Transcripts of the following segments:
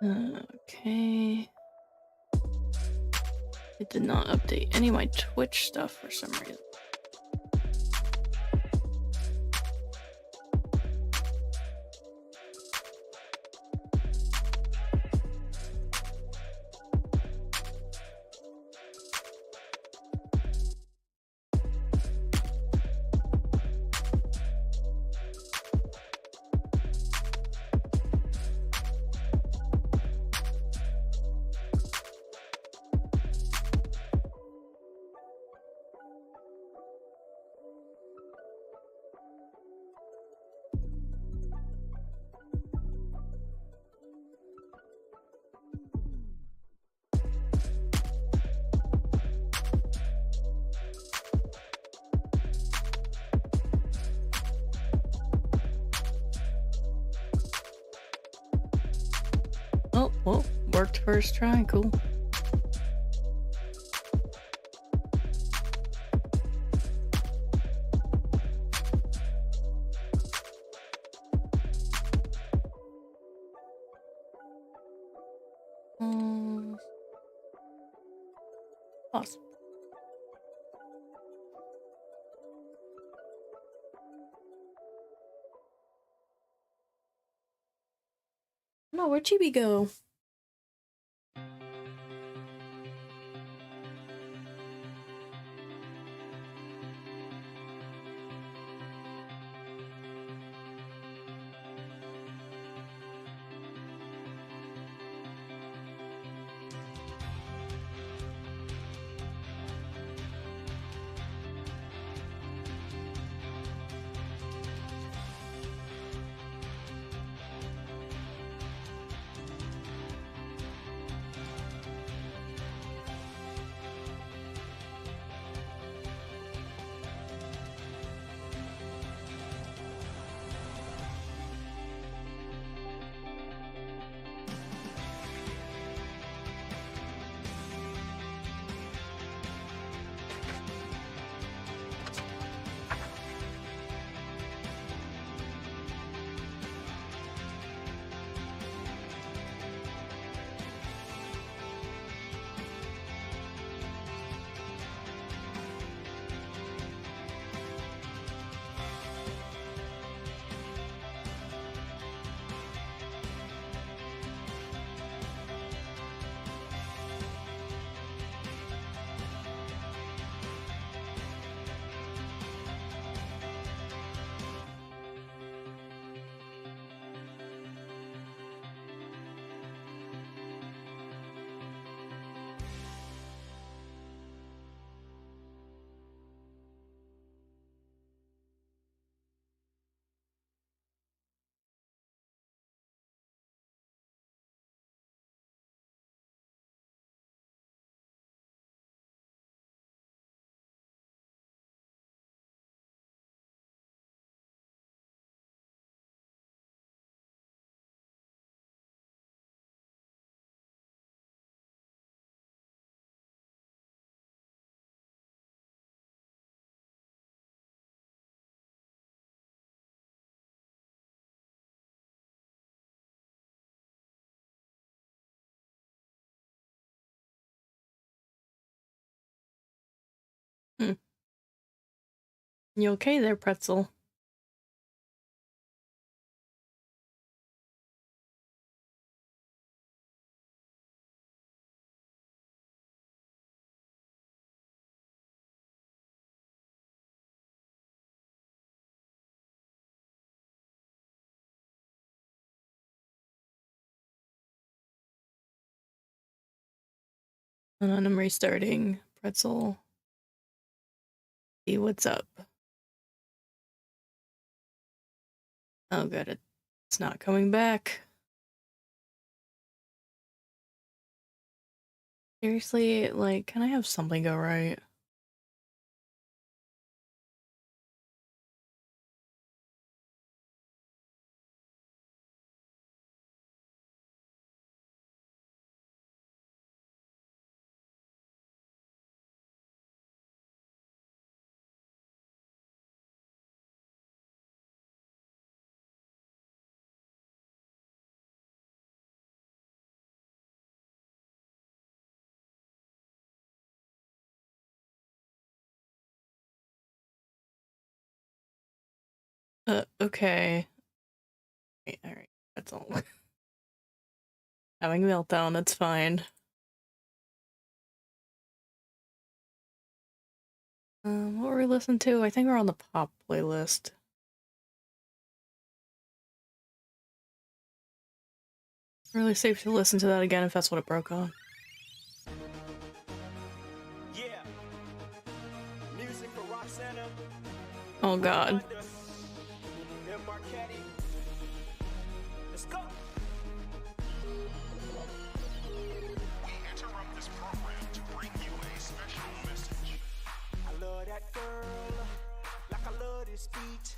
Okay. It did not update any of my Twitch stuff for some reason. Oh, well, worked first try, cool. Um, awesome. No, where'd Chibi go? Hmm. You okay there, Pretzel? And then I'm restarting. Pretzel. See what's up. Oh, good. It's not coming back. Seriously, like, can I have something go right? Okay. Alright, that's all. Having a meltdown, that's fine. What were we listening to? I think we're on the pop playlist. Really safe to listen to that again if that's what it broke on. Yeah. Music for Roxana. Oh god. Let's go. We interrupt this program to bring you a special message. I love that girl, like I love this beat.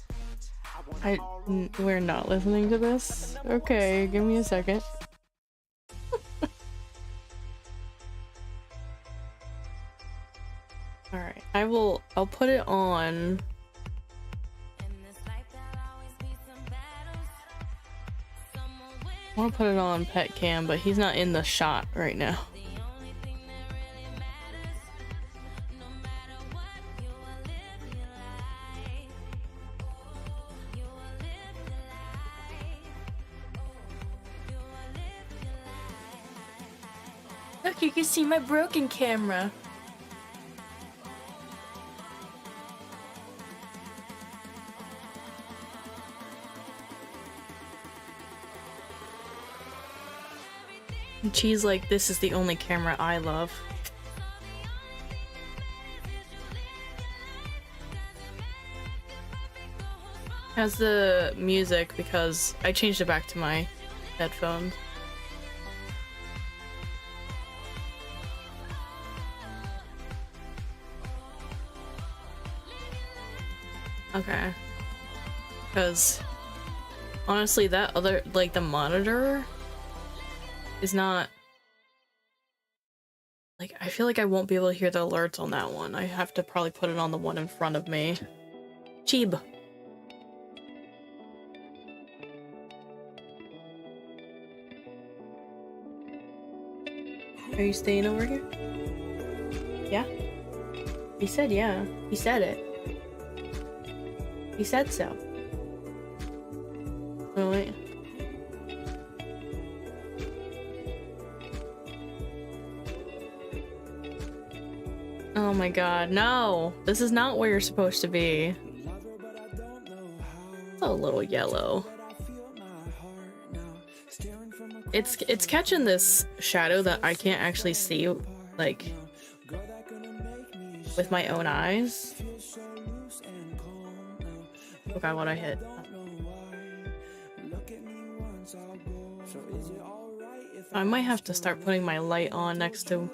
We're not listening to this? Okay, give me a second. Alright, I'll put it on. I want to put it on pet cam, but he's not in the shot right now. Look, you can see my broken camera. And she's like, this is the only camera I love. Has the music because I changed it back to my headphones. Okay. Because honestly, that other, like the monitor is not, like, I feel like I won't be able to hear the alerts on that one. I have to probably put it on the one in front of me. Cheeb. Are you staying over here? Yeah? He said yeah. He said it. He said so. Oh wait. Oh my god, no! This is not where you're supposed to be. A little yellow. It's catching this shadow that I can't actually see, like, with my own eyes. Oh god, what I hit. I might have to start putting my light on next to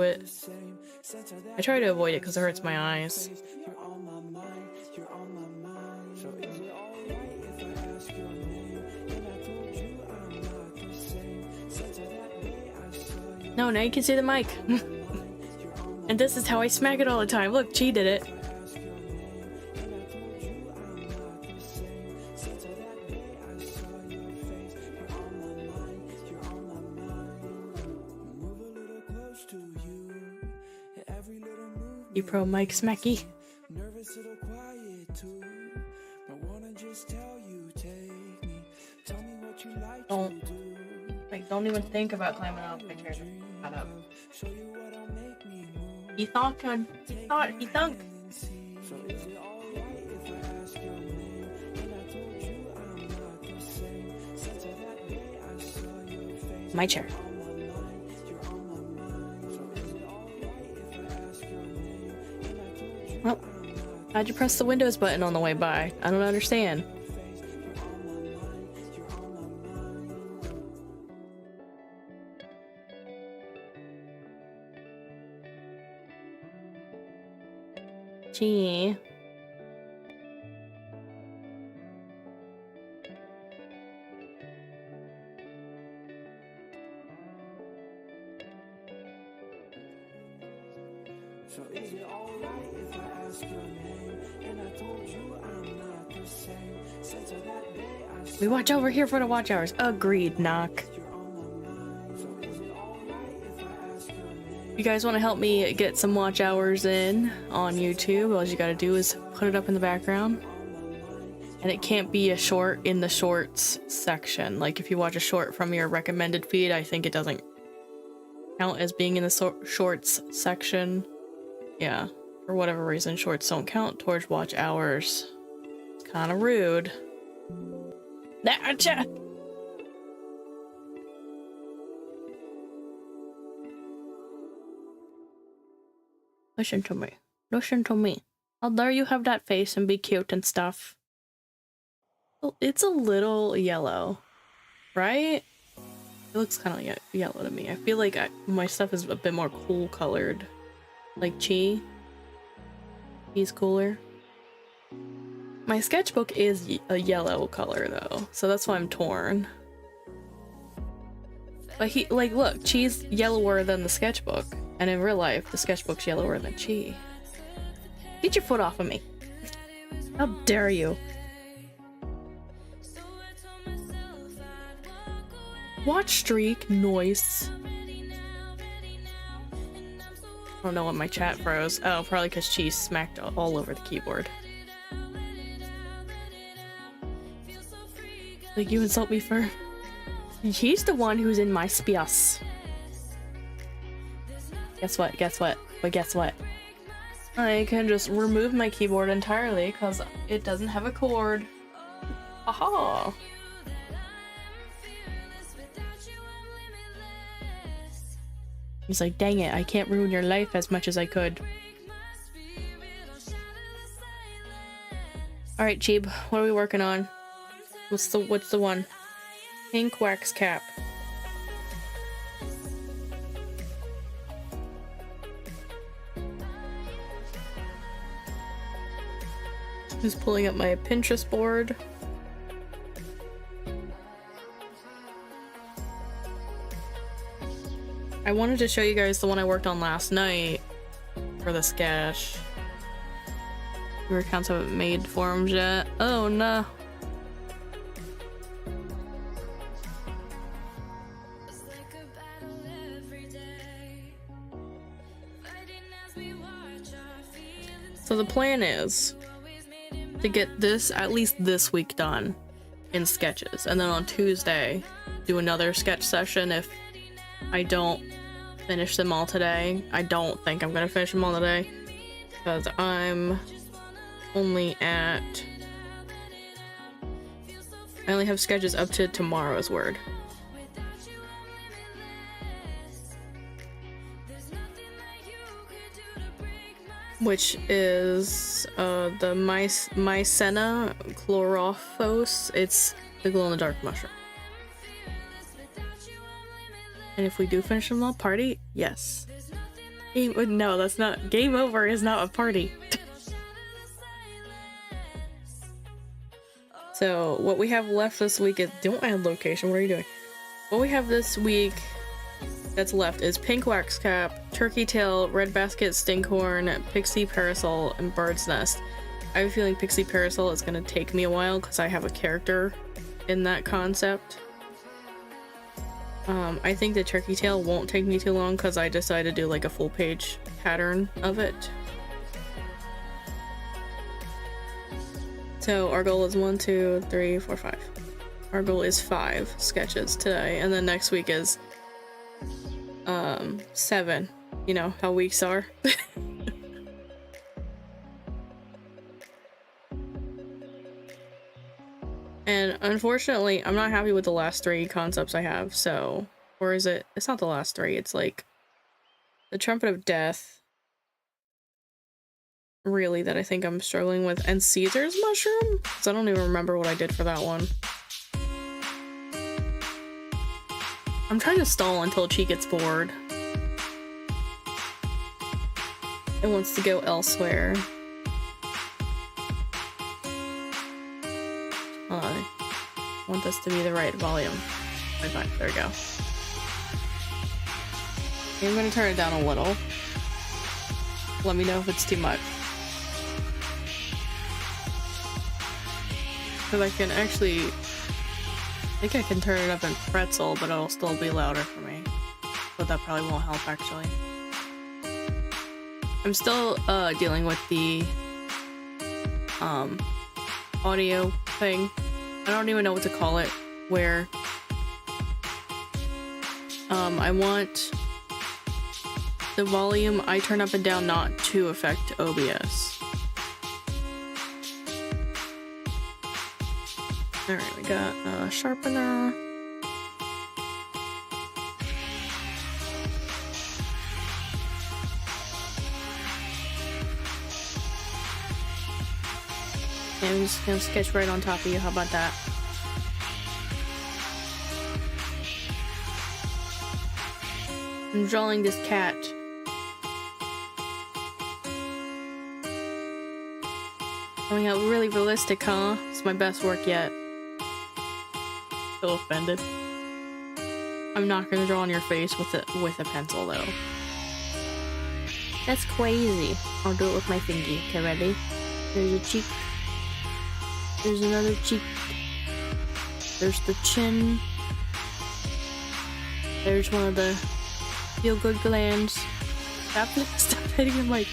it. I try to avoid it because it hurts my eyes. No, now you can see the mic. And this is how I smack it all the time. Look, Chi did it. You pro mic smacky. Don't even think about climbing up pictures. Shut up. He thunk. My chair. Well, how'd you press the Windows button on the way by? I don't understand. Gee. So is it alright if I ask your name? And I told you I'm not the same. Since that day I We watch over here for the watch hours. Agreed, knock. You guys want to help me get some watch hours in on YouTube? All you gotta do is put it up in the background. And it can't be a short in the shorts section. Like if you watch a short from your recommended feed, I think it doesn't count as being in the shorts section. Yeah, for whatever reason, shorts don't count towards watch hours. It's kind of rude. Gotcha. Listen to me. Listen to me. How dare you have that face and be cute and stuff? Well, it's a little yellow, right? It looks kind of yellow to me. I feel like my stuff is a bit more cool colored. Like Chi. He's cooler. My sketchbook is a yellow color though, so that's why I'm torn. But like, look, Chi's yellower than the sketchbook. And in real life, the sketchbook's yellower than Chi. Get your foot off of me. How dare you? Watch streak, noise. I don't know what my chat froze. Oh, probably because Chi smacked all over the keyboard. Like, you insult me for... He's the one who's in my space. Guess what? Guess what? But guess what? I can just remove my keyboard entirely because it doesn't have a cord. Aha! He's like, dang it, I can't ruin your life as much as I could. Alright, Cheeb, what are we working on? What's the one? Pink wax cap. Just pulling up my Pinterest board. I wanted to show you guys the one I worked on last night for the sketch. Your accounts haven't made forms yet. Oh no. So the plan is to get this at least this week done in sketches, and then on Tuesday do another sketch session if I don't finish them all today. I don't think I'm gonna finish them all today because I'm only at... I only have sketches up to tomorrow's word. Which is the Mycena chlorophyos. It's the glow-in-the-dark mushroom. And if we do finish them all, party? Yes. No, that's not. Game over is not a party. So what we have left this week is... Don't add location. What are you doing? What we have this week that's left is pink wax cap, turkey tail, red basket stinkhorn, pixie parasol, and bird's nest. I have a feeling pixie parasol is going to take me a while because I have a character in that concept. I think the turkey tail won't take me too long because I decided to do like a full page pattern of it. So our goal is 1, 2, 3, 4, 5. Our goal is 5 sketches today, and then next week is 7. You know how weeks are. And unfortunately, I'm not happy with the last 3 concepts I have, so... Or is it? It's not the last 3, it's like... The Trumpet of Death. Really, that I think I'm struggling with. And Caesar's Mushroom? Because I don't even remember what I did for that one. I'm trying to stall until Chi gets bored. It wants to go elsewhere. I want this to be the right volume. Okay, there we go. I'm gonna turn it down a little. Let me know if it's too much. Because I can actually... I think I can turn it up in pretzel, but it'll still be louder for me. But that probably won't help, actually. I'm still dealing with the audio thing. I don't even know what to call it. Where I want the volume I turn up and down not to affect OBS. Alright, we got a sharpener. And I'm just gonna sketch right on top of you. How about that? I'm drawing this cat. Coming out really realistic, huh? It's my best work yet. So offended. I'm not gonna draw on your face with a pencil though. That's crazy. I'll do it with my fingy. Okay, ready? There's a cheek. There's another cheek. There's the chin. There's one of the feel-good glands. Stop hitting the mic.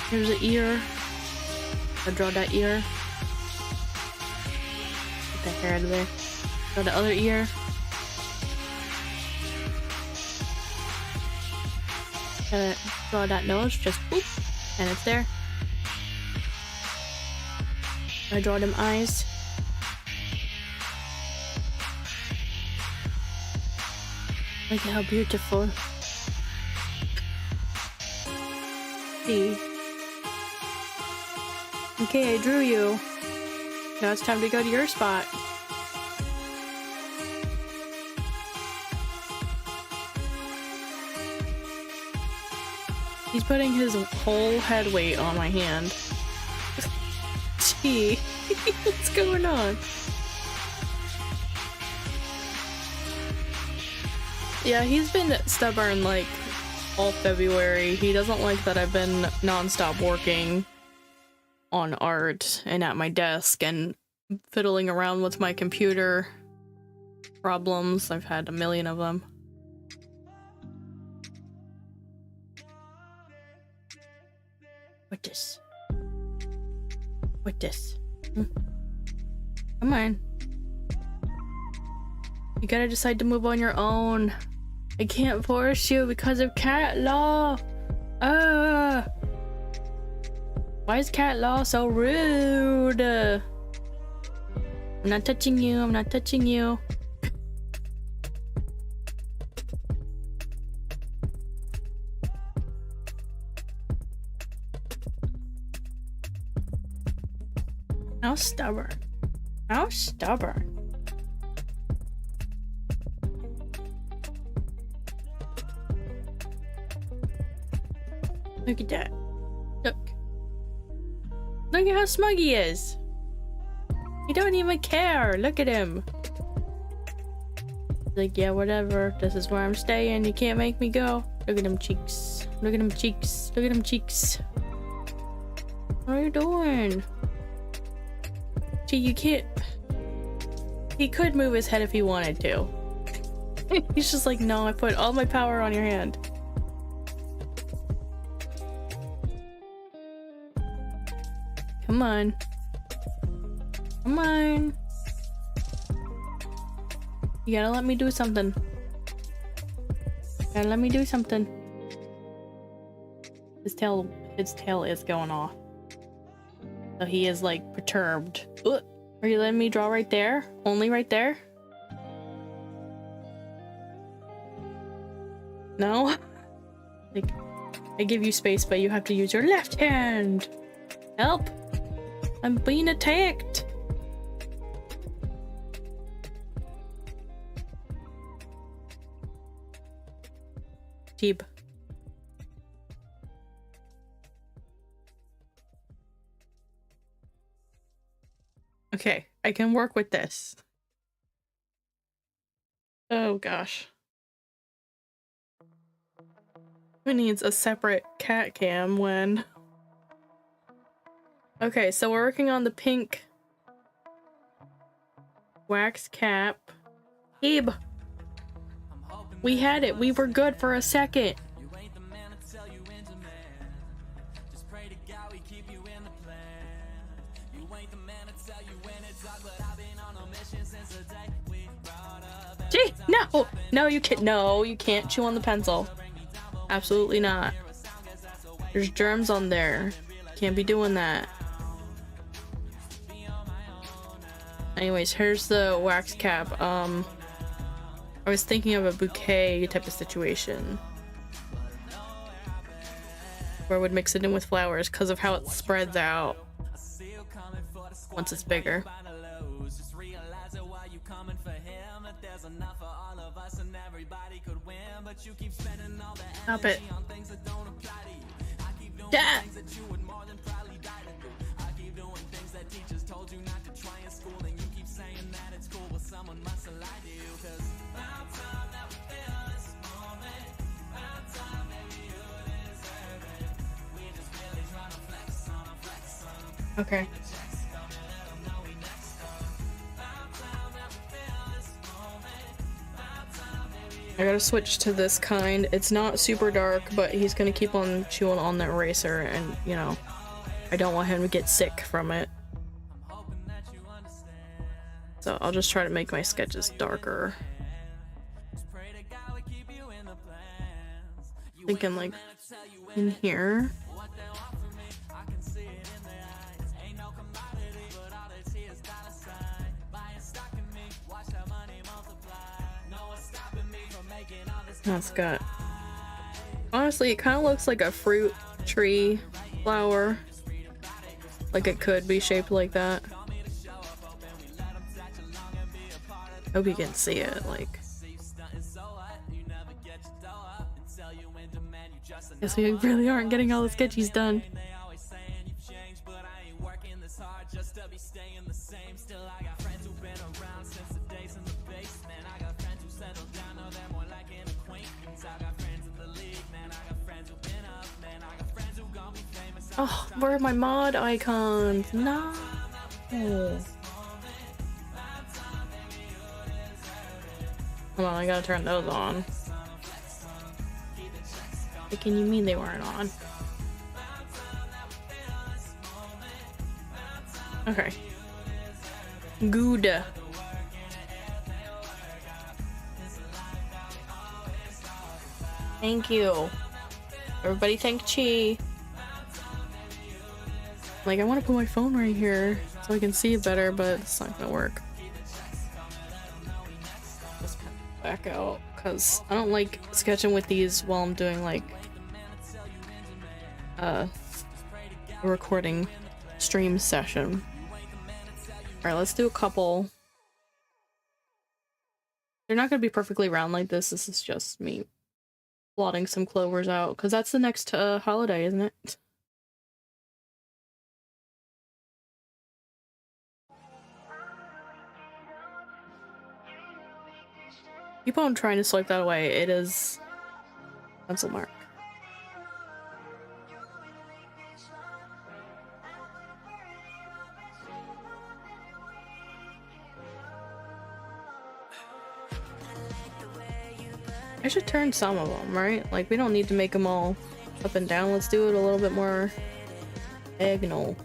There's an ear. I'll draw that ear. Get that hair out of there. Draw the other ear. Draw that nose, just boop, and it's there. I draw them eyes. Look at how beautiful. See. Okay, I drew you. Now it's time to go to your spot. He's putting his whole head weight on my hand. Gee, what's going on? Yeah, he's been stubborn like all February. He doesn't like that I've been non-stop working on art and at my desk and fiddling around with my computer problems. I've had a million of them. What this? What this? Come on. You gotta decide to move on your own. I can't force you because of cat law. Why is cat law so rude? I'm not touching you. I'm not touching you. How stubborn. How stubborn. Look at that. Look. Look at how smug he is. He don't even care. Look at him. Like, yeah, whatever. This is where I'm staying. You can't make me go. Look at them cheeks. Look at them cheeks. Look at them cheeks. What are you doing? See, you can't... He could move his head if he wanted to. He's just like, no, I put all my power on your hand. Come on. Come on. You gotta let me do something. Gotta let me do something. His tail is going off. So he is like perturbed. Ugh. Are you letting me draw right there? Only right there? No? Like, I give you space, but you have to use your left hand. Help! I'm being attacked! Teeb. Okay, I can work with this. Oh gosh. Who needs a separate cat cam when... Okay, so we're working on the pink wax cap. Abe! We had it. We were good for a second. Gee, no! No, you can't. No, you can't chew on the pencil. Absolutely not. There's germs on there. Can't be doing that. Anyways, here's the wax cap. I was thinking of a bouquet type of situation where I would mix it in with flowers because of how it spreads out once it's bigger. Stop it. Yeah. Okay. I gotta switch to this kind. It's not super dark, but he's gonna keep on chewing on the eraser, and you know, I don't want him to get sick from it. So I'll just try to make my sketches darker. Thinking like in here. That's good. Honestly, it kind of looks like a fruit tree flower. Like it could be shaped like that. Hope you can see it, like. Guess we really aren't getting all the sketchies done. Oh, where are my mod icons? No. Hold on, I gotta turn those on. What can you mean they weren't on? Okay. Good. Thank you. Everybody thank Chi. Like, I want to put my phone right here so I can see it better, but it's not gonna work. Just back out, because I don't like sketching with these while I'm doing, like, a recording stream session. Alright, let's do a couple. They're not gonna be perfectly round like this. This is just me plotting some clovers out, because that's the next holiday, isn't it? Keep on trying to swipe that away. It is pencil mark. I should turn some of them, right? Like, we don't need to make them all up and down. Let's do it a little bit more diagonal.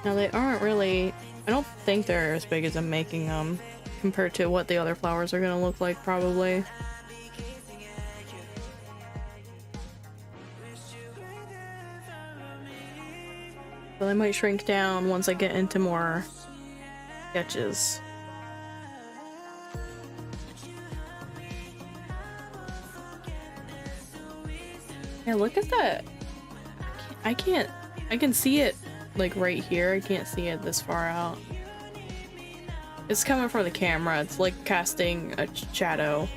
Now, they aren't really... I don't think they're as big as I'm making them compared to what the other flowers are gonna look like, probably. So they might shrink down once I get into more sketches. Yeah, look at that. I can see it like right here. I can't see it this far out. It's coming from the camera. It's like casting a shadow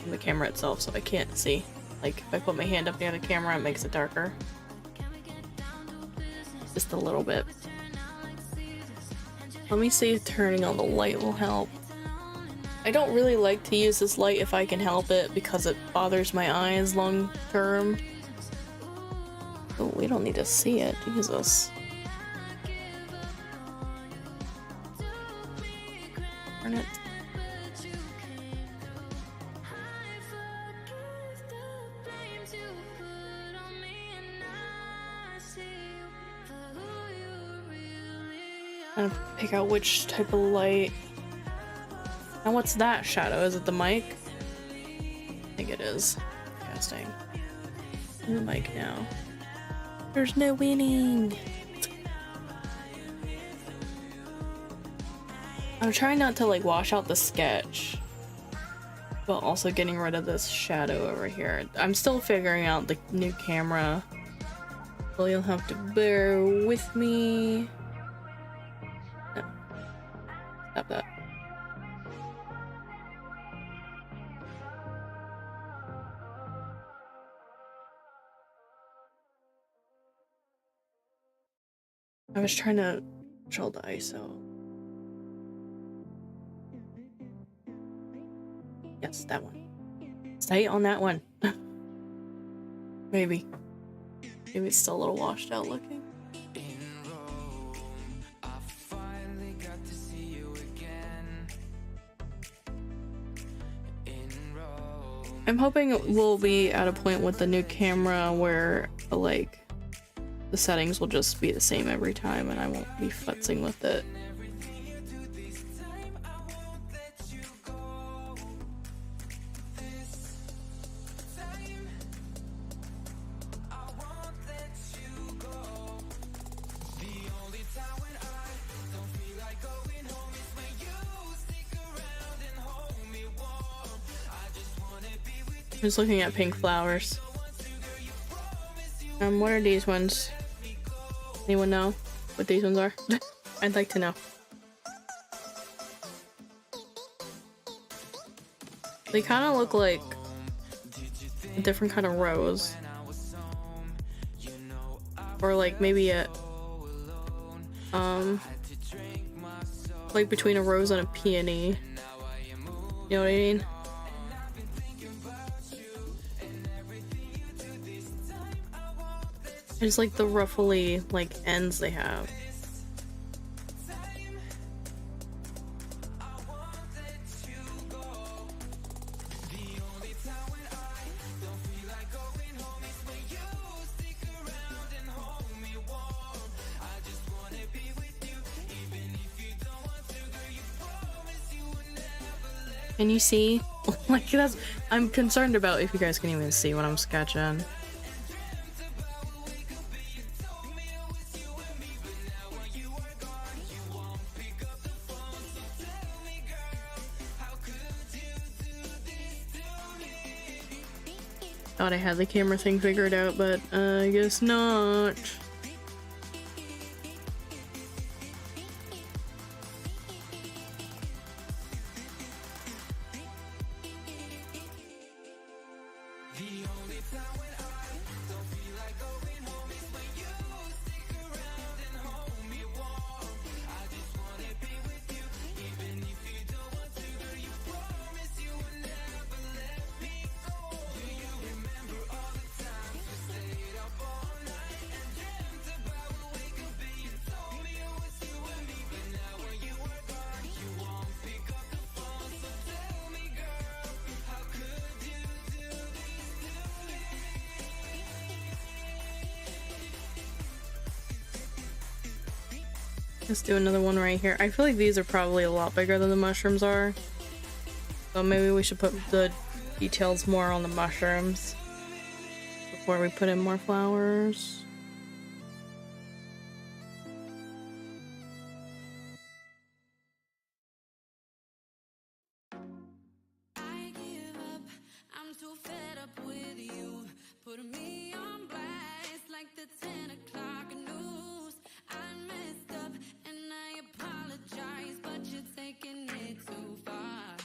from the camera itself, so I can't see. Like, if I put my hand up near the camera, it makes it darker. Just a little bit. Let me see if turning on the light will help. I don't really like to use this light if I can help it because it bothers my eyes long term. Oh, we don't need to see it. Jesus. Turn it. Trying to pick out which type of light. Now what's that shadow? Is it the mic? I think it is. Casting. The mic now. There's no winning. I'm trying not to like wash out the sketch, but also getting rid of this shadow over here. I'm still figuring out the new camera, so you'll have to bear with me. No. Stop that. I was trying to control the ISO. Yes, that one. Stay on that one. Maybe. Maybe it's still a little washed out looking. I'm hoping we'll be at a point with the new camera where like the settings will just be the same every time and I won't be futzing with it. I'm just looking at pink flowers. What are these ones? Anyone know what these ones are? I'd like to know. They kind of look like a different kind of rose. Or like maybe a like between a rose and a peony. You know what I mean? I just like the ruffly like ends they have. Can you see? Like that's I'm concerned about if you guys can even see what I'm sketching. Thought I had the camera thing figured out, but I guess not. Let's do another one right here. I feel like these are probably a lot bigger than the mushrooms are. So maybe we should put the details more on the mushrooms before we put in more flowers. I give up. I'm too fed up with you. Put me on blast like the 10 o'clock news. I messed up and I apologize, but you're taking it too far.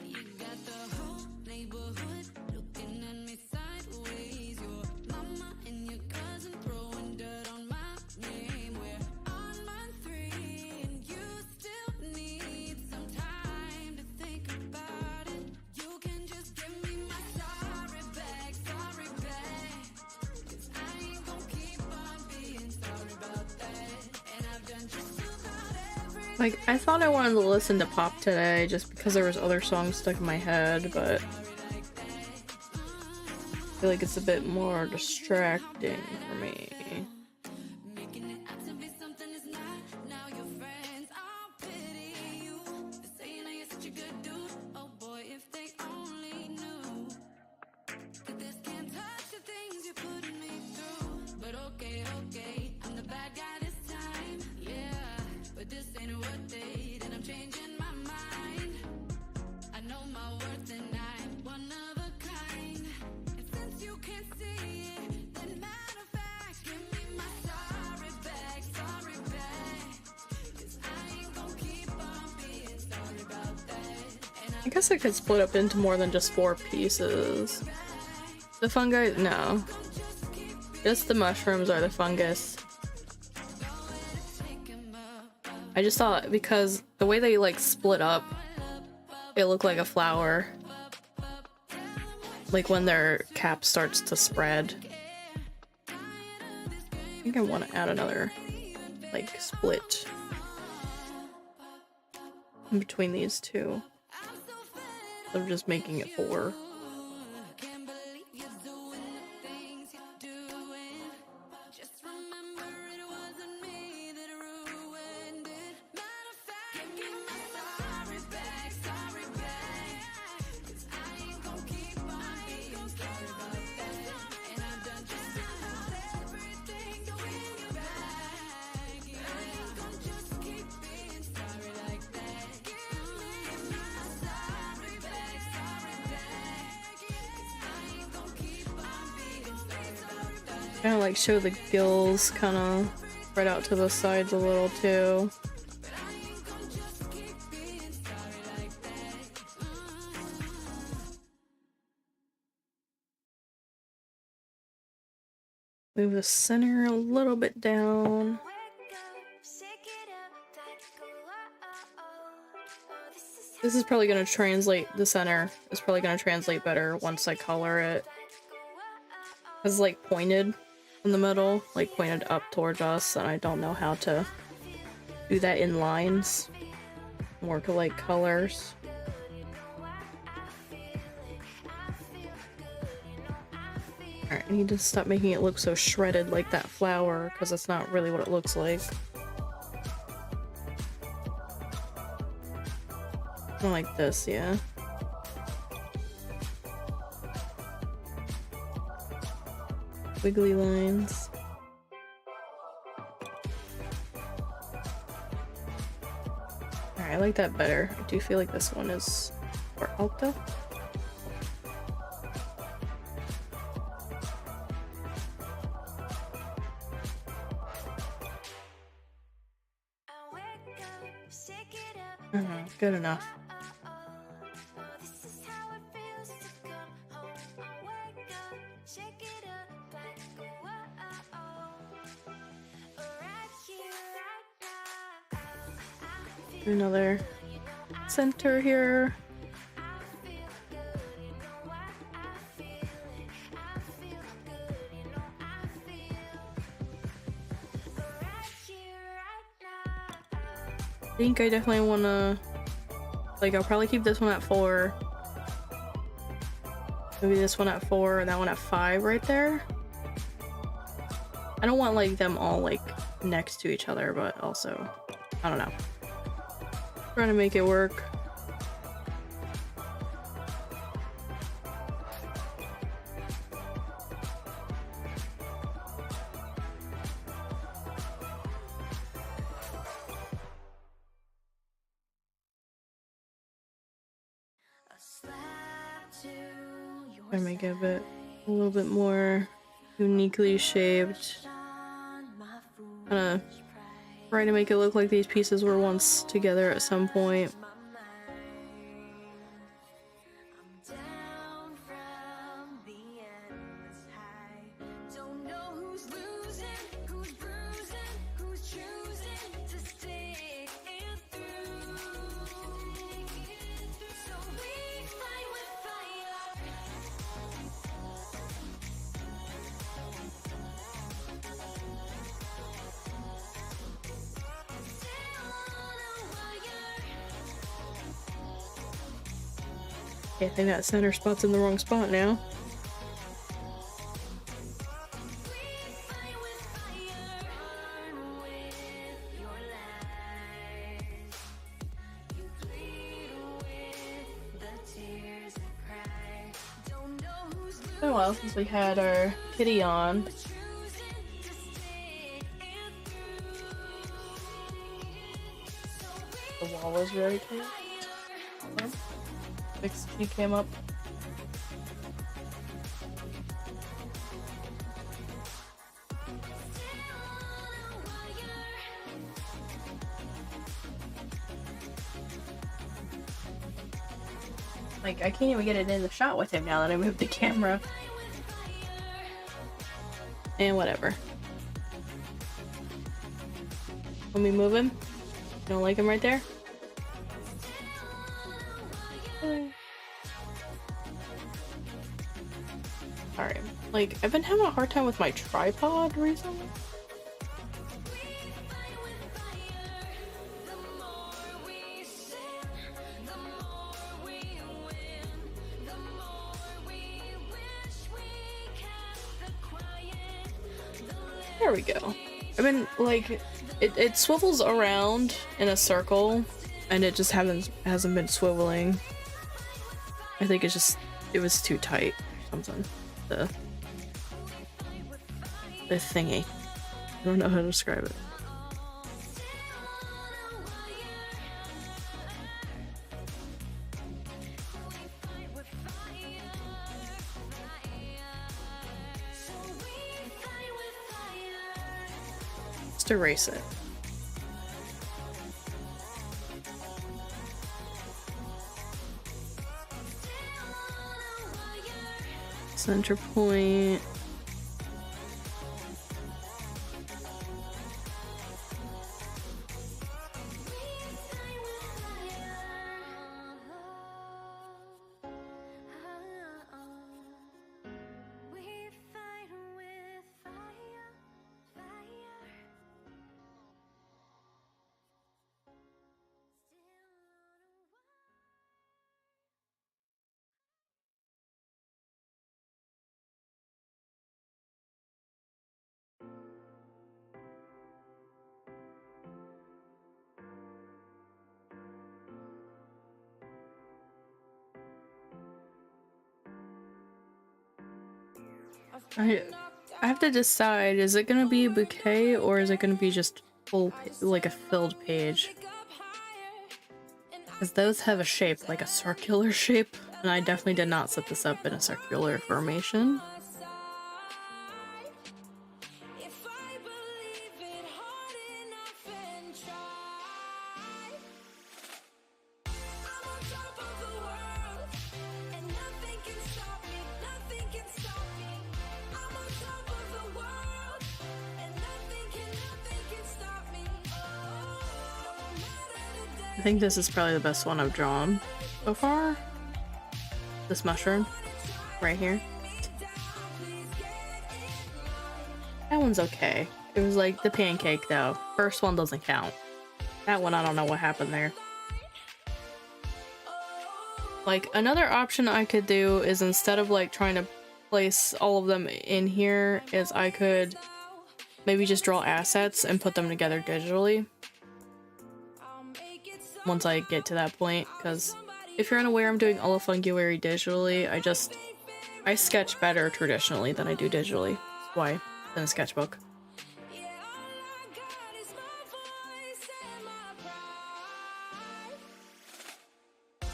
You got the whole neighborhood looking at me sideways. Your mama and your cousin throwing dirt on my name. We're on month 3 and you still need some time to think about it. You can just give me my sorry back, 'cause I ain't gonna keep on being sorry about that. And I've done just about everything. Like, I thought I wanted to listen to pop today just because there was other songs stuck in my head, but I feel like it's a bit more distracting for me. Making it out to be something it's not. Now you're my worth and I'm one of a kind. And since you can't see it, then matter of fact, give me my sorry back, 'cause I ain't gon' keep on being sorry about that. And I guess it could split up into more than just 4 pieces. The fungi, no. Just the mushrooms are the fungus. I just thought because the way they like split up, it looked like a flower. Like when their cap starts to spread. I think I want to add another like split in between these two. Instead of just making it 4. can't believe you're doing the things you're doing. Just remember it wasn't me that ruined it. Matter of fact, give me my sorry back, 'cause I ain't gon' keep on being sorry about that. And I've done just about everything to win you back. I ain't gon' just keep being sorry like that. Give me my sorry back, 'cause I ain't gon' keep on being sorry about that. Kind of like show the gills kind of spread out to the sides a little too. Move the center a little bit down. This is probably going to translate, the center is probably going to translate better once I color it. It's like pointed in the middle, like pointed up towards us, and I don't know how to do that in lines. More to like colors. Alright, I need to stop making it look so shredded like that flower, because that's not really what it looks like. More like this, yeah. Wiggly lines. Alright, I like that better. I do feel like this one is more alto. Good enough. Another center here. I think I definitely want to, like, I'll probably keep this one at 4. Maybe this one at 4 and that one at 5 right there. I don't want like them all like next to each other, but also, I don't know. Trying to make it work. Try to make it a little bit more uniquely shaped. Kinda try to make it look like these pieces were once together at some point. I think that center spot's in the wrong spot now. It's been a while since we had our kitty on. The wall is very clear. Fix she came up. Like, I can't even get it in the shot with him now that I moved the camera. And whatever. Let me move him. You don't like him right there? Sorry. Like, I've been having a hard time with my tripod recently. There we go. I've been, like, it swivels around in a circle, and it just hasn't been swiveling. I think it's just, it was too tight or something. The thingy. I don't know how to describe it. Just erase it. Center point. I have to decide, is it gonna be a bouquet or is it gonna be just full, like a filled page? Because those have a shape, like a circular shape, and I definitely did not set this up in a circular formation. I think this is probably the best one I've drawn so far. This mushroom right here. That one's okay. It was like the pancake though. First one doesn't count. That one, I don't know what happened there. Like, another option I could do is, instead of like trying to place all of them in here, is I could maybe just draw assets and put them together digitally. Once I get to that point, because if you're unaware, I'm doing all of Funguary digitally. I sketch better traditionally than I do digitally. That's why, than a sketchbook.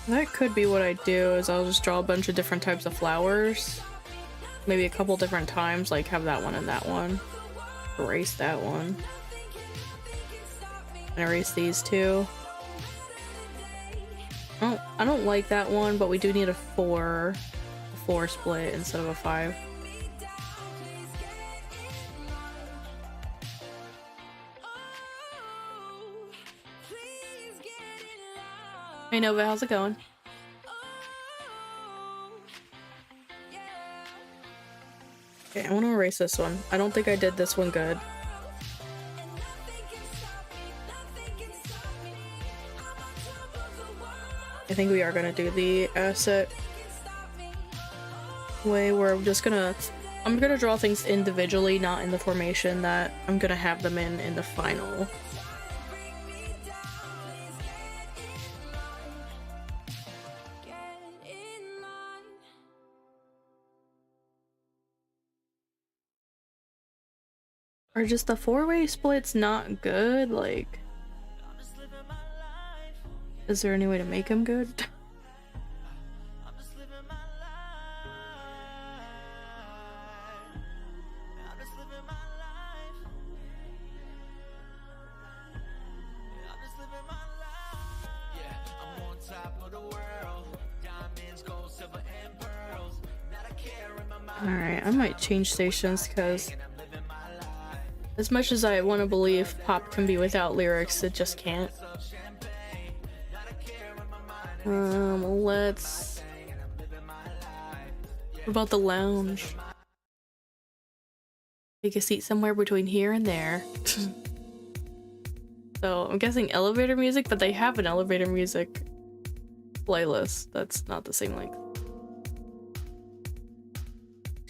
That could be what I do, is I'll just draw a bunch of different types of flowers. Maybe a couple different times, like have that one and that one. Erase that one. And erase these two. Oh, I don't like that one, but we do need a 4 split instead of a 5. Hey Nova, how's it going? Okay, I want to erase this one. I don't think I did this one good. I think we are gonna do the asset way, where I'm gonna draw things individually, not in the formation that I'm gonna have them in the final. Are just the 4-way splits not good? Like, is there any way to make them good? Alright, I might change stations because as much as I want to believe pop can be without lyrics, it just can't. Let's... What about the lounge? Take a seat somewhere between here and there. So I'm guessing elevator music, but they have an elevator music playlist that's not the same length.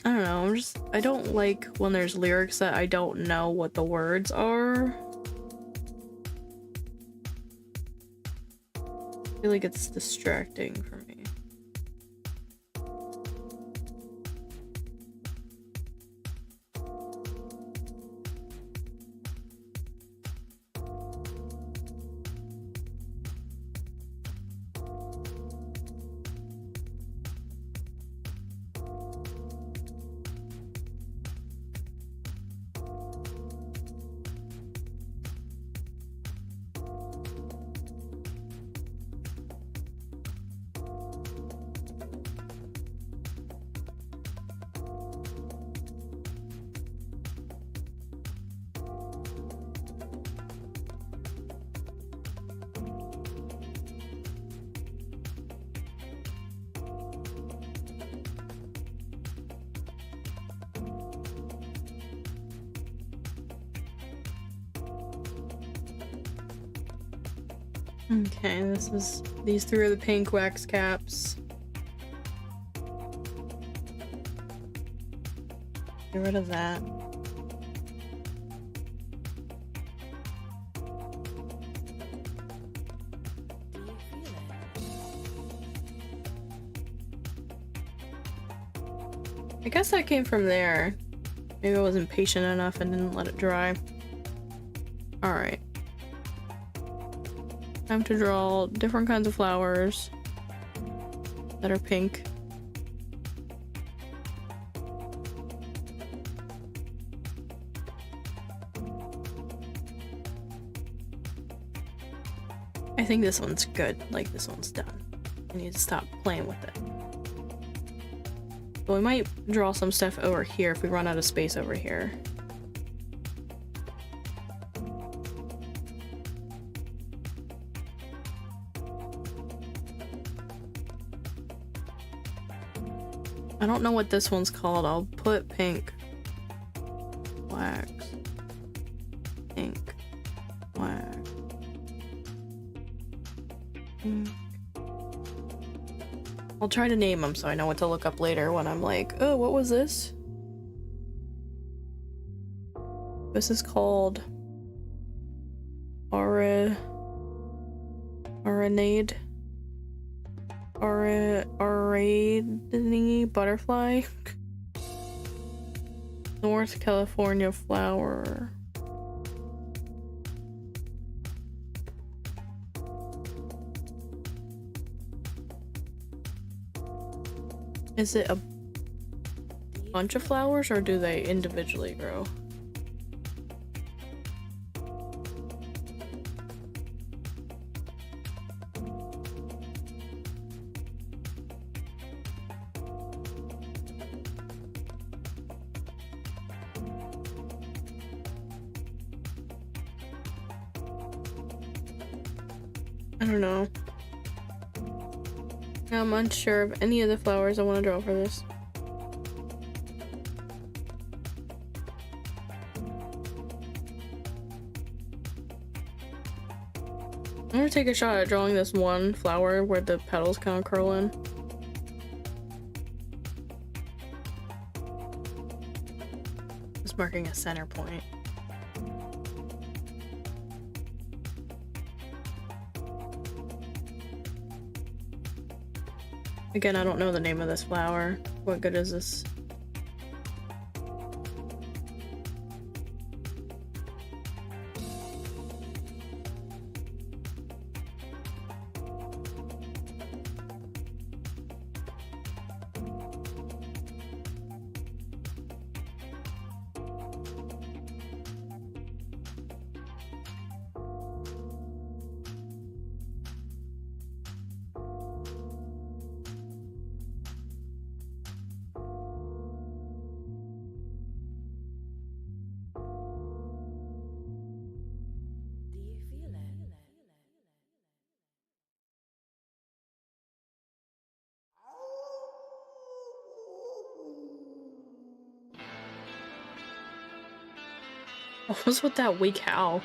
I don't know, I don't like when there's lyrics that I don't know what the words are. I feel like it's distracting for me. Okay, these three are the pink wax caps. Get rid of that. I guess that came from there. Maybe I wasn't patient enough and didn't let it dry. Alright. Time to draw different kinds of flowers that are pink. I think this one's good. Like, this one's done. I need to stop playing with it. But we might draw some stuff over here if we run out of space over here. I don't know what this one's called. I'll put pink. Wax. Pink. Wax. Pink. I'll try to name them so I know what to look up later when I'm like, oh, what was this? This is called Aranade. Aradini butterfly. North California flower. Is it a bunch of flowers or do they individually grow? I don't know. I'm unsure of any of the flowers I want to draw for this. I'm gonna take a shot at drawing this one flower where the petals kind of curl in. Just marking a center point. Again, I don't know the name of this flower. What good is this? What was with that weak howl?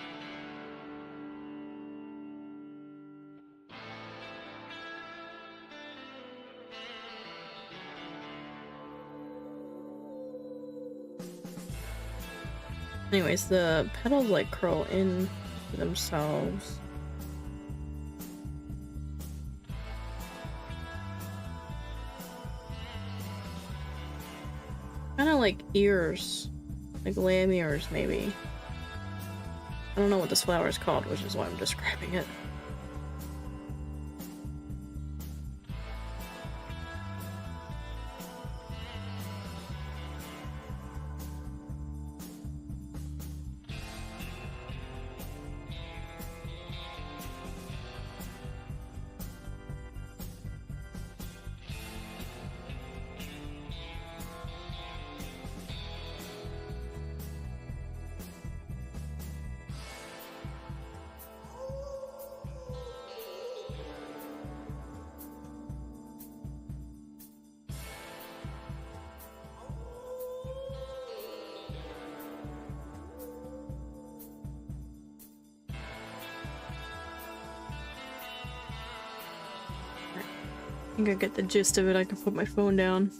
Anyways, the petals like curl in themselves. Kind of like ears, like lamb ears, maybe. I don't know what this flower is called, which is why I'm describing it. I think I get the gist of it. I can put my phone down.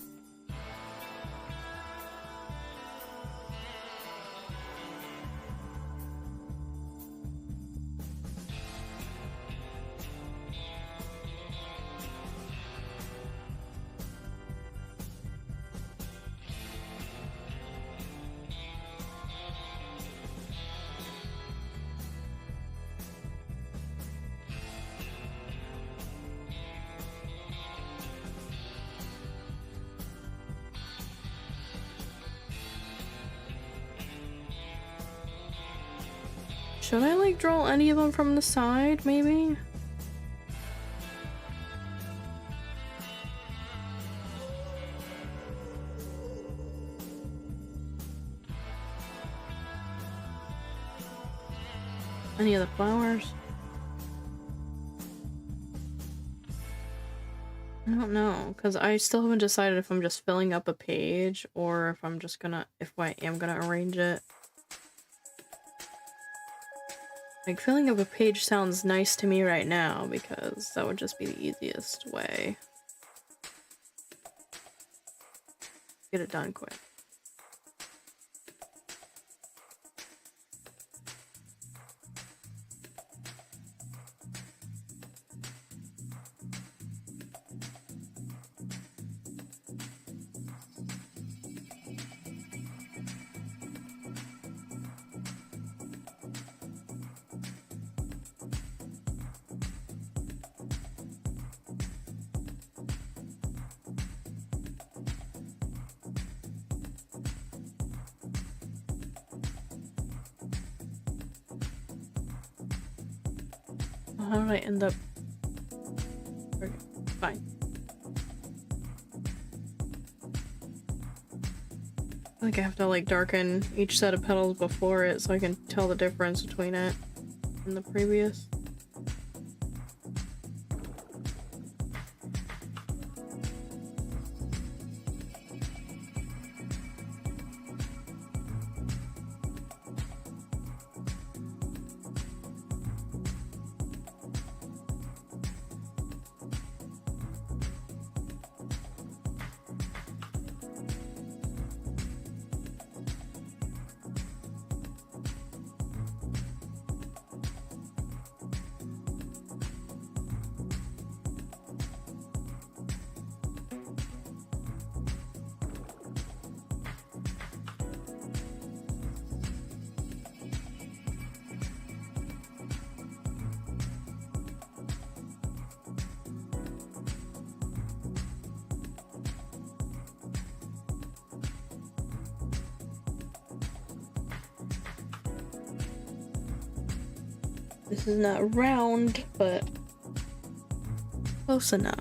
Should I like draw any of them from the side, maybe? Any of the flowers? I don't know, because I still haven't decided if I'm just filling up a page or if I'm just gonna, if I am gonna arrange it. Like, filling up a page sounds nice to me right now because that would just be the easiest way. Get it done quick. How did I end up? Okay, fine. I think I have to like darken each set of petals before it so I can tell the difference between it and the previous. This is not round, but close enough.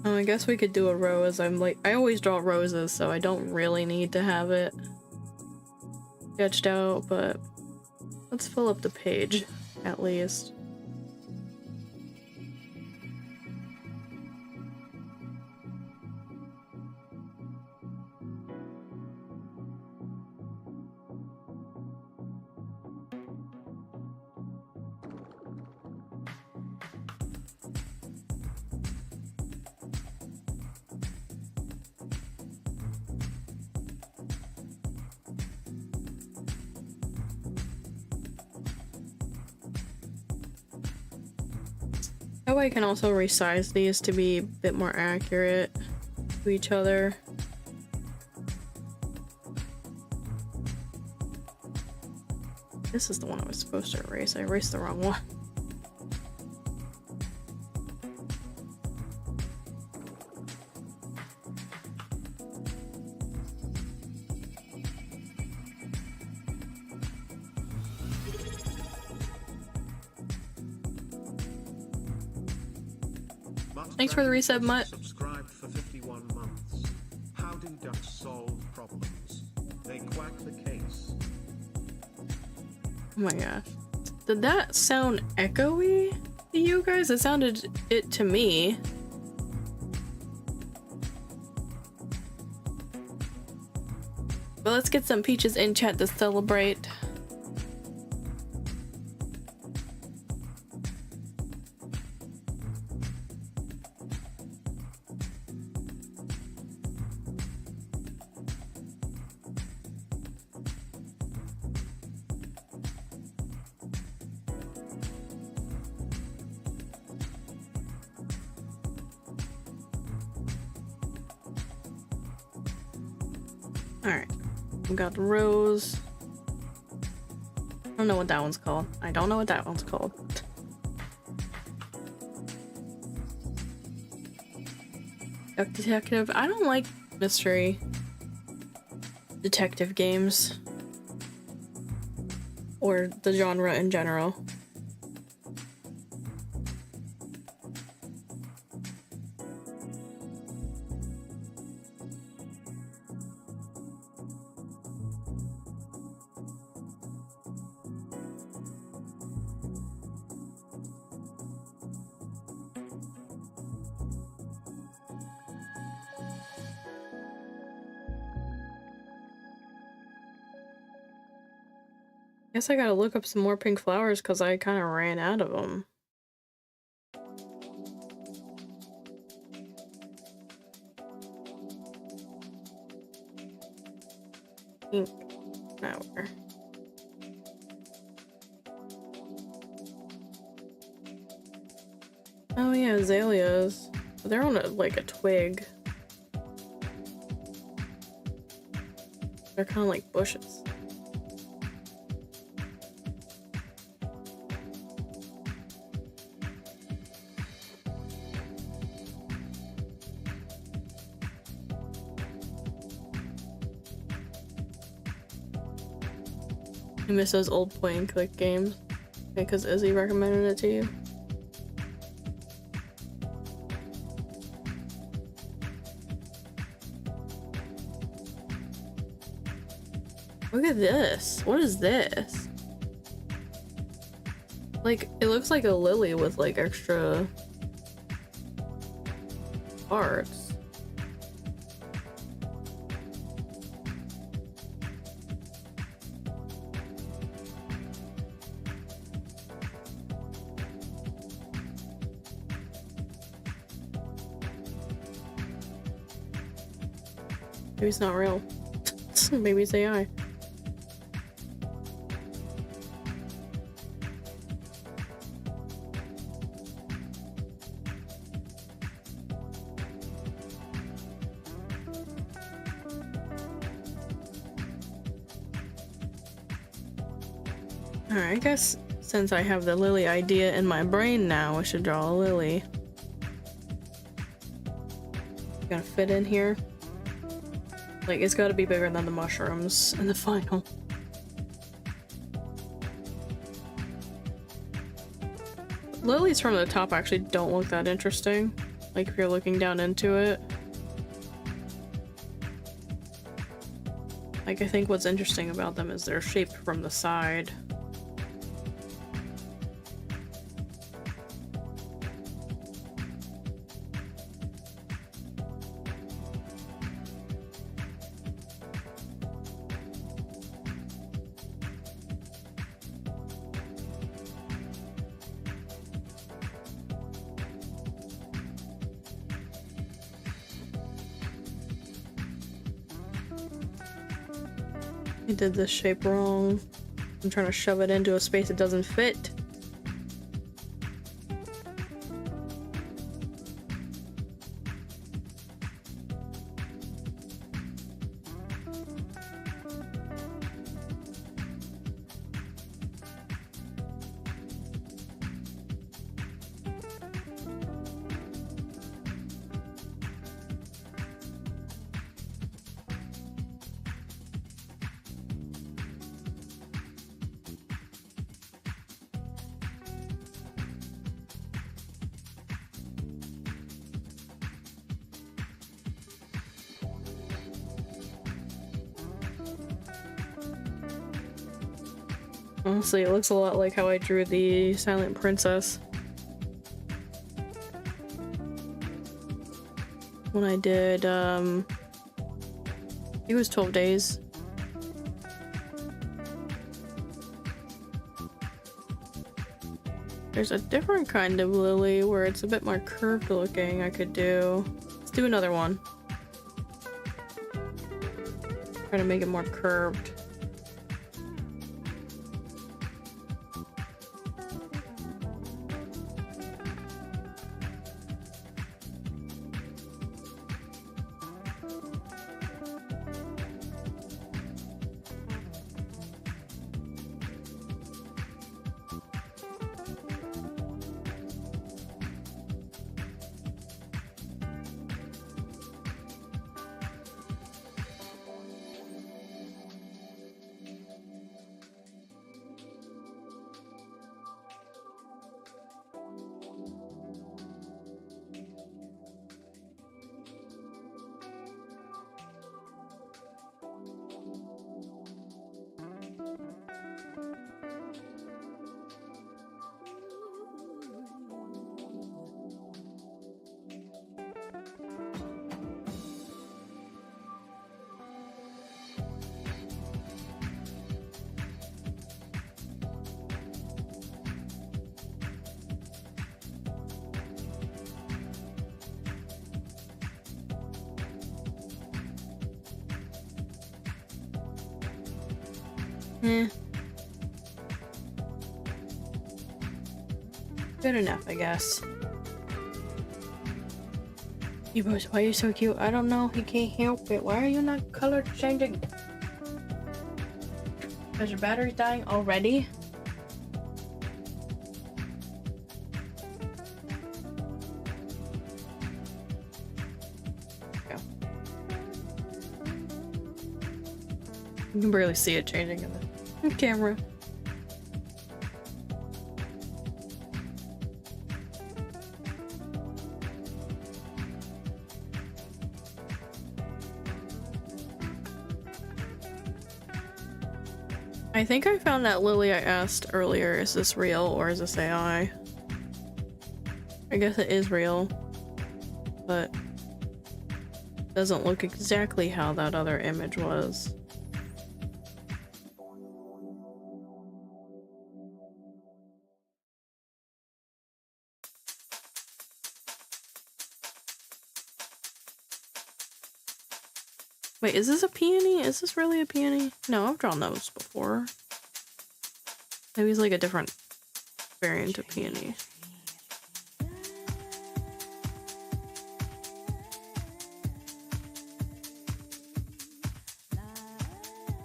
I guess we could do a rose. I always draw roses, so I don't really need to have it sketched out, but let's fill up the page at least. That way I can also resize these to be a bit more accurate to each other. This is the one I was supposed to erase. I erased the wrong one. Thanks for the reset, Mutt. Subscribed for 51 months. How do ducks solve problems? They quack the case. Oh my gosh. Did that sound echoey to you guys? It sounded it to me. But let's get some peaches in chat to celebrate. Alright, we got the rose. I don't know what that one's called. I don't know what that one's called. Duck Detective. I don't like mystery detective games. Or the genre in general. Guess I gotta look up some more pink flowers because I kind of ran out of them. Pink flower. Oh yeah, azaleas. They're on like a twig. They're kind of like bushes. I miss those old point and click games. Because Izzy recommended it to you. Look at this. What is this? Like, it looks like a lily with like extra parts. Maybe it's not real. Maybe it's AI. Alright, I guess since I have the lily idea in my brain now, I should draw a lily. Gonna fit in here. Like, it's gotta be bigger than the mushrooms in the final. Lilies from the top actually don't look that interesting. Like, if you're looking down into it. Like, I think what's interesting about them is they're shaped from the side. I did this shape wrong. I'm trying to shove it into a space it doesn't fit. Honestly, it looks a lot like how I drew the Silent Princess when I did, it was 12 days. There's a different kind of lily where it's a bit more curved looking I could do. Let's do another one. Try to make it more curved. Good enough, I guess. You boys, why are you so cute? I don't know. He can't help it. Why are you not color changing? Is your battery dying already? Yeah. You can barely see it changing in the camera. I think I found that lily I asked earlier. Is this real or is this AI? I guess it is real, but doesn't look exactly how that other image was. Wait, is this a peony? Is this really a peony? No, I've drawn those before. Maybe it's like a different variant of peony.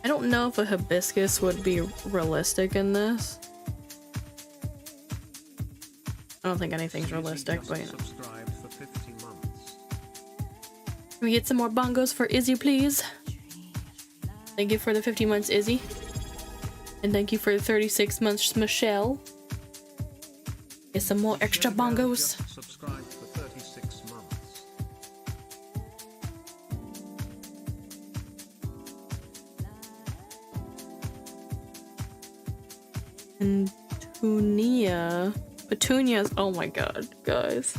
I don't know if a hibiscus would be realistic in this. I don't think anything's realistic, but you know. Subscribed for 50 months. Can we get some more bongos for Izzy, please? Thank you for the 50 months, Izzy. And thank you for the 36 months, Michelle. Get some more extra bongos. Subscribed for 36 months. And Petunias. Oh my god, guys.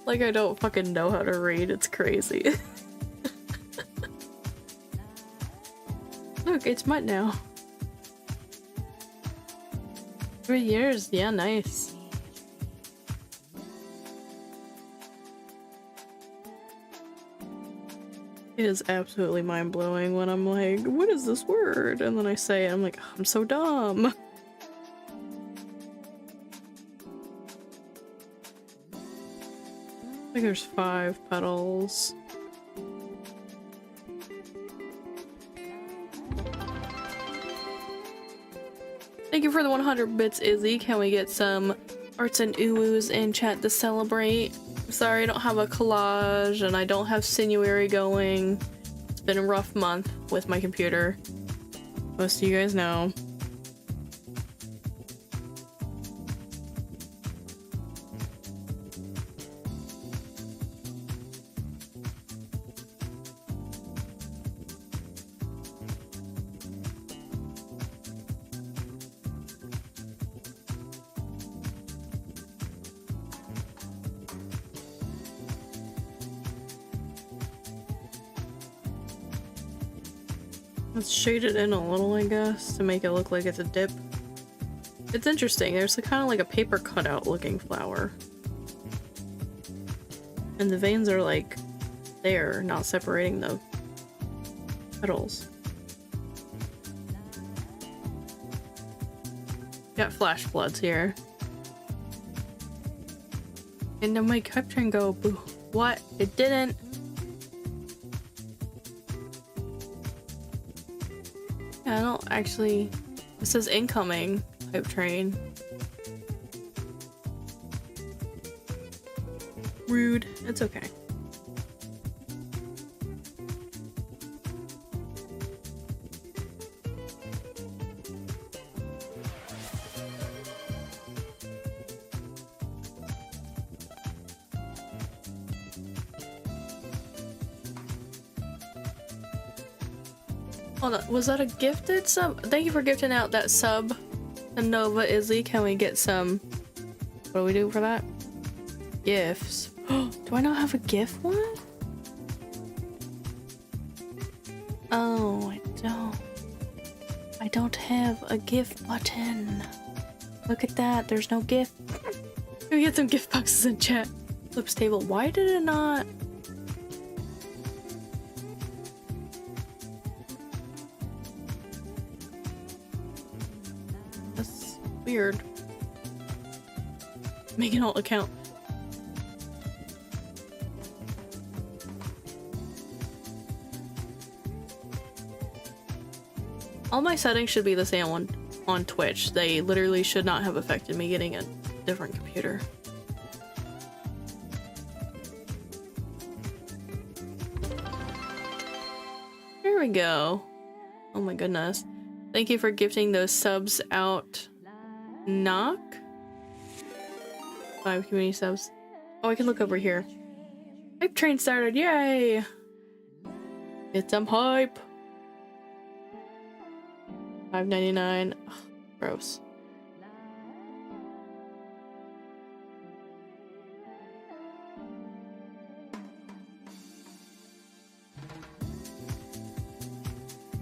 Like I don't fucking know how to read. It's crazy. Look, it's mud now. 3 years. Yeah, nice. It is absolutely mind-blowing when I'm like, what is this word? And then I say it, I'm like, I'm so dumb. I think there's 5 petals. Thank you for the 100 bits, Izzy. Can we get some arts and oohs in chat to celebrate? Sorry, I don't have a collage and I don't have Sinuary going. It's been a rough month with my computer. Most of you guys know. Let's shade it in a little, I guess, to make it look like it's a dip. It's interesting. There's kind of like a paper cutout looking flower. And the veins are like there, not separating the petals. Got flash floods here. And then my cup train go, boo. What? It didn't. I don't actually. It says incoming hype train. Rude. It's okay. Hold on, was that a gifted sub? Thank you for gifting out that sub to Nova Izzy. Can we get some? What do we do for that? Gifts. Do I not have a gift one? Oh, I don't. I don't have a gift button. Look at that. There's no gift. Can we get some gift boxes in chat? Flips table. Why did it not? Weird. Make an alt account. All my settings should be the same on Twitch. They literally should not have affected me getting a different computer. There we go. Oh my goodness. Thank you for gifting those subs out. Knock? 5 community subs. Oh, I can look over here. Hype train started, yay! Get some hype! $5.99. Ugh, gross.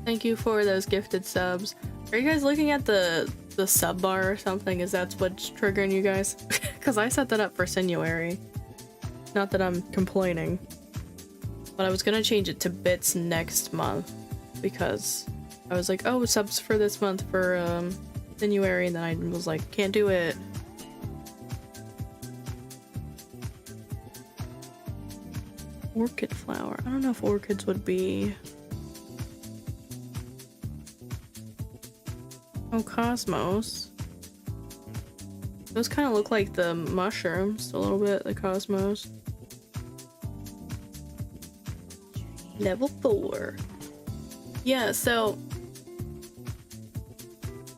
Thank you for those gifted subs. Are you guys looking at the sub bar or something? Is that what's triggering you guys? Because I set that up for Sinuary. Not that I'm complaining. But I was gonna change it to bits next month. Because I was like, oh, subs for this month for Sinuary. And then I was like, can't do it. Orchid flower. I don't know if orchids would be... Oh, cosmos. Those kind of look like the mushrooms a little bit, the cosmos. Level 4. Yeah, so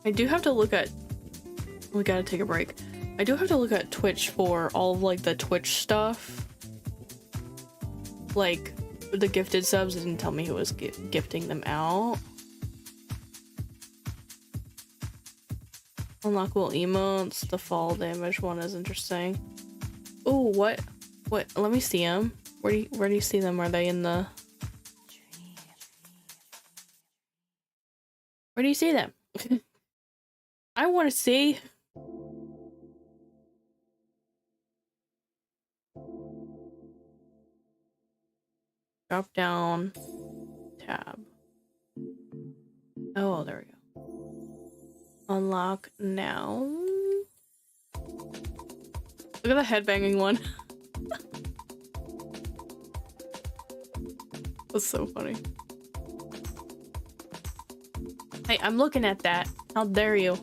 I do have to look at... We gotta take a break. I do have to look at Twitch for all of like the Twitch stuff. Like the gifted subs didn't tell me who was gifting them out. Unlockable emotes. The fall damage one is interesting. Oh, what? What? Let me see them. Where do you see them? Are they in the? Where do you see them? I want to see. Drop down. Tab. Oh, there we go. Unlock now. Look at the headbanging one. That's so funny. Hey, I'm looking at that. How dare you?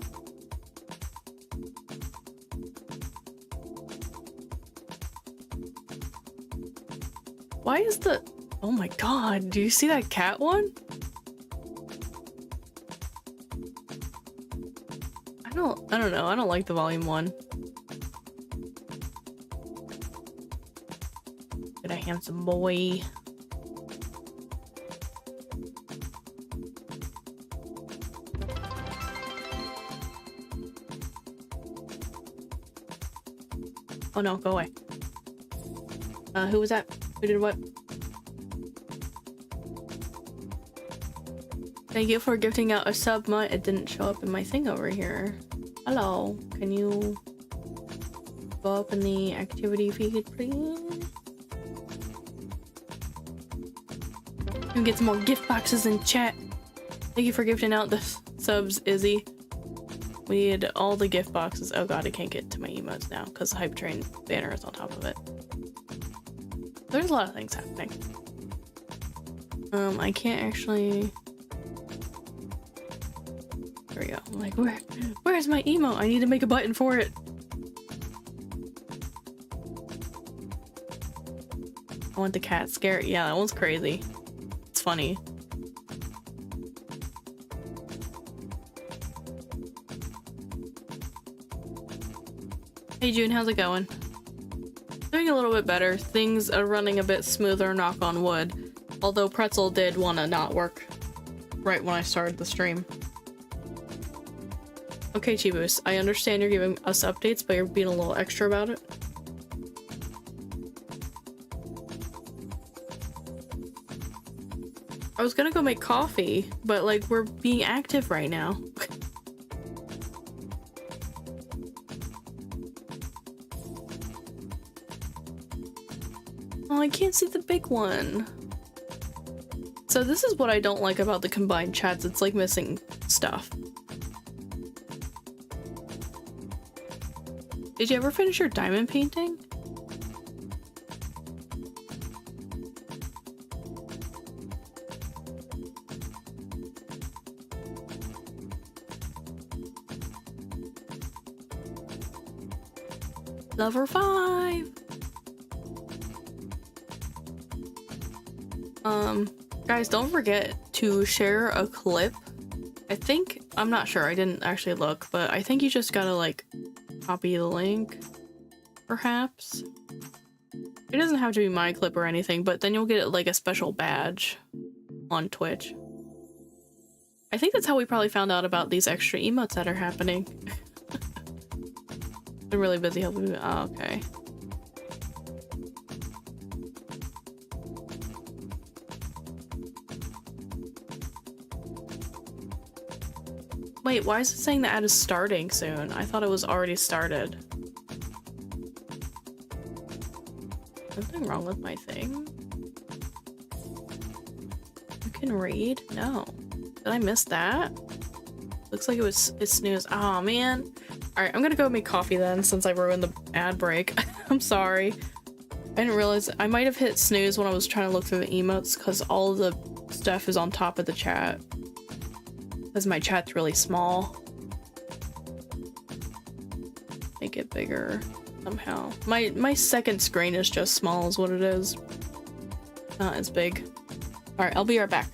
Why is the... Oh my god, do you see that cat one? I don't know. I don't like the volume one. Get a handsome boy. Oh no, go away. Who was that? Who did what? Thank you for gifting out a sub mod. It didn't show up in my thing over here. Hello, can you go up in the activity feed, please? And get some more gift boxes in chat. Thank you for gifting out the subs, Izzy. We need all the gift boxes. Oh god, I can't get to my emotes now because the Hype Train banner is on top of it. There's a lot of things happening. I can't actually... There we go. I'm like, where's my emote? I need to make a button for it. I want the cat scare. Yeah, that one's crazy. It's funny. Hey June, how's it going? Doing a little bit better. Things are running a bit smoother, knock on wood. Although Pretzel did want to not work right when I started the stream. Okay, Chibus, I understand you're giving us updates, but you're being a little extra about it. I was gonna go make coffee, but like we're being active right now. Oh, I can't see the big one. So this is what I don't like about the combined chats. It's like missing stuff. Did you ever finish your diamond painting? Level 5. Guys, don't forget to share a clip. I think, I'm not sure, I didn't actually look, but I think you just gotta like copy the link, perhaps. It doesn't have to be my clip or anything, but then you'll get like a special badge on Twitch. I think that's how we probably found out about these extra emotes that are happening. Been really busy helping me. Oh, okay. Wait, why is it saying the ad is starting soon? I thought it was already started. Something wrong with my thing? You can read? No. Did I miss that? Looks like it snoozed. Oh man. Alright, I'm gonna go make coffee then since I ruined the ad break. I'm sorry. I didn't realize I might have hit snooze when I was trying to look through the emotes because all the stuff is on top of the chat. Because my chat's really small. Make it bigger somehow. My second screen is just small is what it is. Not as big. Alright, I'll be right back.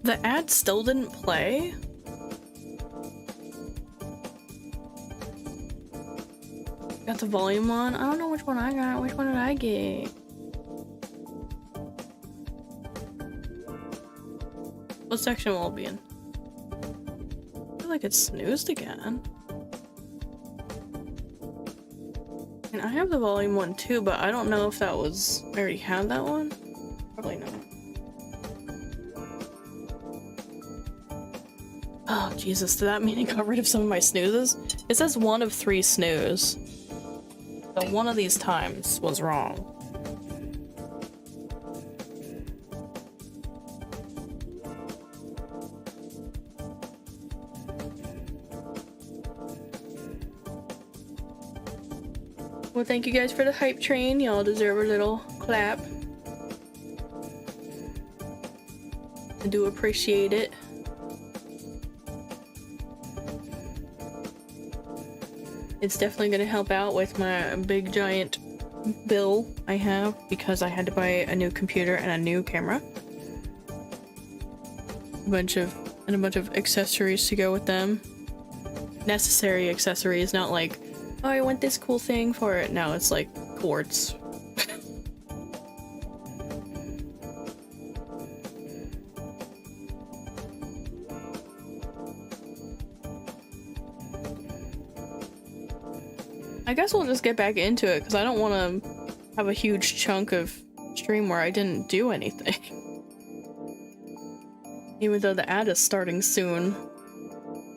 The ad still didn't play? Got the volume on? I don't know which one I got. Which one did I get? What section will it be in? I feel like it's snoozed again. And I have the volume one too, but I don't know if that was... I already had that one? Probably not. Oh, Jesus. Did that mean I got rid of some of my snoozes? It says 1 of 3 snooze. So one of these times was wrong. Well, thank you guys for the hype train. Y'all deserve a little clap. I do appreciate it. It's definitely going to help out with my big giant bill I have because I had to buy a new computer and a new camera. A bunch of accessories to go with them. Necessary accessories, not like, oh, I want this cool thing for it. No, it's like cords. I guess we'll just get back into it because I don't want to have a huge chunk of stream where I didn't do anything. Even though the ad is starting soon.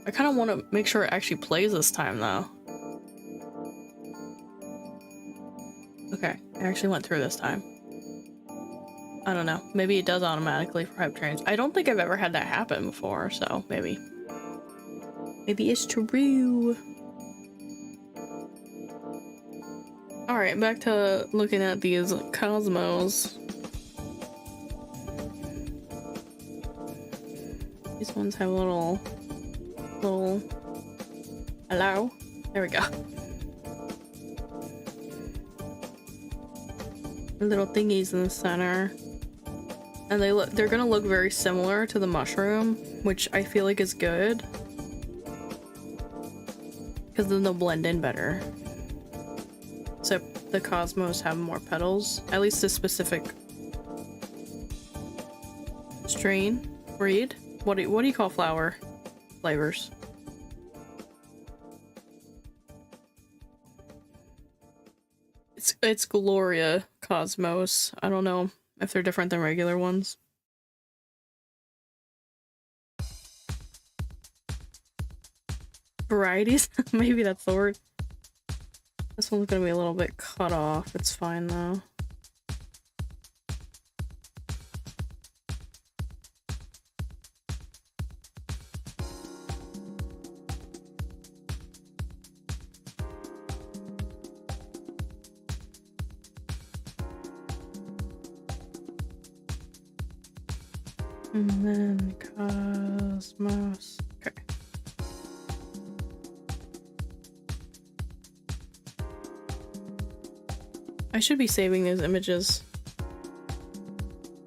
I kind of want to make sure it actually plays this time though. Okay, I actually went through this time. I don't know. Maybe it does automatically for hype trains. I don't think I've ever had that happen before, so maybe. Maybe it's true. Alright, back to looking at these cosmos. These ones have a little... Hello? There we go. Little thingies in the center. And they're gonna look very similar to the mushroom, which I feel like is good. Because then they'll blend in better. Except the cosmos have more petals. At least this specific strain, breed. What do you call flower flavors? It's Gloria Cosmos. I don't know if they're different than regular ones. Varieties? Maybe that's the word. This one's gonna be a little bit cut off. It's fine though. And then Cosmos. Okay. I should be saving these images.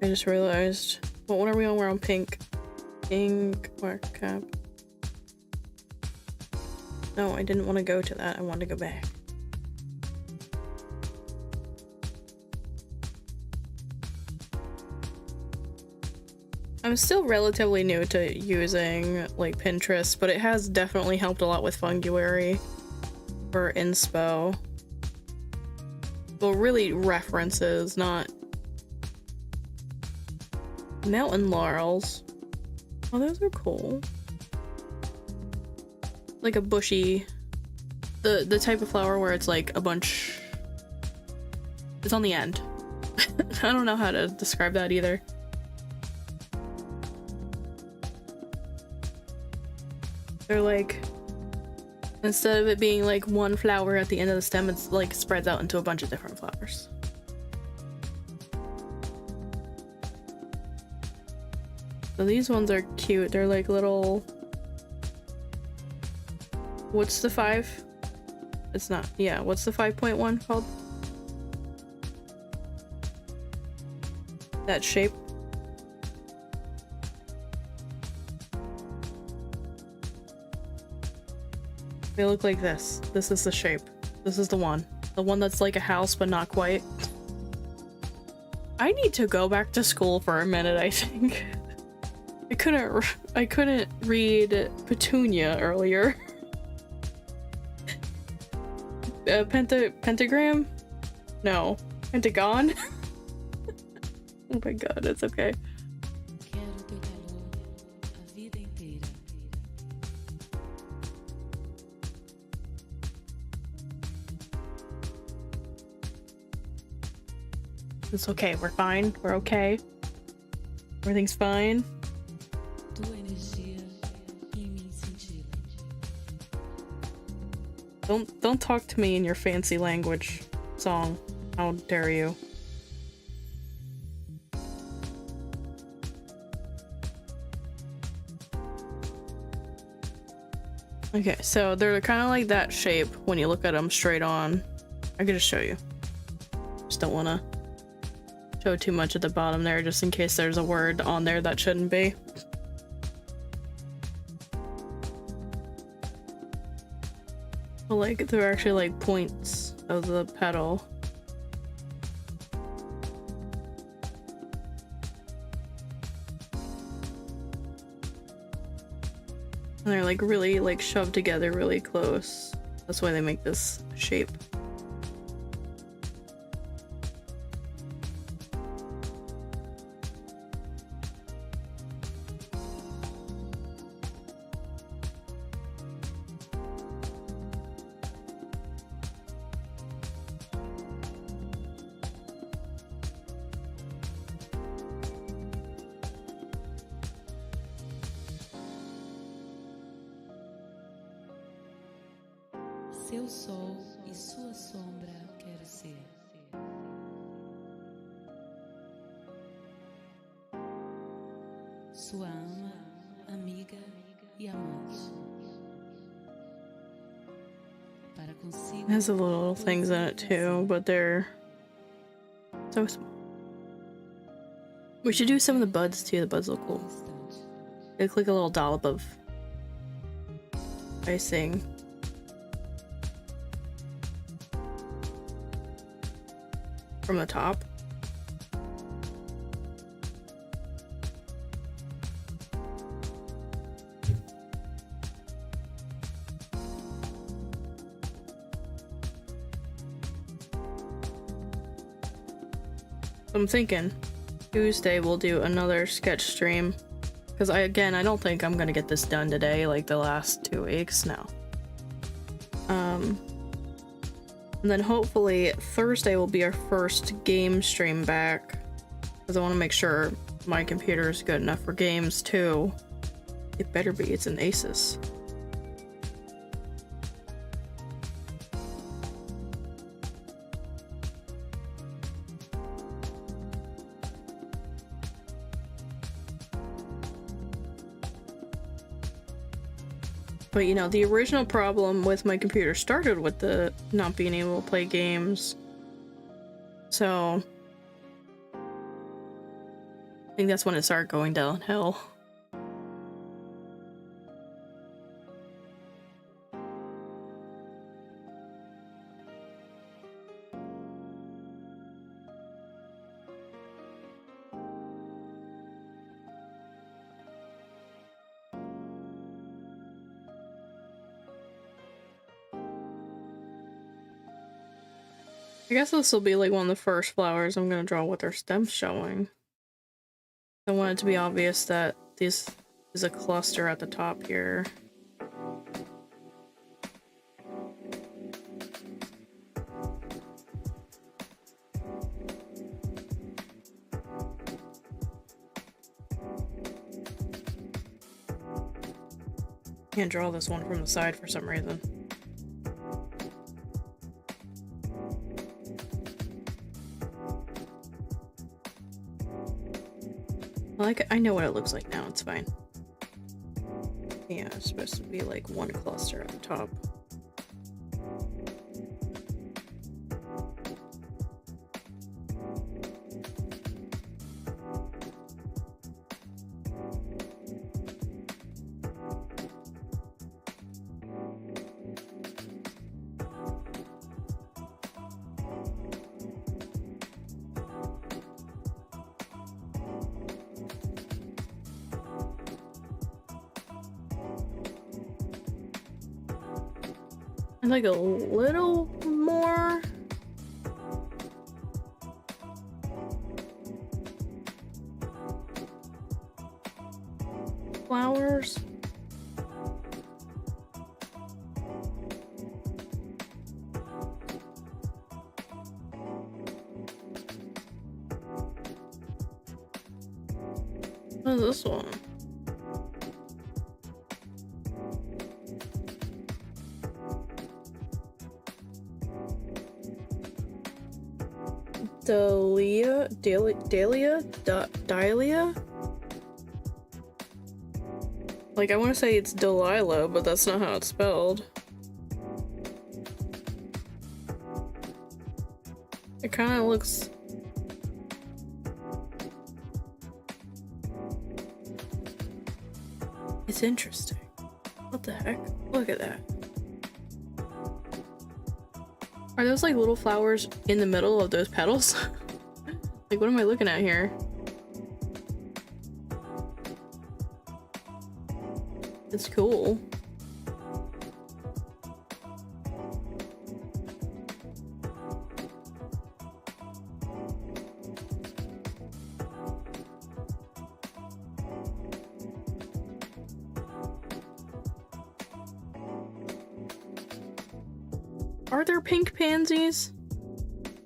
I just realized. What one are we on? We're on pink. Pink mark cap. No, I didn't want to go to that. I wanted to go back. I'm still relatively new to using like Pinterest, but it has definitely helped a lot with Funguary for inspo. Well, really references, not mountain laurels. Oh, those are cool. Like a bushy, the type of flower where it's like a bunch. It's on the end. I don't know how to describe that either. They're like, instead of it being like one flower at the end of the stem, it's like spreads out into a bunch of different flowers. So these ones are cute. They're like little... What's the 5? It's not... Yeah, what's the 5.1 called? That shape? They look like this. This is the shape. This is the one. The one that's like a house, but not quite. I need to go back to school for a minute, I think. I couldn't read Petunia earlier. Pentagram? No. Pentagon? Oh my god, it's okay. Quero teu calor a vida inteira. It's okay, we're fine. We're okay. Everything's fine. Tua energia em mim cintila. Don't talk to me in your fancy language song. How dare you? Okay, so they're kind of like that shape when you look at them straight on. I could just show you. Just don't want to show too much at the bottom there, just in case there's a word on there that shouldn't be. But like, they're actually like points of the petal. And they're like really like shoved together really close. That's why they make this shape. Seu sol e sua sombra quero ser. Sua ama, amiga e amante. Para consigo. It has the little things in it too, but they're so small. We should do some of the buds too. The buds look cool. They look like a little dollop of icing. From the top. I'm thinking Tuesday we'll do another sketch stream, because I don't think I'm gonna get this done today like the last 2 weeks now. And then hopefully Thursday will be our first game stream back, because I want to make sure my computer is good enough for games too. It better be. It's an Asus. But you know, the original problem with my computer started with the not being able to play games. So I think that's when it started going downhill. I guess this will be like one of the first flowers I'm gonna draw with their stems showing. I want it to be obvious that this is a cluster at the top here. Can't draw this one from the side for some reason. I know what it looks like now, it's fine. Yeah, it's supposed to be like one cluster at the top. Like a little more. Flowers. What is this one? Dahlia? Like, I want to say it's Delilah, but that's not how it's spelled. It kind of looks... It's interesting. What the heck? Look at that. Are those like little flowers in the middle of those petals? Like, what am I looking at here? It's cool. Are there pink pansies?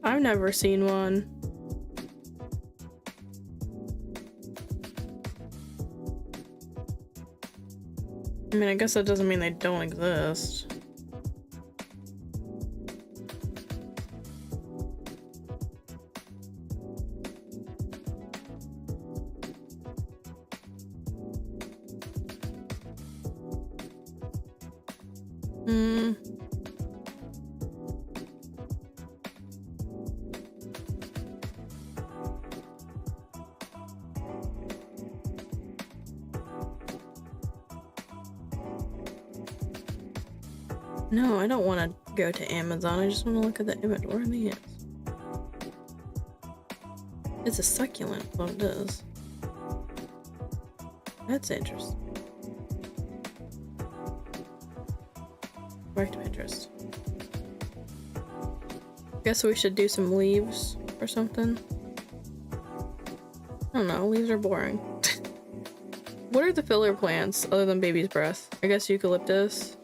I've never seen one. I mean, I guess that doesn't mean they don't exist. No, I don't want to go to Amazon. I just want to look at the image. What are these? It's a succulent. What it is. That's interesting. Back to Pinterest. Guess we should do some leaves or something. I don't know. Leaves are boring. What are the filler plants other than baby's breath? I guess eucalyptus.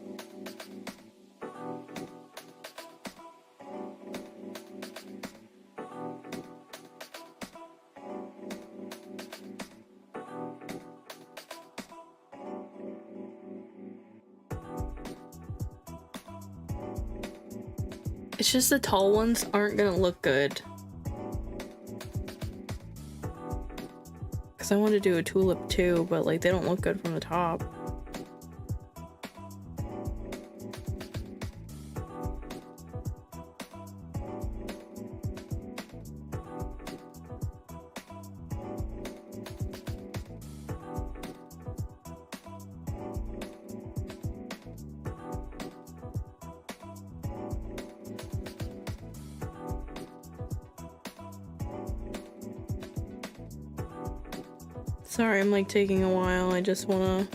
It's just the tall ones aren't gonna look good. Cause I want to do a tulip too, but like they don't look good from the top. Sorry, I'm like taking a while. I just wanna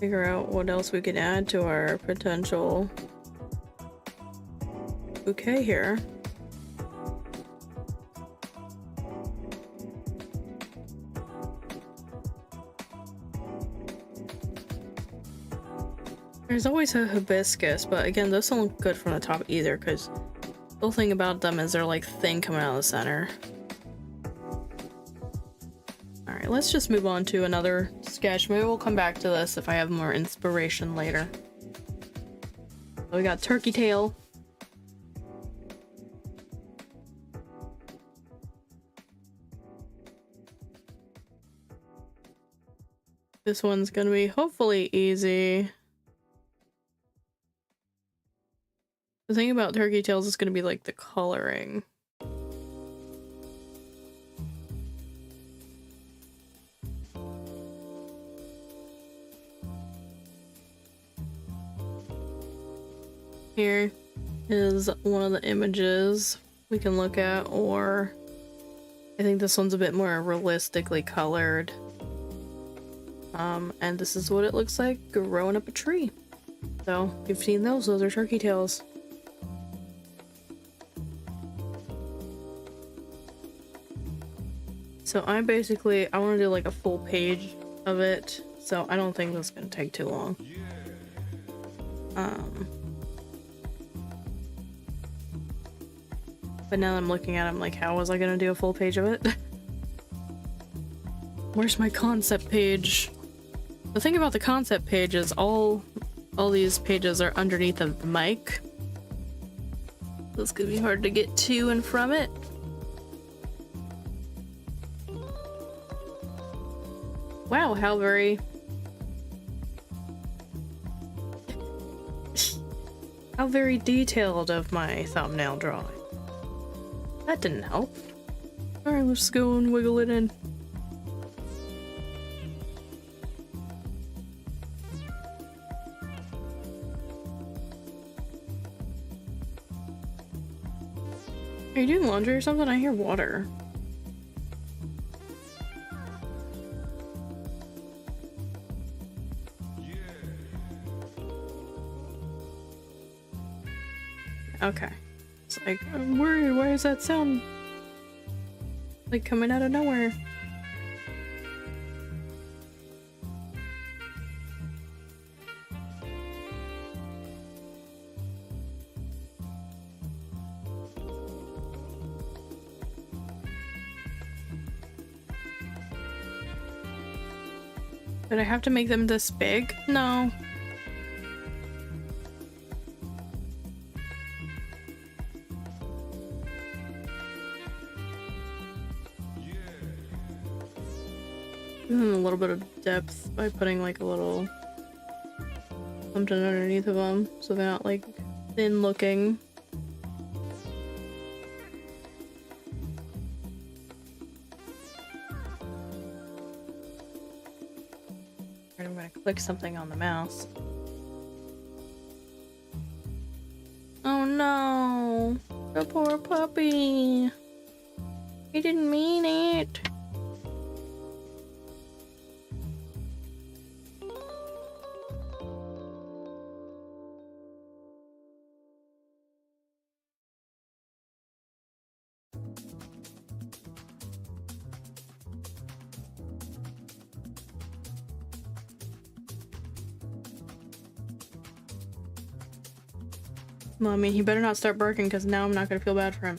figure out what else we could add to our potential bouquet here. There's always a hibiscus, but again, those don't look good from the top either, because the whole thing about them is they're like thin coming out of the center. Alright, let's just move on to another sketch. Maybe we'll come back to this if I have more inspiration later. So we got turkey tail. This one's gonna be hopefully easy. The thing about turkey tails is gonna be like the coloring. Here is one of the images we can look at, or I think this one's a bit more realistically colored. And this is what it looks like growing up a tree. So, if you've seen those are turkey tails. So I want to do like a full page of it, so I don't think this is gonna take too long. But now that I'm looking at it, I'm like, how was I gonna do a full page of it? Where's my concept page? The thing about the concept page is all these pages are underneath of the mic. So it's gonna be hard to get to and from it. Wow, how very detailed of my thumbnail drawing. That didn't help. Alright, let's go and wiggle it in. Are you doing laundry or something? I hear water. Okay. It's like, I'm worried, why is that sound like coming out of nowhere? Did I have to make them this big? No. A little bit of depth by putting like a little something underneath of them so they're not like thin looking. And I'm gonna click something on the mouse. Oh no, the poor puppy. He didn't mean it. Well, I mean, he better not start barking because now I'm not gonna feel bad for him.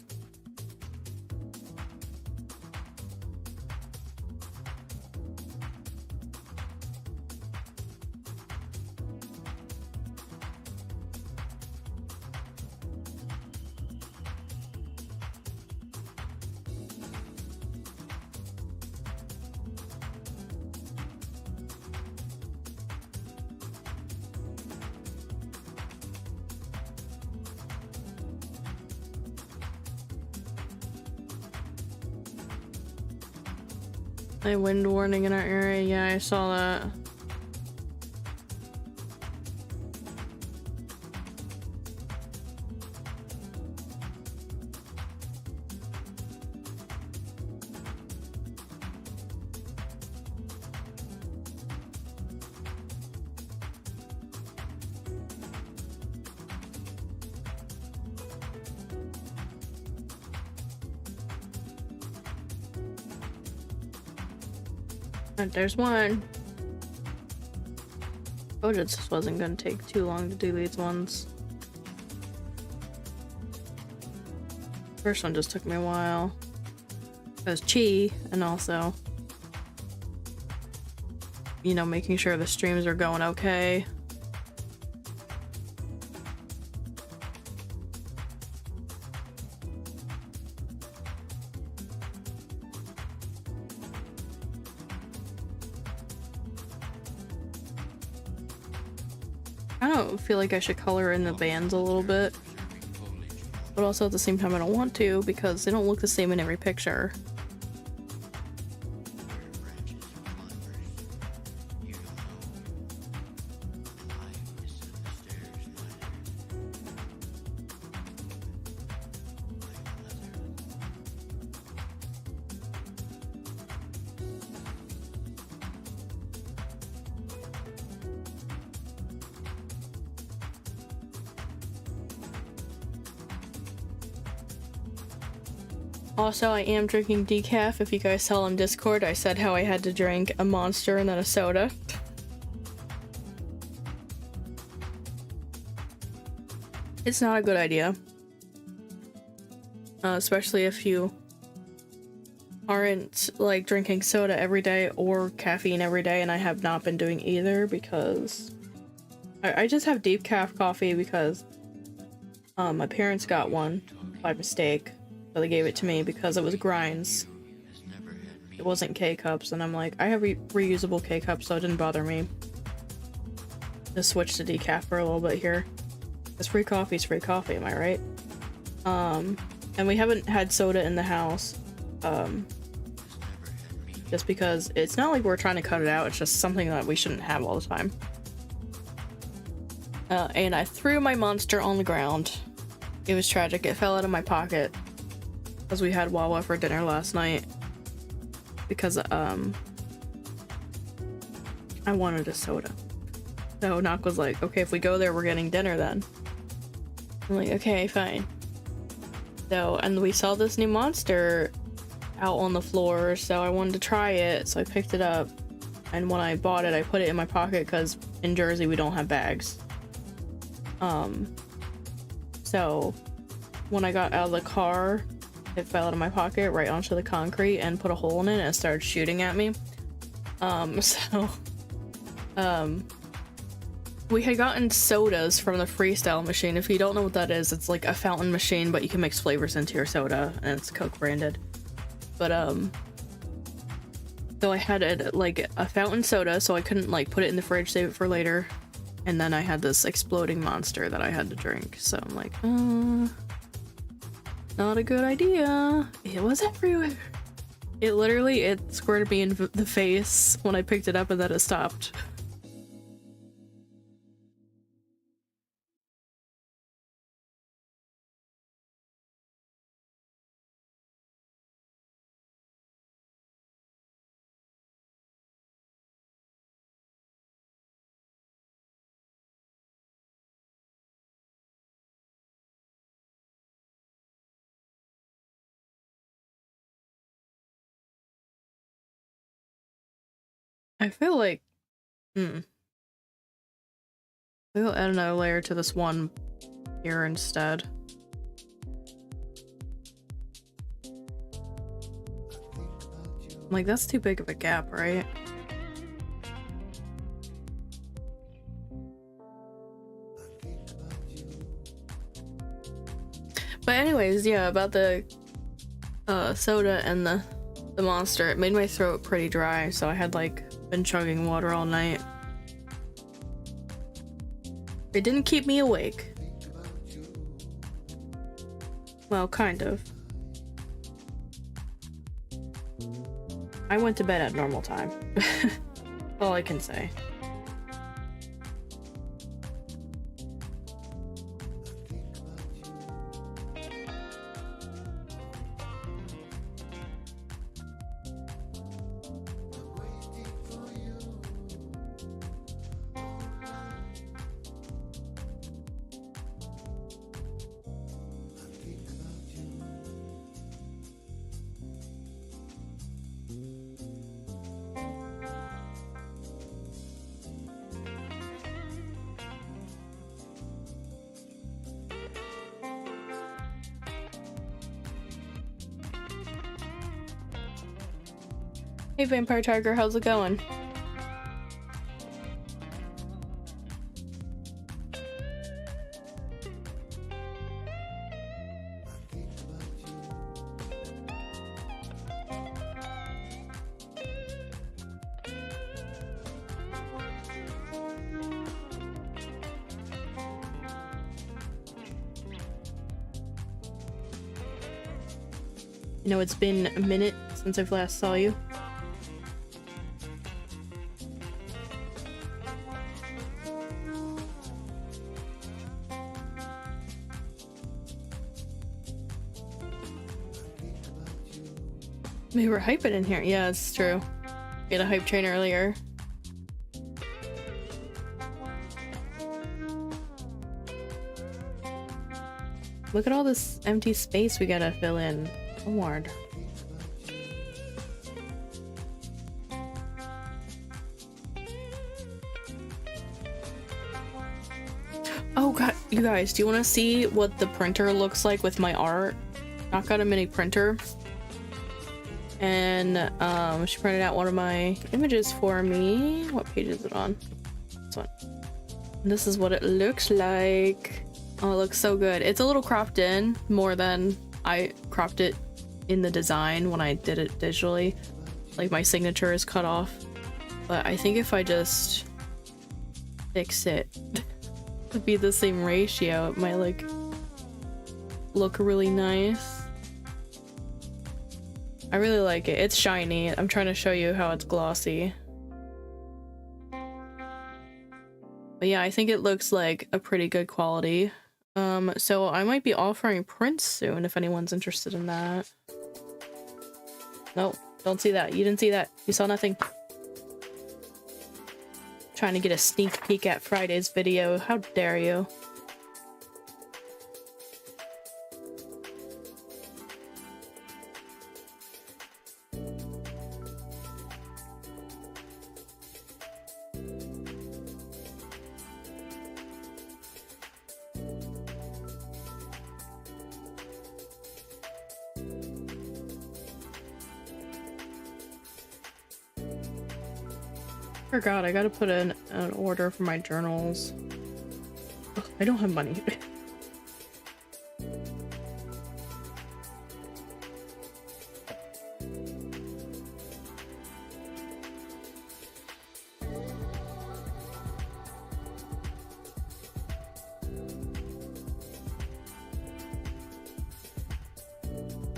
A wind warning in our area. Yeah, I saw that. There's one. Oh, this wasn't gonna take too long to do these ones. First one just took me a while. It was chi, and also, you know, making sure the streams are going okay. I feel like I should color in the bands a little bit, but also at the same time I don't want to because they don't look the same in every picture. Also, I am drinking decaf. If you guys saw on Discord, I said how I had to drink a Monster and then a soda. It's not a good idea. Especially if you aren't like drinking soda every day or caffeine every day, and I have not been doing either because I just have decaf coffee because my parents got one by mistake, so they gave it to me because it was grinds. It wasn't K-cups, and I'm like, I have reusable K-cups, so it didn't bother me to switch to decaf for a little bit here. Because free coffee is free coffee, am I right? And we haven't had soda in the house, just because it's not like we're trying to cut it out, it's just something that we shouldn't have all the time. And I threw my Monster on the ground. It was tragic. It fell out of my pocket because we had Wawa for dinner last night. Because I wanted a soda. So Knock was like, okay, if we go there, we're getting dinner then. I'm like, okay, fine. So, and we saw this new Monster out on the floor, so I wanted to try it, so I picked it up. And when I bought it, I put it in my pocket because in Jersey we don't have bags. So when I got out of the car, it fell out of my pocket right onto the concrete and put a hole in it, and it started shooting at me. We had gotten sodas from the Freestyle machine. If you don't know what that is, it's like a fountain machine, but you can mix flavors into your soda, and it's Coke branded. But so I had it like a fountain soda, so I couldn't like put it in the fridge, save it for later. And then I had this exploding Monster that I had to drink. So I'm like, not a good idea. It was everywhere. It squirted me in the face when I picked it up, and then it stopped. I feel like, we'll add another layer to this one here instead. Like, that's too big of a gap, right? But anyways, yeah, about the soda and the Monster, it made my throat pretty dry, so I had like been chugging water all night. It didn't keep me awake. Well, kind of. I went to bed at normal time. All I can say. Hey Vampire Tiger, how's it going? You know, it's been a minute since I've last saw you. We were hyping in here. Yeah, it's true. We had a hype train earlier. Look at all this empty space we gotta fill in. Award. Oh god, you guys, do you want to see what the printer looks like with my art? I got a mini printer, and she printed out one of my images for me. What page is it on? This one. And this is what it looks like. Oh, it looks so good. It's a little cropped in more than I cropped it in the design when I did it digitally. Like my signature is cut off, but I think if I just fix it to be the same ratio, it might like look really nice. I really like it. It's shiny. I'm trying to show you how it's glossy. But yeah, I think it looks like a pretty good quality. So I might be offering prints soon if anyone's interested in that. No, don't see that. You didn't see that. You saw nothing. Trying to get a sneak peek at Friday's video. How dare you? Forgot, I gotta put in an order for my journals. Ugh, I don't have money.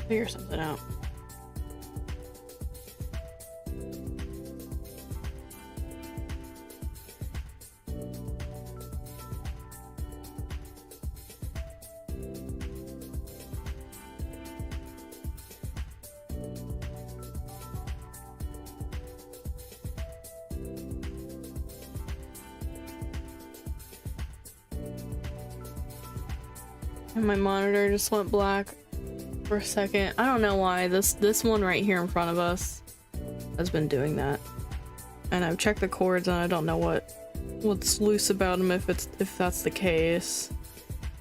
Figure something out. And my monitor just went black for a second. I don't know why. This one right here in front of us has been doing that. And I've checked the cords and I don't know what's loose about them if that's the case.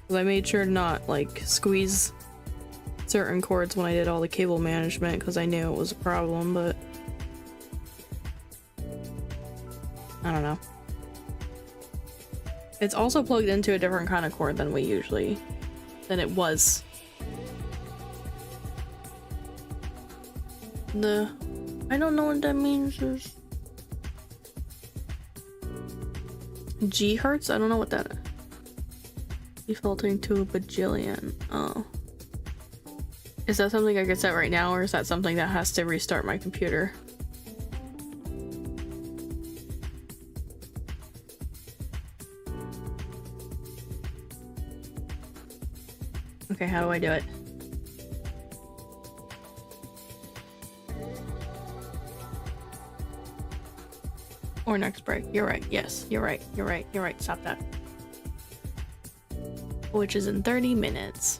'Cause I made sure to not like squeeze certain cords when I did all the cable management because I knew it was a problem, but I don't know. It's also plugged into a different kind of cord than it was. I don't know what that means. G hertz? I don't know what that is. Defaulting to a bajillion. Oh. Is that something I could set right now, or is that something that has to restart my computer? Okay, how do I do it? Or next break. You're right. Yes, you're right. You're right. You're right. Stop that. Which is in 30 minutes.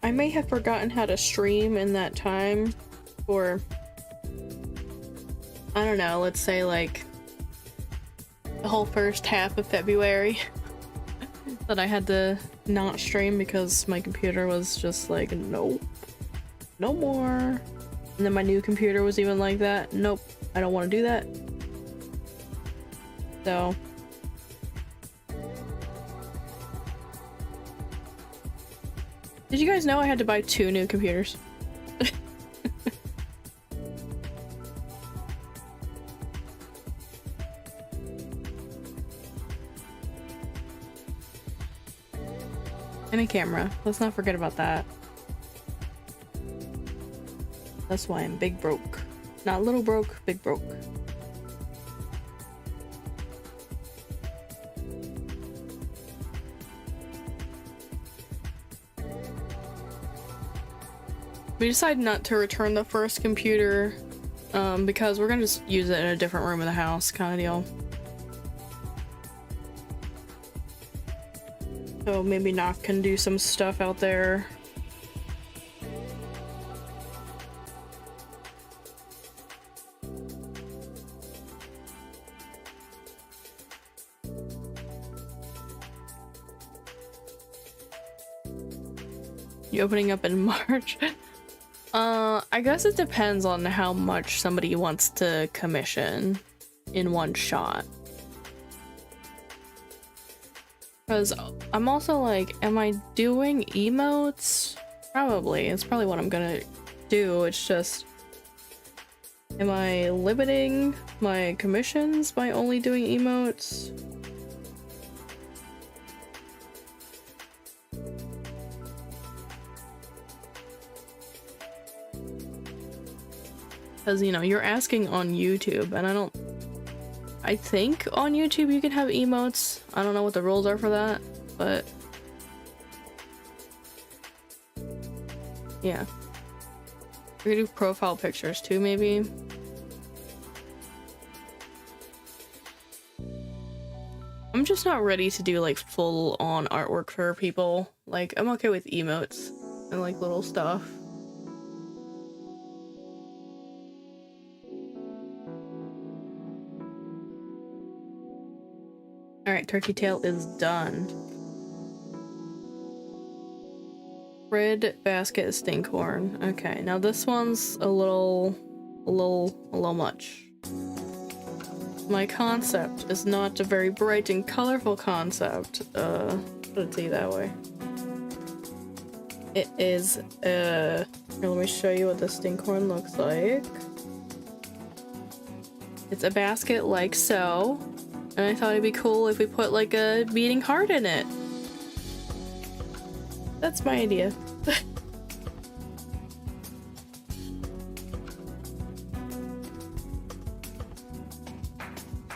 I may have forgotten how to stream in that time for, I don't know, let's say like the whole first half of February that I had to not stream because my computer was just like, nope, no more. And then my new computer was even like that. Nope, I don't want to do that. So did you guys know I had to buy 2 new computers? And a camera. Let's not forget about that. That's why I'm big broke. Not little broke, big broke. We decided not to return the first computer because we're gonna just use it in a different room of the house, kind of deal. So maybe Knock can do some stuff out there. You opening up in March? I guess it depends on how much somebody wants to commission in one shot. Because I'm also like, am I doing emotes? Probably. It's probably what I'm gonna do. It's just, am I limiting my commissions by only doing emotes? Because, you know, you're asking on YouTube, and I think on YouTube you can have emotes. I don't know what the rules are for that, but yeah. We could do profile pictures too, maybe. I'm just not ready to do like full on artwork for people. Like, I'm okay with emotes and like little stuff. Alright, turkey tail is done. Red basket stinkhorn. Okay, now this one's a little much. My concept is not a very bright and colorful concept. Put it to you that way. It is, here, let me show you what the stinkhorn looks like. It's a basket like so. And I thought it'd be cool if we put like a beating heart in it. That's my idea.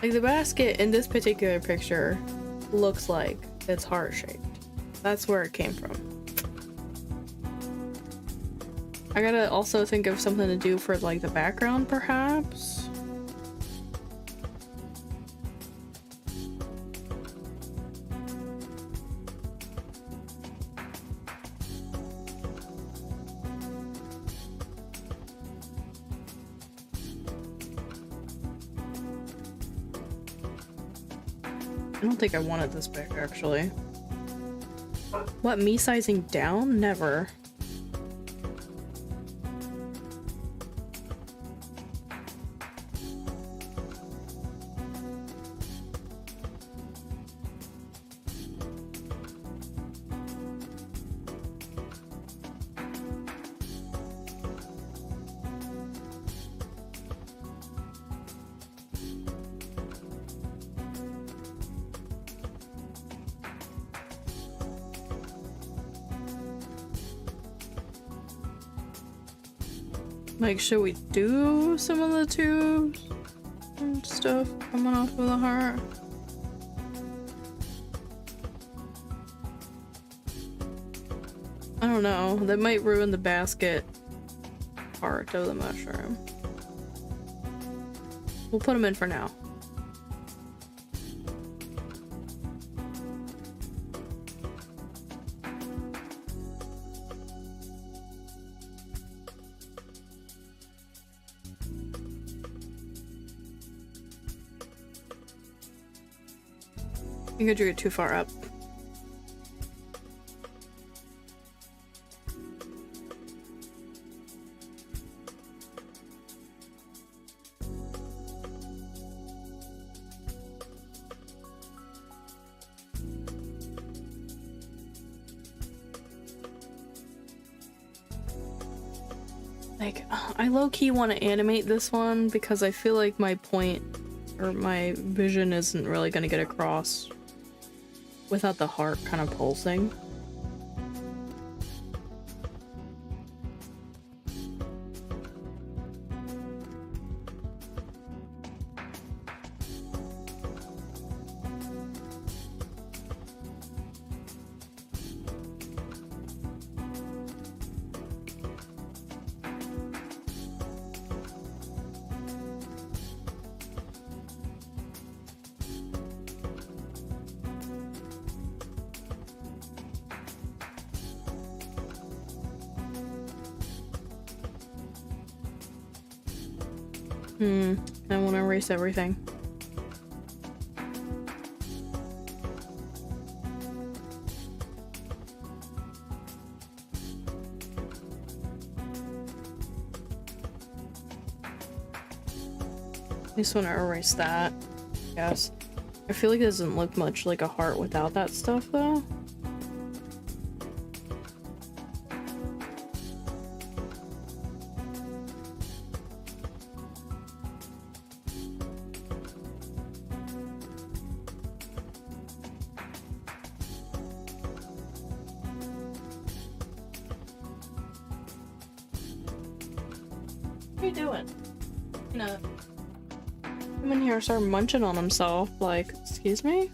Like the basket in this particular picture looks like it's heart-shaped. That's where it came from. I gotta also think of something to do for like the background, perhaps. I don't think I wanted this big, actually. What, me sizing down? Never. Like, should we do some of the tubes and stuff coming off of the heart? I don't know. That might ruin the basket part of the mushroom. We'll put them in for now. I think I drew it too far up. Like, I low-key want to animate this one because I feel like my point or my vision isn't really going to get across without the heart kind of pulsing. I want to erase everything. I just want to erase that. Yes. I feel like it doesn't look much like a heart without that stuff, though. What are you doing? You know, come in here and start munching on himself. Like, excuse me?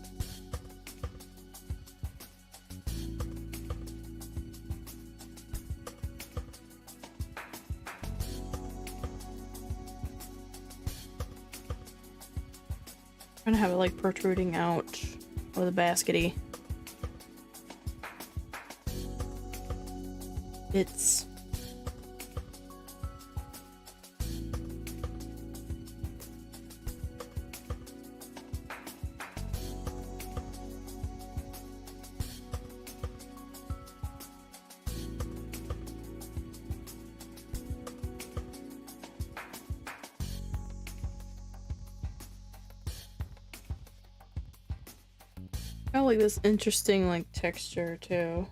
I'm gonna have it like protruding out of the baskety. It's got like this interesting like texture too.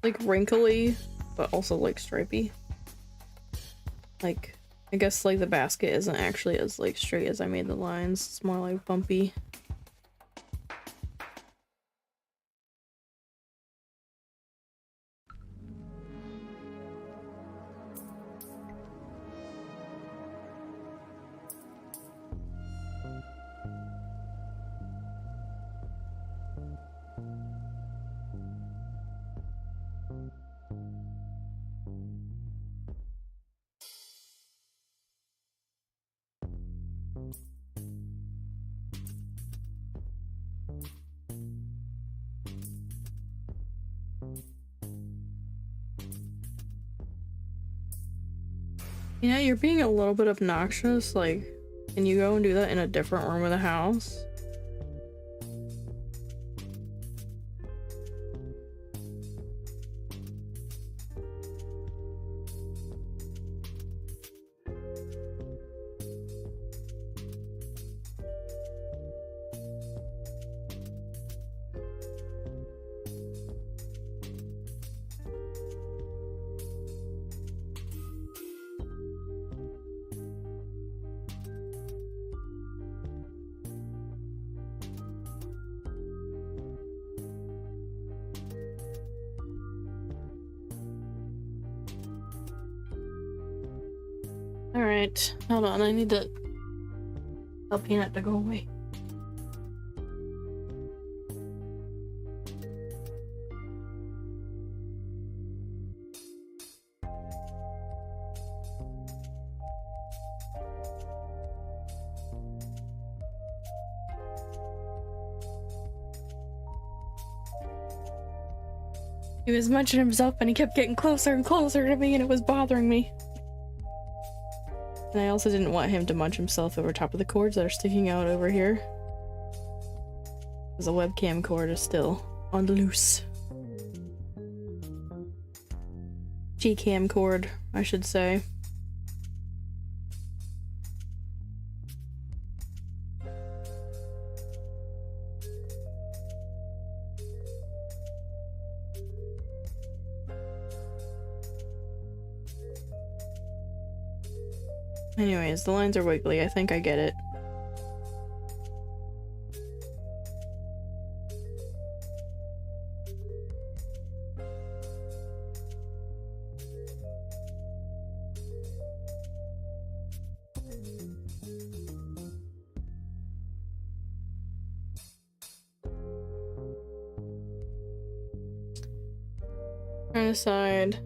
Like wrinkly, but also like stripy. Like, I guess like the basket isn't actually as like straight as I made the lines. It's more like bumpy. You know, you're being a little bit obnoxious. Like, can you go and do that in a different room of the house? Alright, hold on, I need to tell Peanut to go away. He was munching himself and he kept getting closer and closer to me and it was bothering me. And I also didn't want him to munch himself over top of the cords that are sticking out over here. Because the webcam cord is still on the loose. G-cam cord, I should say. Anyways, the lines are wiggly. I think I get it. Trying to decide.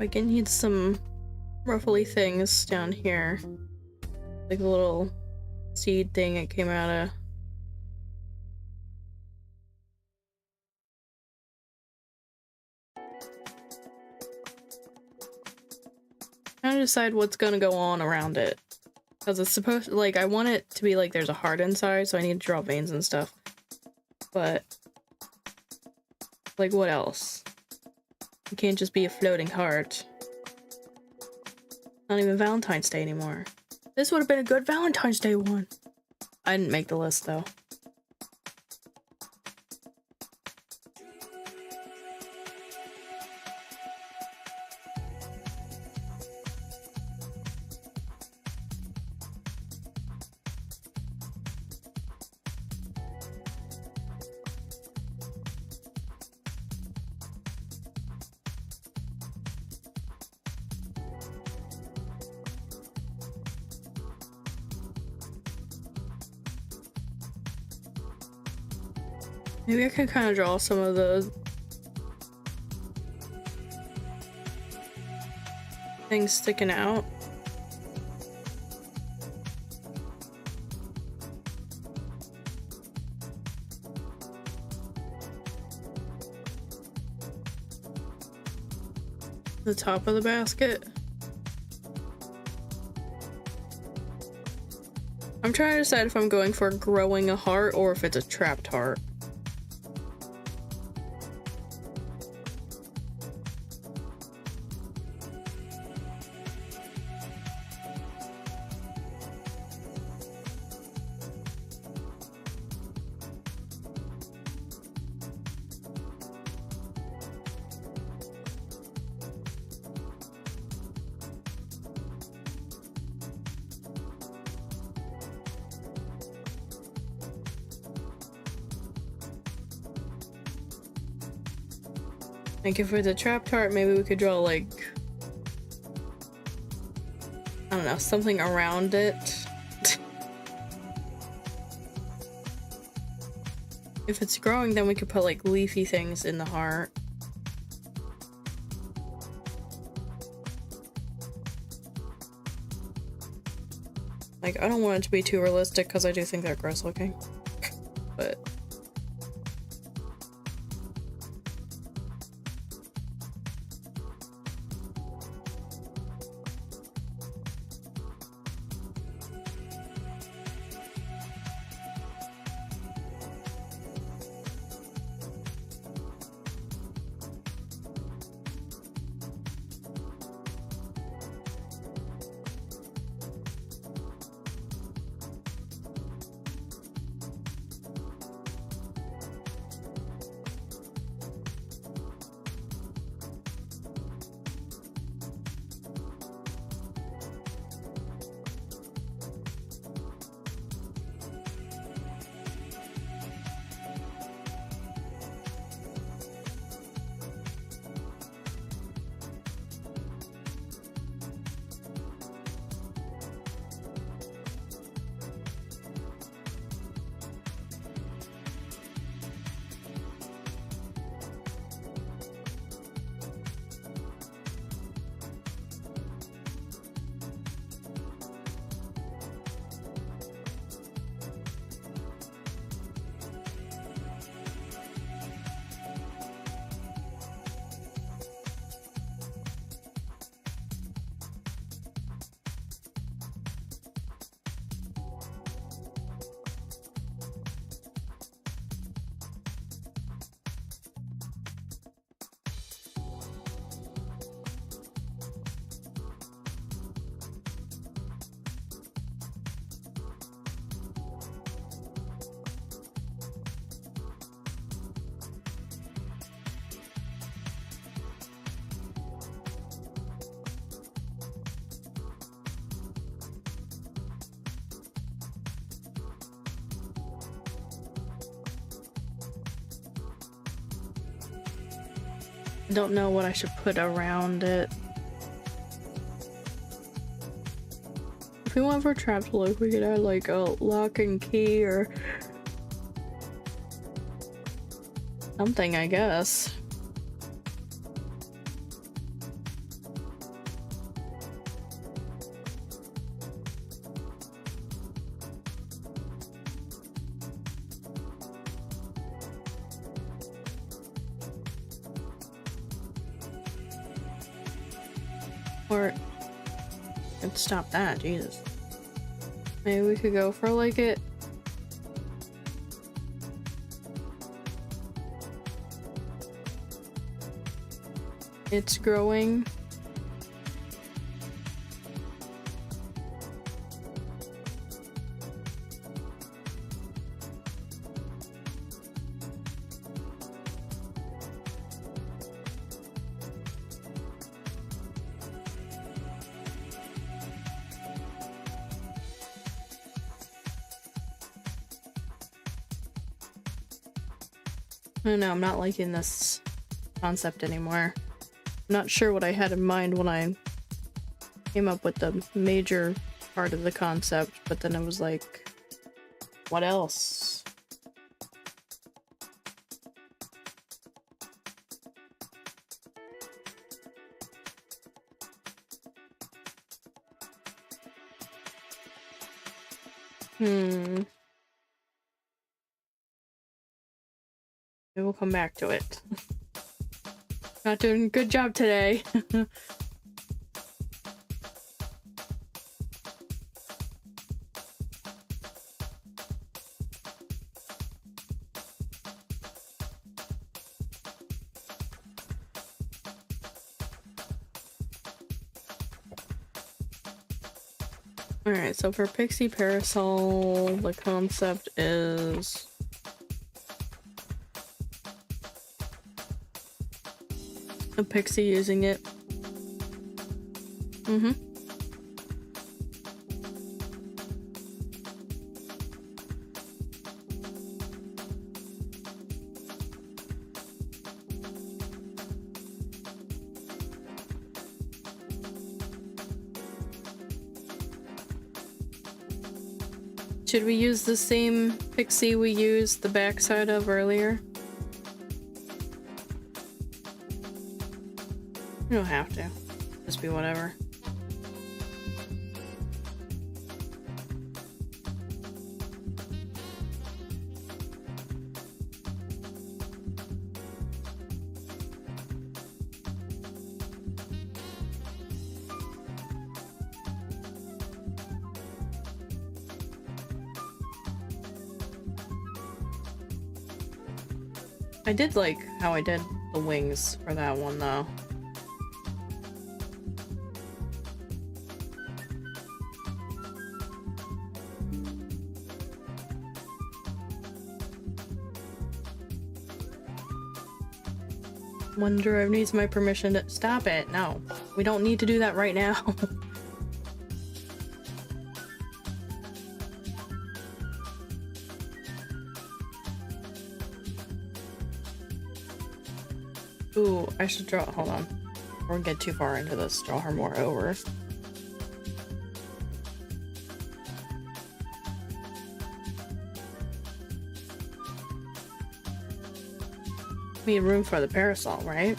Like, it needs some ruffly things down here. Like a little seed thing it came out of. Trying to decide what's gonna go on around it. Because it's supposed to, like, I want it to be like there's a heart inside, so I need to draw veins and stuff. But, like, what else? It can't just be a floating heart. Not even Valentine's Day anymore. This would have been a good Valentine's Day one. I didn't make the list, though. Maybe I can kind of draw some of the things sticking out. The top of the basket. I'm trying to decide if I'm going for growing a heart or if it's a trapped heart. Like, if it's a trapped heart, maybe we could draw, like, I don't know, something around it. If it's growing, then we could put, like, leafy things in the heart. Like, I don't want it to be too realistic, because I do think they're gross looking. But... don't know what I should put around it. If we want for trapped look, we could add like a lock and key or something, I guess. Or let's stop that, Jesus. Maybe we could go for like it. It's growing. I don't know, I'm not liking this concept anymore. I'm not sure what I had in mind when I came up with the major part of the concept, but then it was like, what else? Maybe we'll come back to it. Not doing a good job today. Alright, so for Pixie Parasol, the concept is a pixie using it. Should we use the same pixie we used the backside of earlier? You don't have to. Just be whatever. I did like how I did the wings for that one though. OneDrive needs my permission to stop it. No, we don't need to do that right now. Ooh, I should draw. Hold on. Before we get too far into this, draw her more over. We need room for the parasol, right?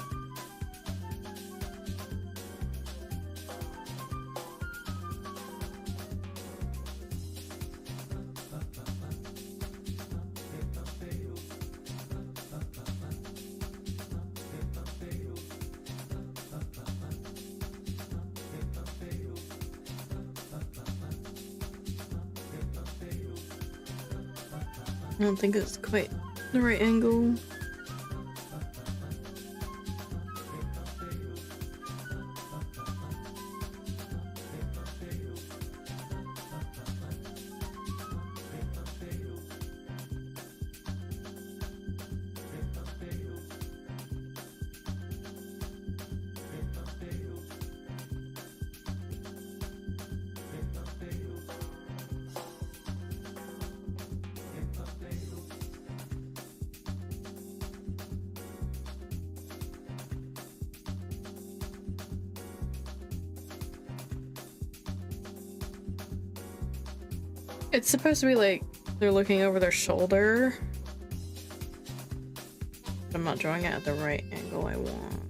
I don't think it's quite the right angle. It's supposed to be like they're looking over their shoulder. I'm not drawing it at the right angle I want.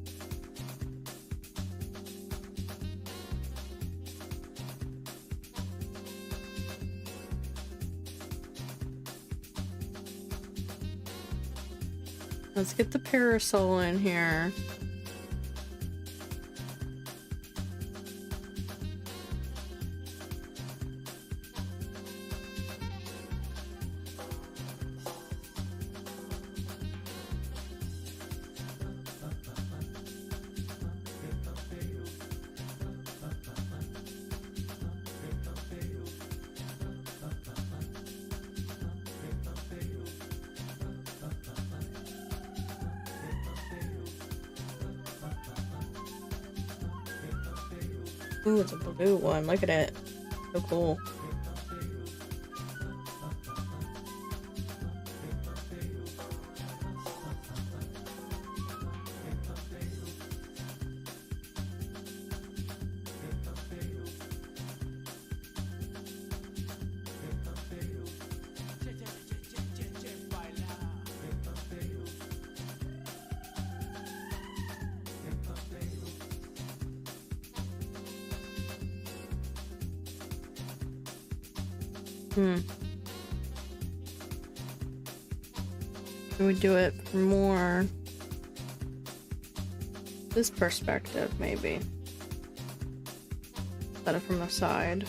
Let's get the parasol in here. Ooh, it's a blue one. Look at it. So cool. Can we do it from more this perspective, maybe? Instead of from the side.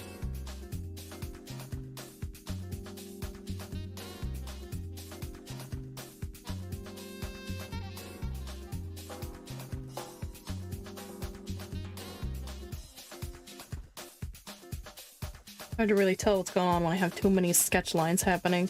Hard to really tell what's going on when I have too many sketch lines happening.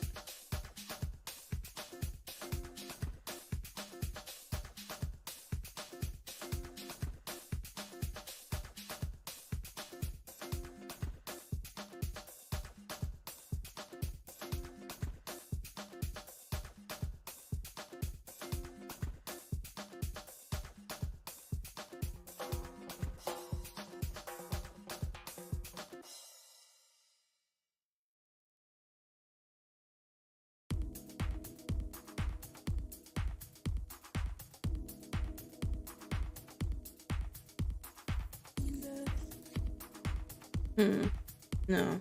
No.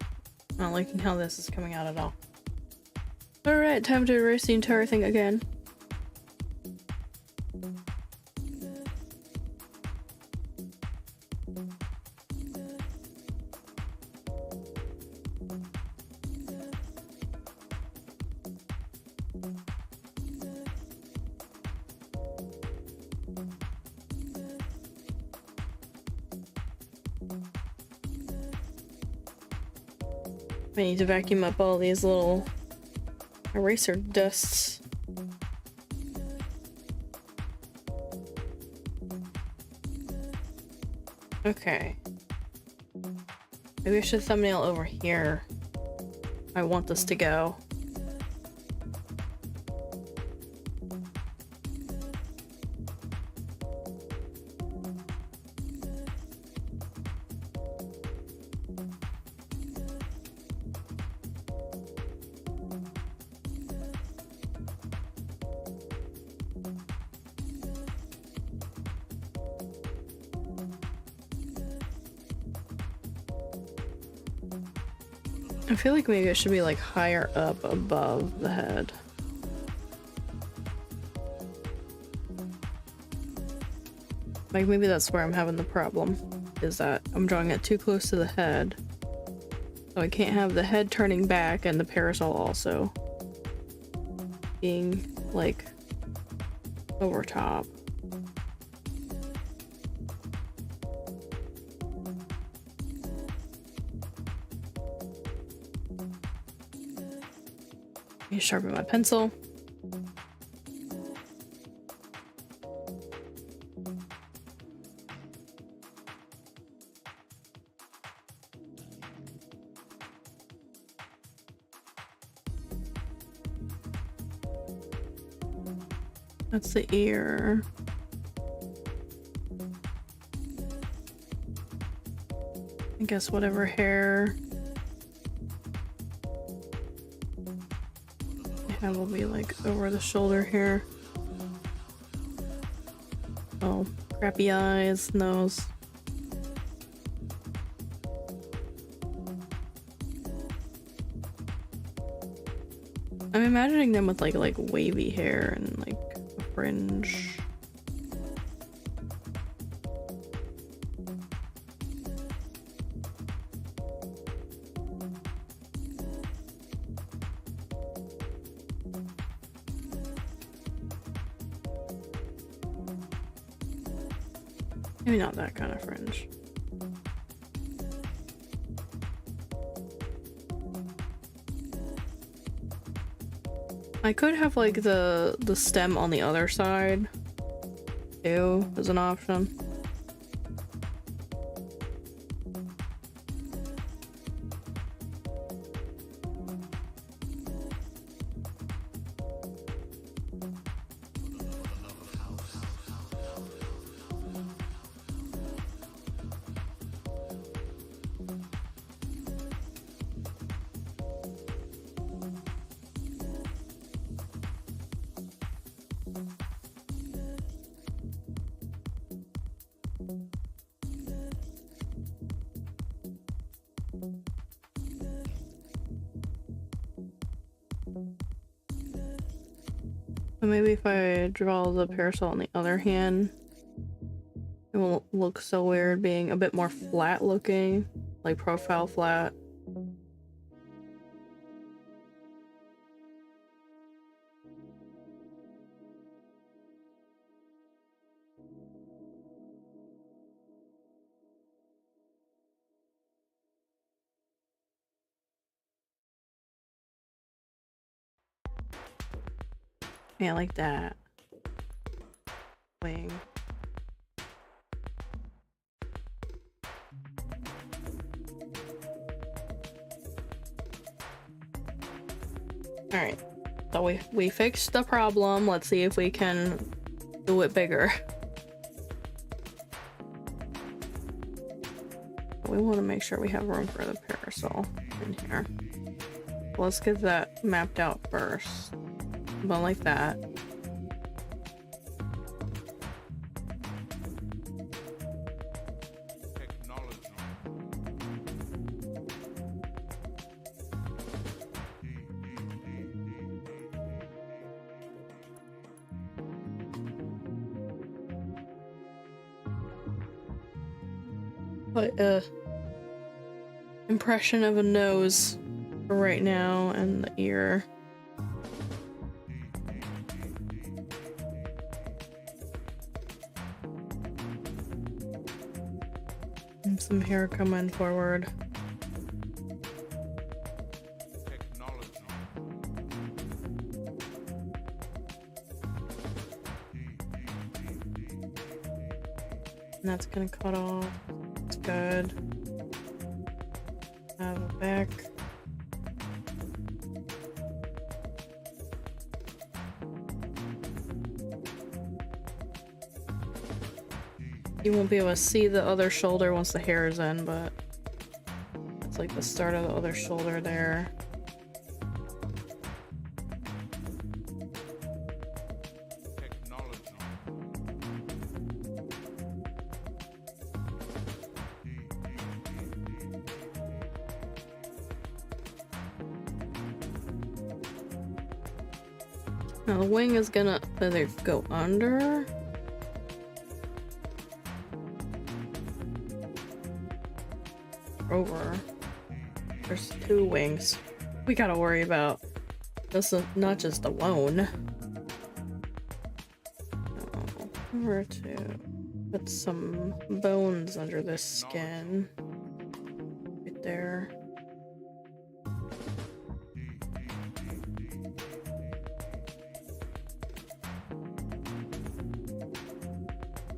Not liking how this is coming out at all. Alright, time to erase the entire thing again. I need to vacuum up all these little eraser dusts. Okay. Maybe I should thumbnail over here. I want this to go. I feel like maybe it should be like higher up above the head. Like maybe that's where I'm having the problem, is that I'm drawing it too close to the head. So I can't have the head turning back and the parasol also being like over top. Let me sharpen my pencil. That's the ear. I guess whatever hair I have will be like over the shoulder here. Oh, crappy eyes, nose. I'm imagining them with like wavy hair and like a fringe. Maybe not that kind of fringe. I could have like the stem on the other side too as an option. Maybe if I draw the parasol on the other hand, it won't look so weird being a bit more flat looking, like profile flat. Yeah, like that. Wing. Alright, so we fixed the problem. Let's see if we can do it bigger. We want to make sure we have room for the parasol in here. Let's get that mapped out first. About like that. But impression of a nose for right now and the ear. And some hair coming forward. And that's gonna cut off. It's good. Have it back. You won't be able to see the other shoulder once the hair is in, but it's like the start of the other shoulder there. Now the wing is gonna either go under over. There's two wings we gotta worry about. This is not just alone. Where to put some bones under this skin. Right there.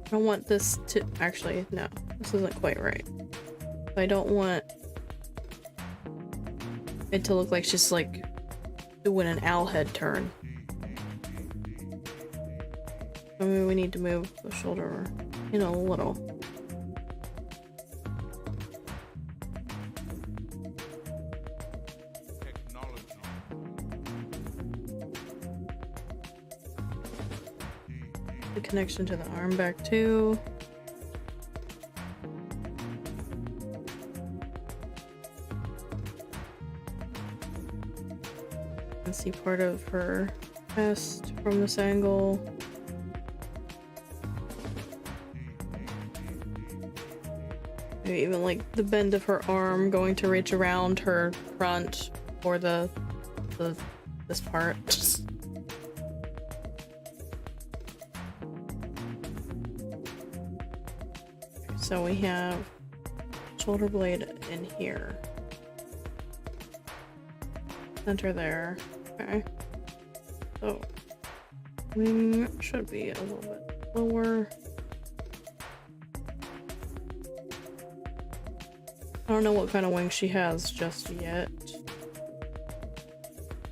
I don't want this to actually, no, this isn't quite right. I don't want it to look like she's like doing an owl head turn. I mean, we need to move the shoulder in a little. The connection to the arm back too. And see part of her chest from this angle. Maybe even like the bend of her arm going to reach around her front or this part. So we have shoulder blade in here. Center there. Okay. So wing should be a little bit lower. I don't know what kind of wing she has just yet.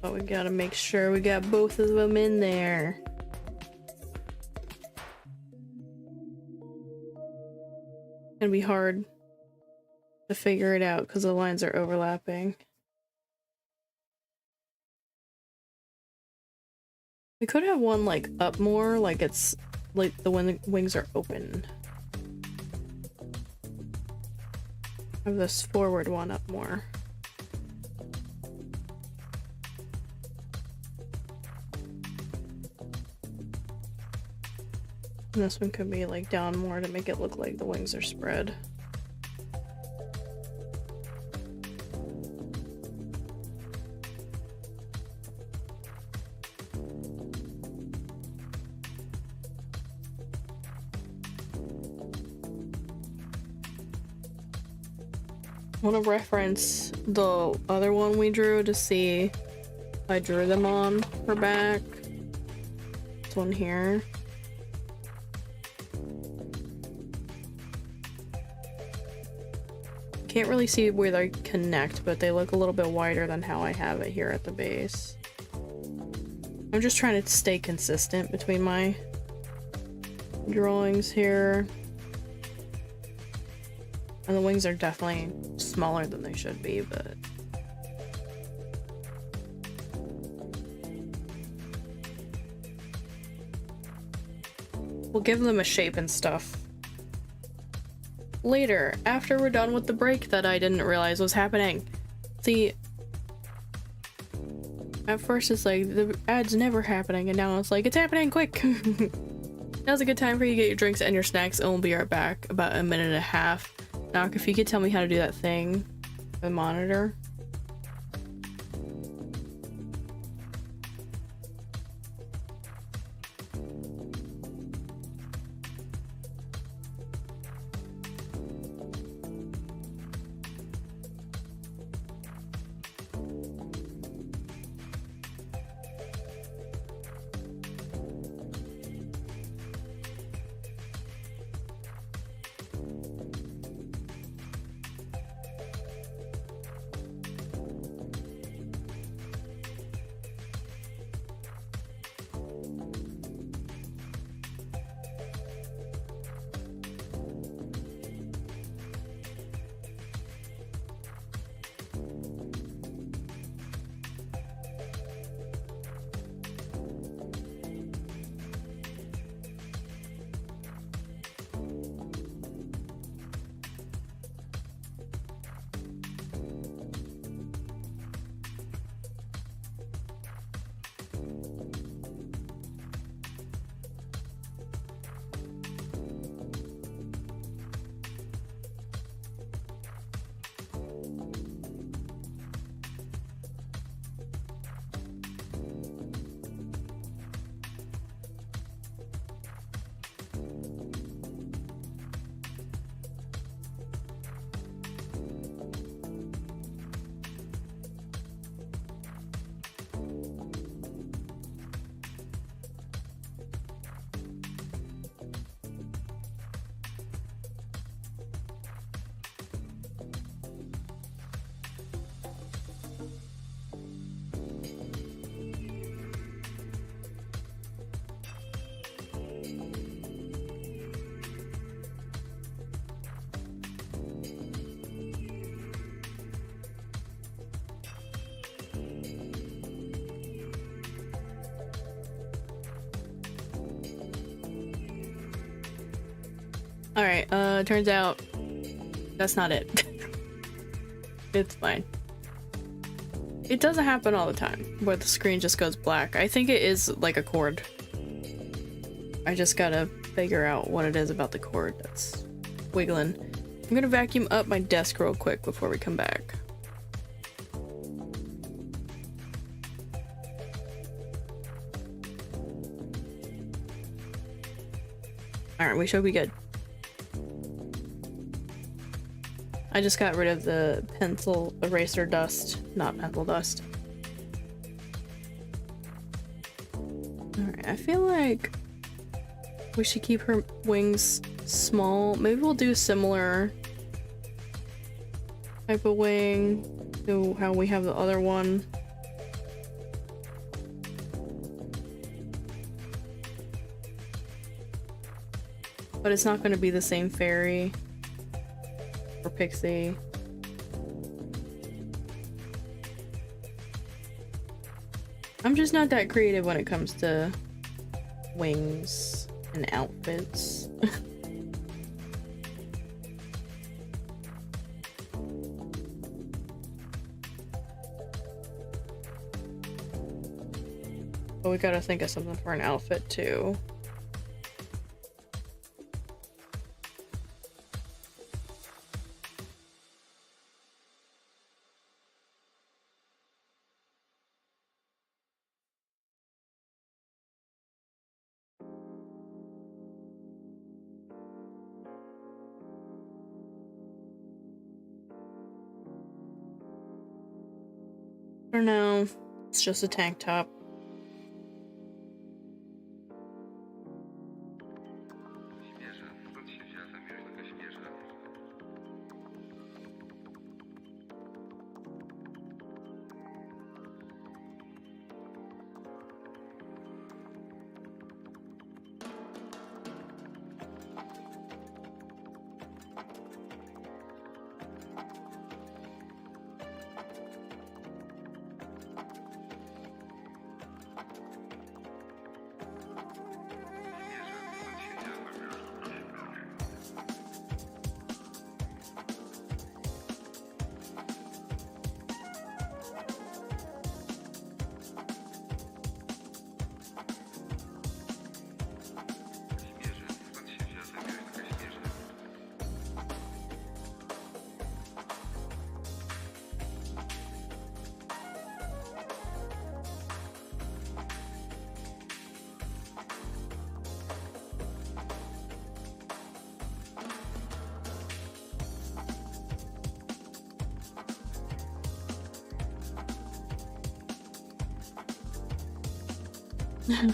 But we gotta make sure we got both of them in there. It's gonna be hard to figure it out because the lines are overlapping. We could have one like up more, like it's like the wings are open. Have this forward one up more. And this one could be like down more to make it look like the wings are spread. I want to reference the other one we drew to see if I drew them on her back. This one here. Can't really see where they connect, but they look a little bit wider than how I have it here at the base. I'm just trying to stay consistent between my drawings here. And the wings are definitely smaller than they should be, but... we'll give them a shape and stuff later, after we're done with the break that I didn't realize was happening. See, at first it's like, the ad's never happening, and now it's like, it's happening, quick! Now's a good time for you to get your drinks and your snacks, and we'll be right back. About a minute and a half. Knock, if you could tell me how to do that thing, the monitor. Alright, turns out that's not it. It's fine. It doesn't happen all the time, where the screen just goes black. I think it is like a cord. I just gotta figure out what it is about the cord that's wiggling. I'm gonna vacuum up my desk real quick before we come back. Alright, we should be good. I just got rid of the pencil eraser dust, not pencil dust. Alright, I feel like we should keep her wings small. Maybe we'll do a similar type of wing to how we have the other one. But it's not going to be the same fairy or pixie. I'm just not that creative when it comes to wings and outfits. But we gotta think of something for an outfit too. For now, it's just a tank top.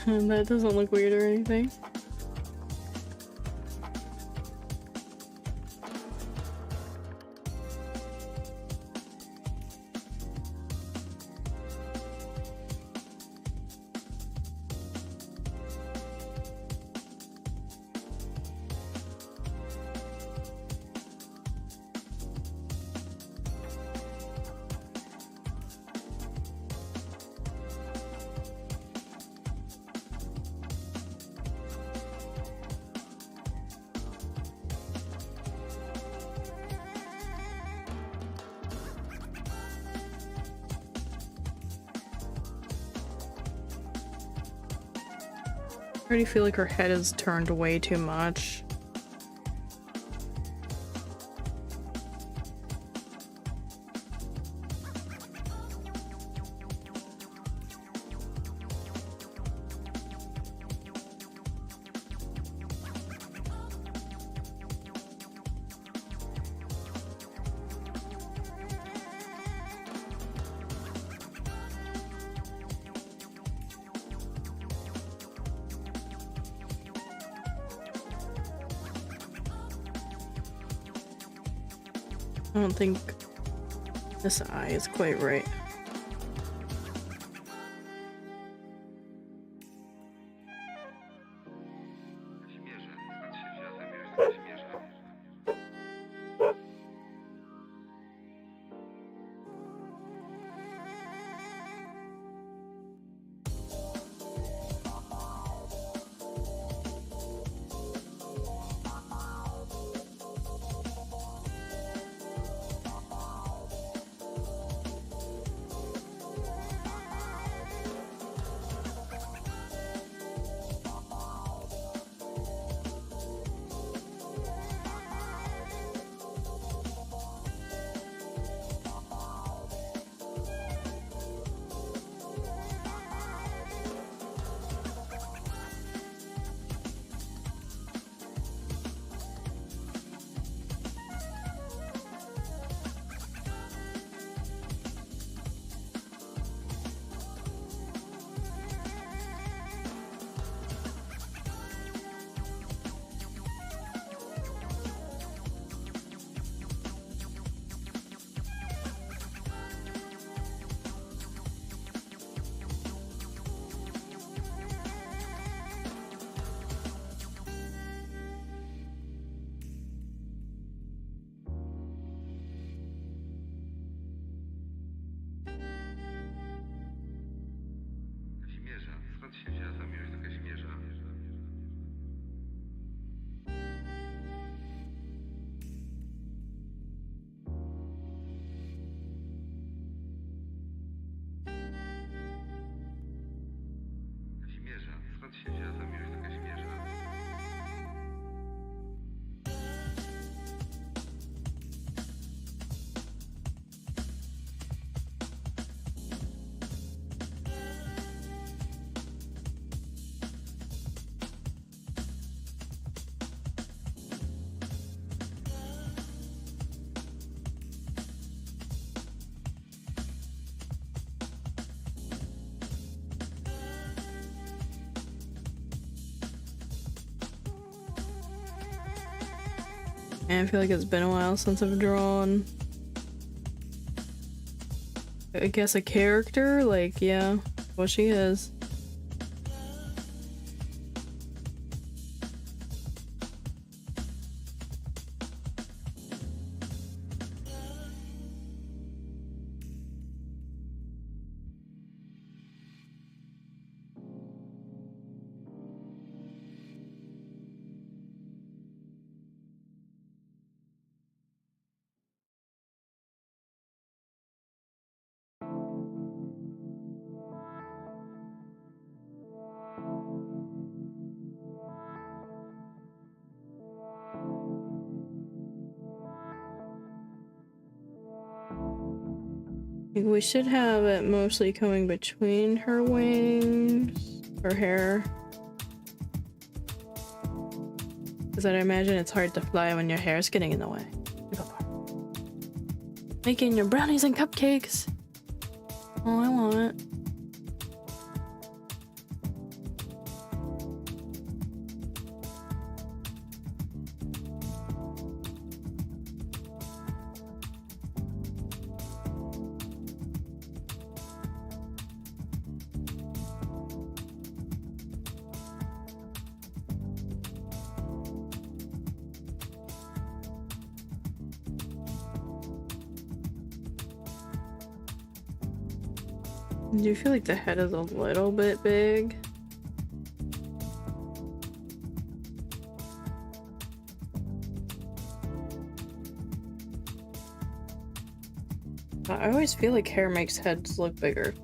That doesn't look weird or anything. I already feel like her head is turned way too much. I don't think this eye is quite right. Сейчас забьюсь на космеша. And I feel like it's been a while since I've drawn, I guess, a character. Like, yeah, well, she is. We should have it mostly coming between her wings, her hair. Because I'd imagine it's hard to fly when your hair is getting in the way. Go for it. Making your brownies and cupcakes. All I want. Do you feel like the head is a little bit big? I always feel like hair makes heads look bigger.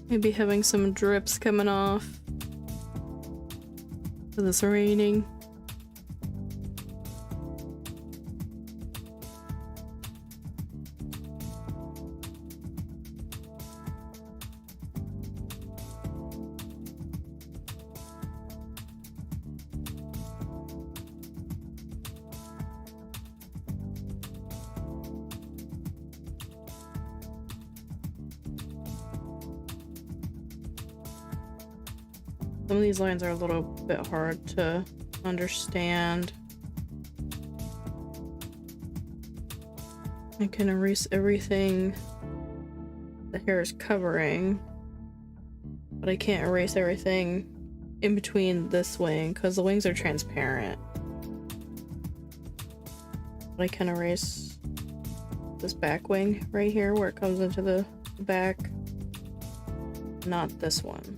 Maybe having some drips coming off. Because it's raining. Some of these lines are a little bit hard to understand. I can erase everything the hair is covering, but I can't erase everything in between this wing because the wings are transparent. But I can erase this back wing right here where it comes into the back, not this one.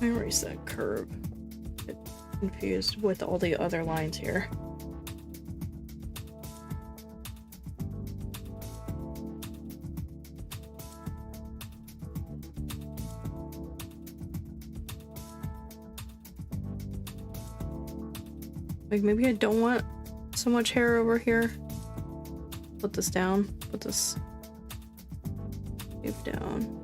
I erase that curve. Get confused with all the other lines here. Like, maybe I don't want so much hair over here. Put this down. Put this shape down.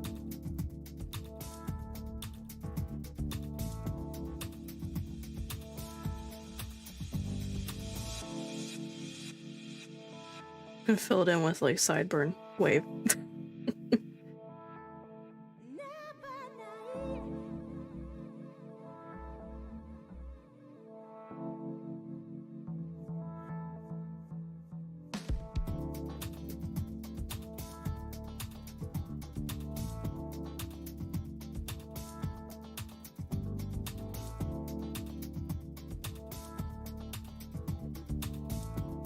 I'm gonna fill it in with like sideburn wave.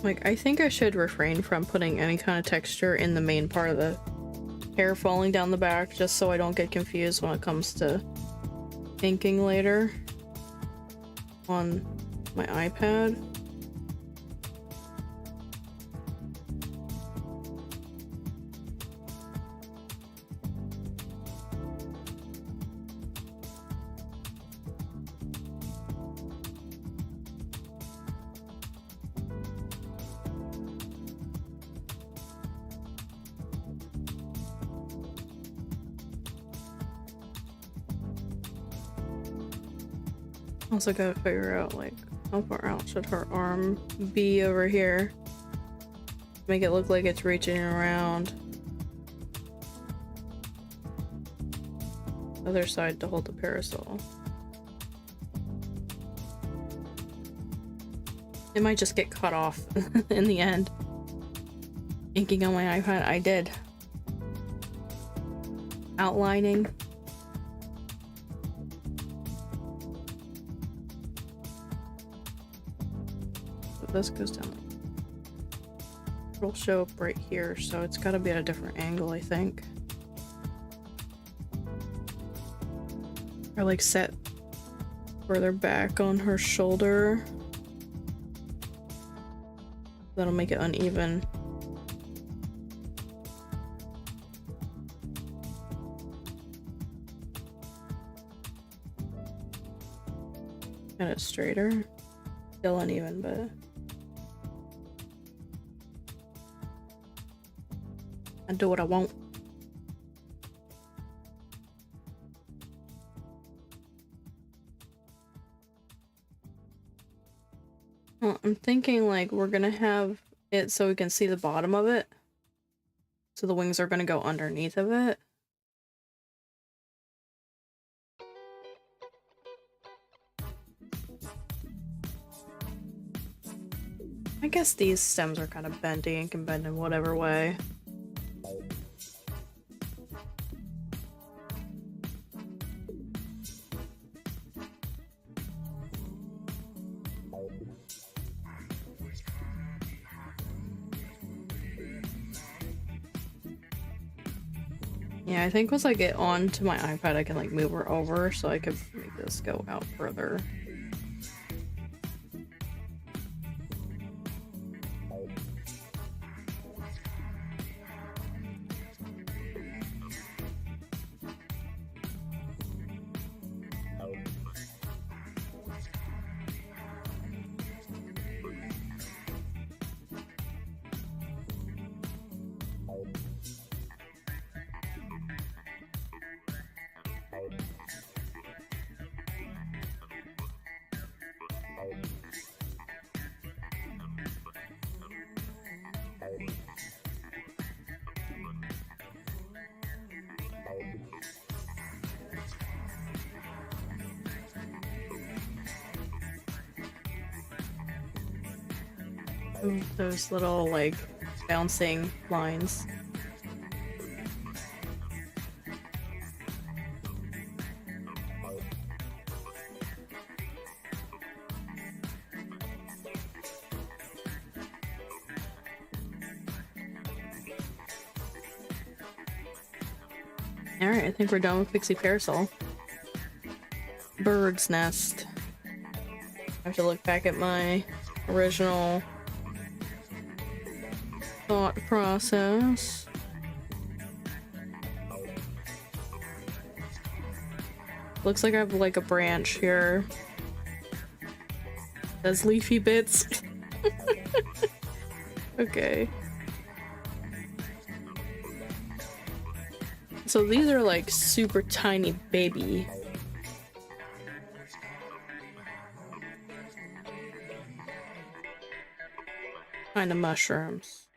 Like, I think I should refrain from putting any kind of texture in the main part of the hair falling down the back, just so I don't get confused when it comes to inking later on my iPad. Also gotta figure out, like, how far out should her arm be over here? Make it look like it's reaching around. Other side to hold the parasol. It might just get cut off in the end. Inking on my iPad, I did. Outlining. This goes down. It'll show up right here, so it's got to be at a different angle, I think. Or like set further back on her shoulder. That'll make it uneven. Get it straighter. Still uneven, but I do what I want. Well, I'm thinking like we're gonna have it so we can see the bottom of it. So the wings are gonna go underneath of it. I guess these stems are kind of bendy and can bend in whatever way. Yeah, I think once I get onto my iPad, I can like move her over so I could make this go out further. Ooh, those little like bouncing lines. Alright, I think we're done with Pixie Parasol. Bird's nest. I have to look back at my original thought process. Looks like I have like a branch here. There's leafy bits. Okay. So these are like super tiny baby. Kind of mushrooms.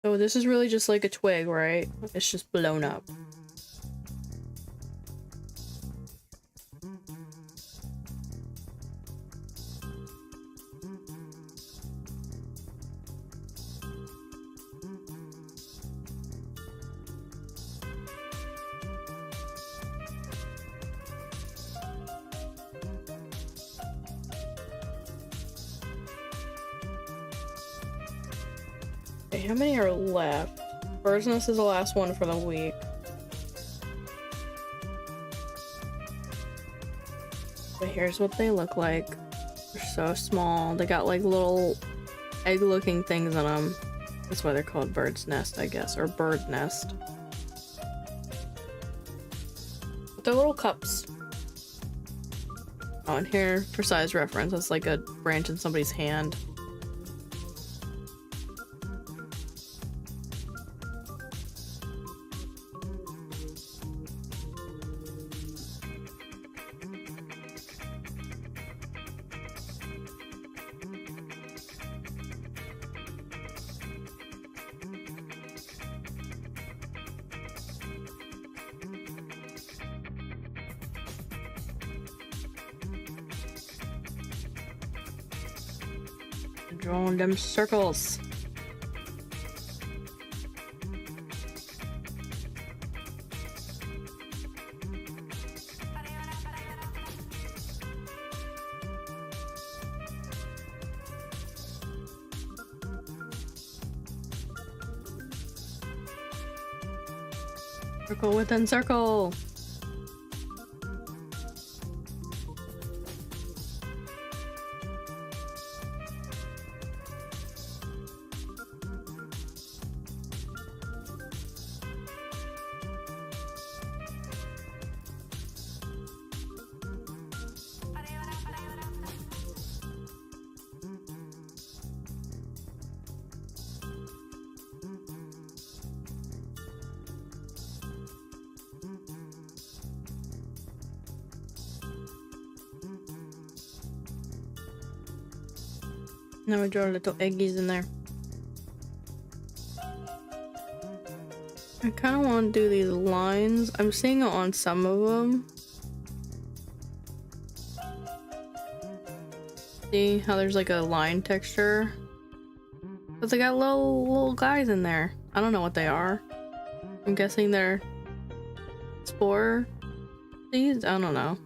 So this is really just like a twig, right? It's just blown up. Okay, how many are left? Bird's nest is the last one for the week. But here's what they look like. They're so small. They got like little egg-looking things in them. That's why they're called bird's nest, I guess, or bird nest. But they're little cups. Oh, and here, for size reference, that's like a branch in somebody's hand. Drawing them circles. Circle within circle. Now we draw little eggies in there. I kind of want to do these lines. I'm seeing it on some of them. See how there's like a line texture? But they got little guys in there. I don't know what they are. I'm guessing they're spore seeds? I don't know.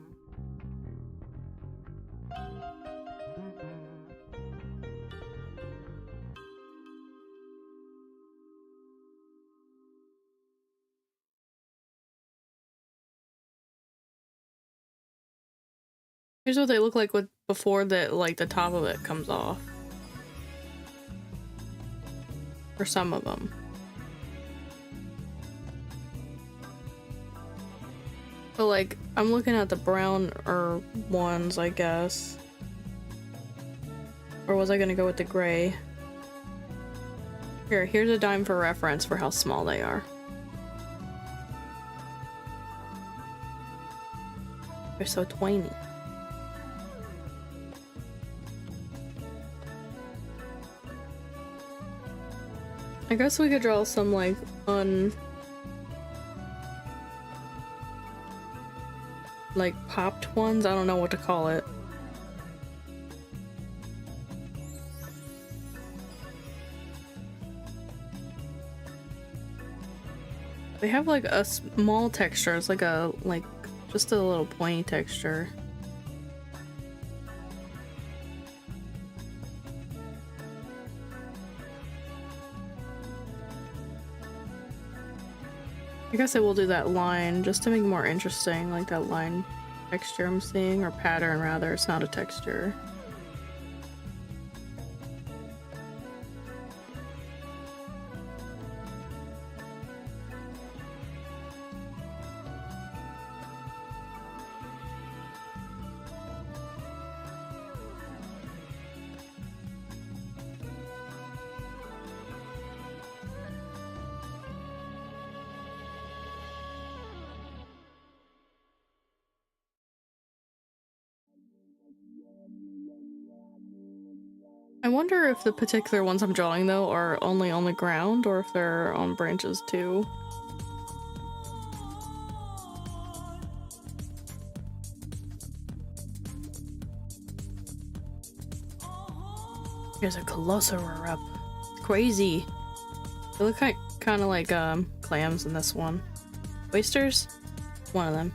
Here's what they look like with before the top of it comes off. For some of them. But like, I'm looking at the browner ones, I guess. Or was I gonna go with the gray? Here's a dime for reference for how small they are. They're so tiny. I guess we could draw some like like popped ones. I don't know what to call it. They have like a small texture. It's like just a little pointy texture. I guess I will do that line just to make it more interesting, like that line texture I'm seeing, or pattern rather. It's not a texture. I wonder if the particular ones I'm drawing though are only on the ground or if they're on branches too. Here's a Colossaur up. It's crazy. They look kind of like clams in this one. Oysters? One of them.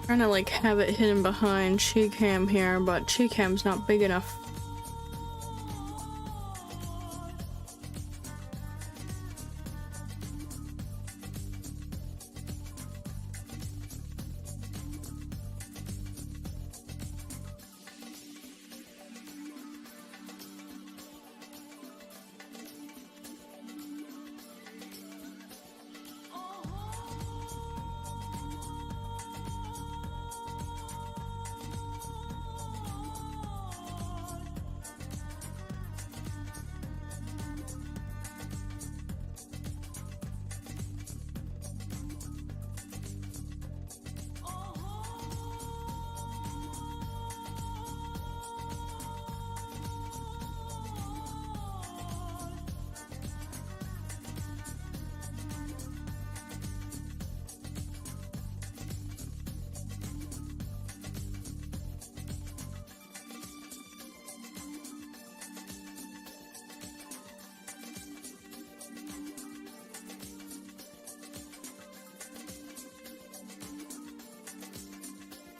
Trying to like have it hidden behind cheek cam here, but cheek cam's not big enough.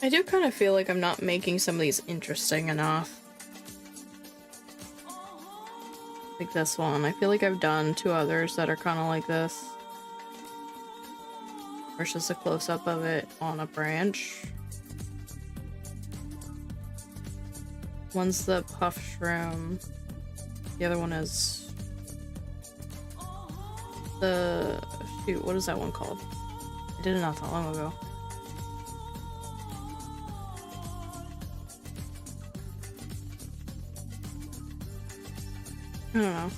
I do kind of feel like I'm not making some of these interesting enough. Like this one. I feel like I've done 2 others that are kind of like this. Or it's just a close-up of it on a branch. One's the puff shroom. The other one is the... shoot, what is that one called? I did it not that long ago. I don't know.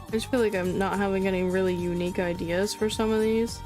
I just feel like I'm not having any really unique ideas for some of these.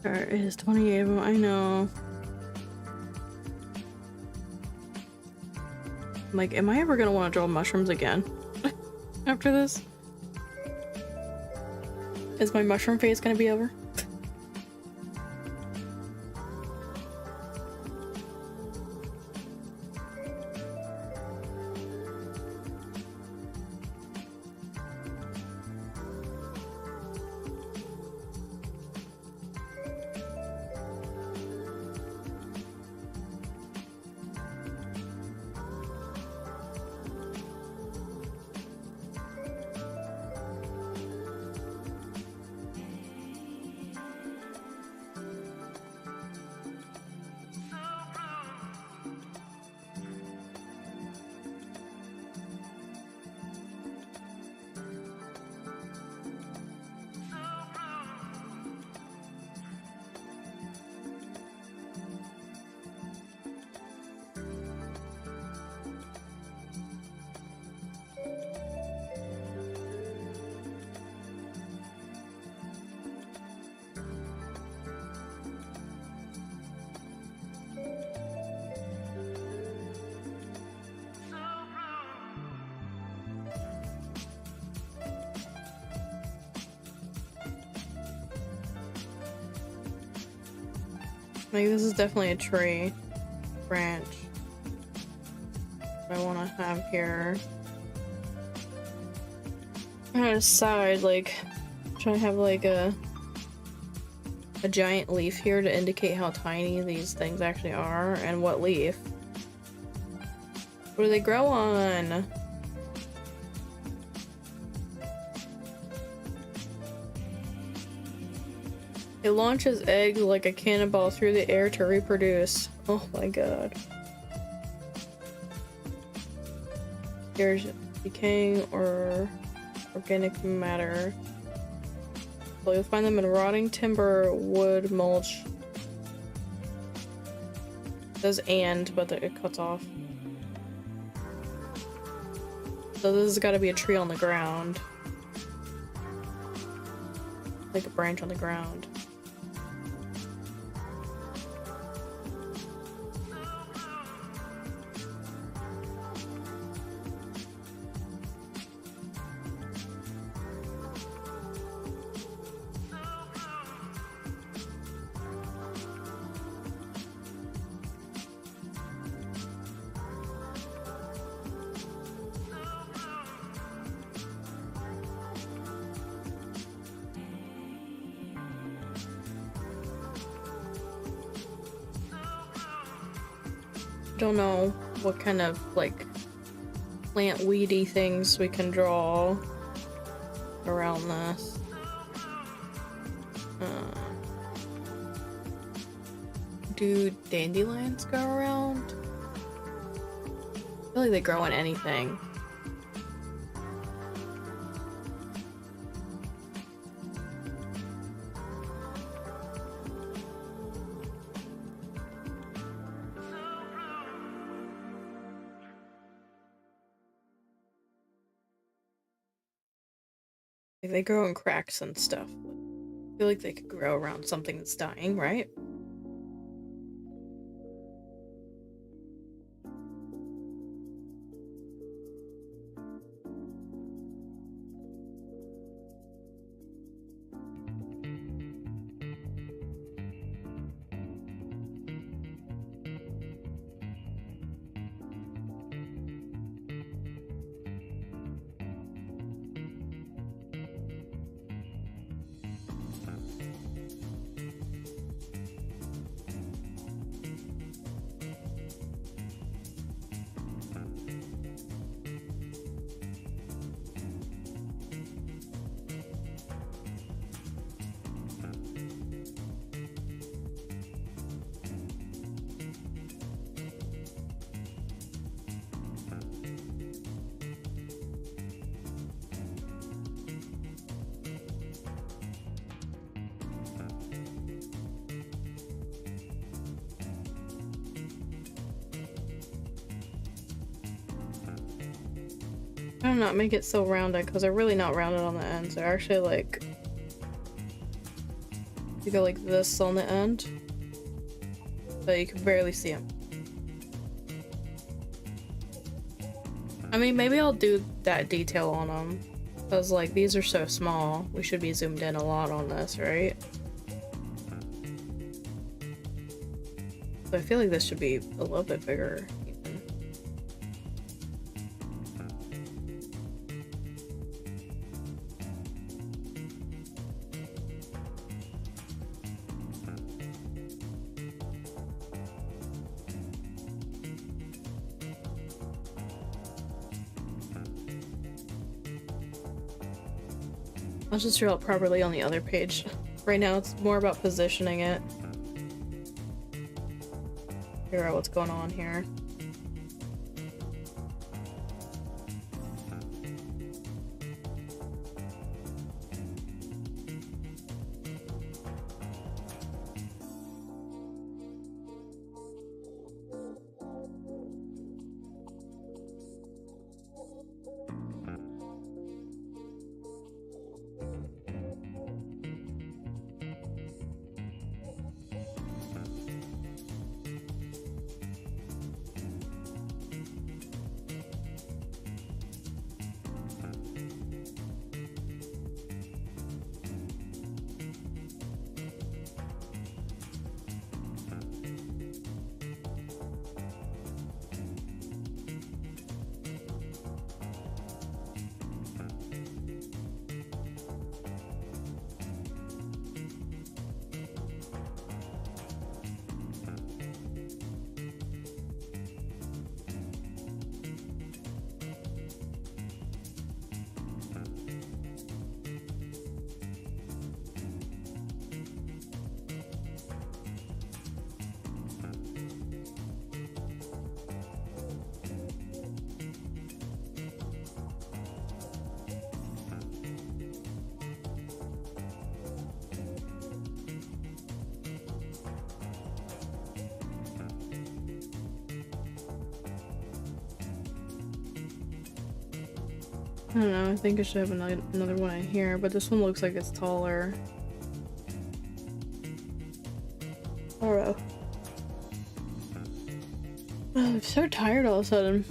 There is 28 of them, I know. Like, am I ever gonna want to draw mushrooms again? After this? Is my mushroom phase gonna be over? Like, this is definitely a tree branch that I want to have here. On the side, like, try to have like a giant leaf here to indicate how tiny these things actually are and what leaf. What do they grow on? It launches eggs like a cannonball through the air to reproduce. Oh my god. There's decaying or organic matter. So you'll find them in rotting timber, wood, mulch. It says and, but it cuts off. So this has got to be a tree on the ground. Like a branch on the ground. Don't know what kind of like plant weedy things we can draw around this. Do dandelions go around? I feel like they grow in anything. They grow in cracks and stuff. I feel like they could grow around something that's dying, right? Try to not make it so rounded because they're really not rounded on the ends. They're actually like, you go like this on the end, but you can barely see them. I mean, maybe I'll do that detail on them because like these are so small. We should be zoomed in a lot on this, right? So I feel like this should be a little bit bigger. I'll just draw it properly on the other page. Right now it's more about positioning it. Figure out what's going on here. I don't know, I think I should have another one in here, but this one looks like it's taller. I don't know. Oh, I'm so tired all of a sudden.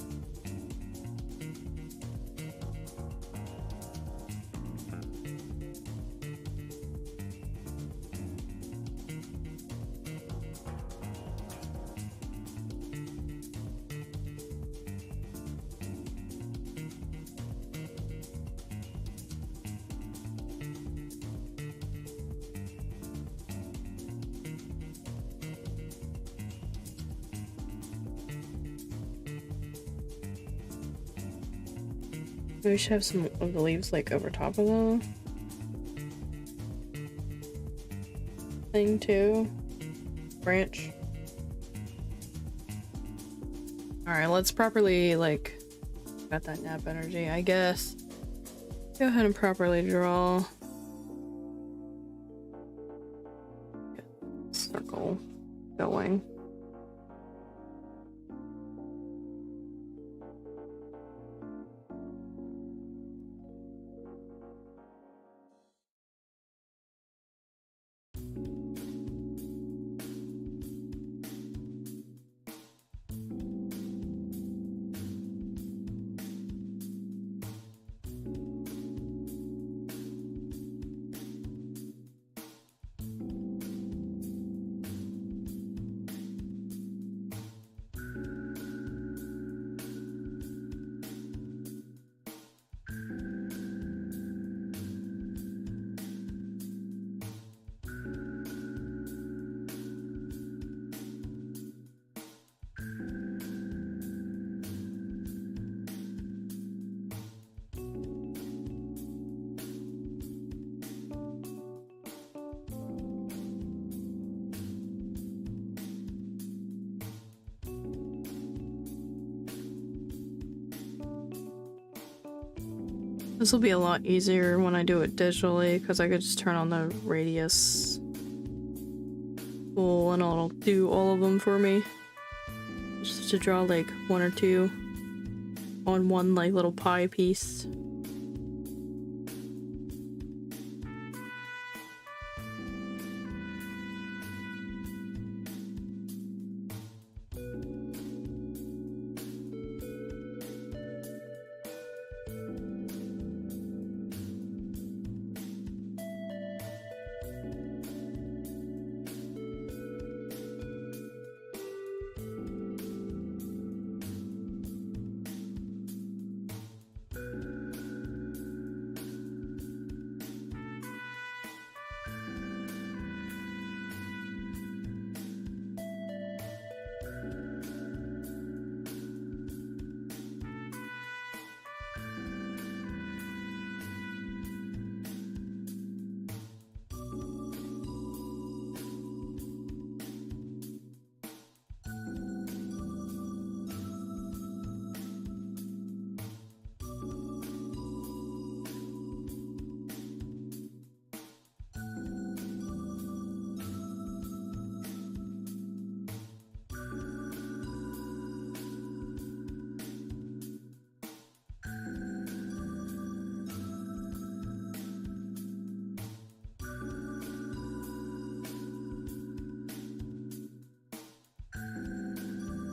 We should have some of the leaves like over top of the thing too. Branch. Alright, let's properly like got that nap energy, I guess. Go ahead and properly draw. Get a circle going. This will be a lot easier when I do it digitally because I could just turn on the radius tool and it'll do all of them for me. Just to draw like one or two on one like little pie piece.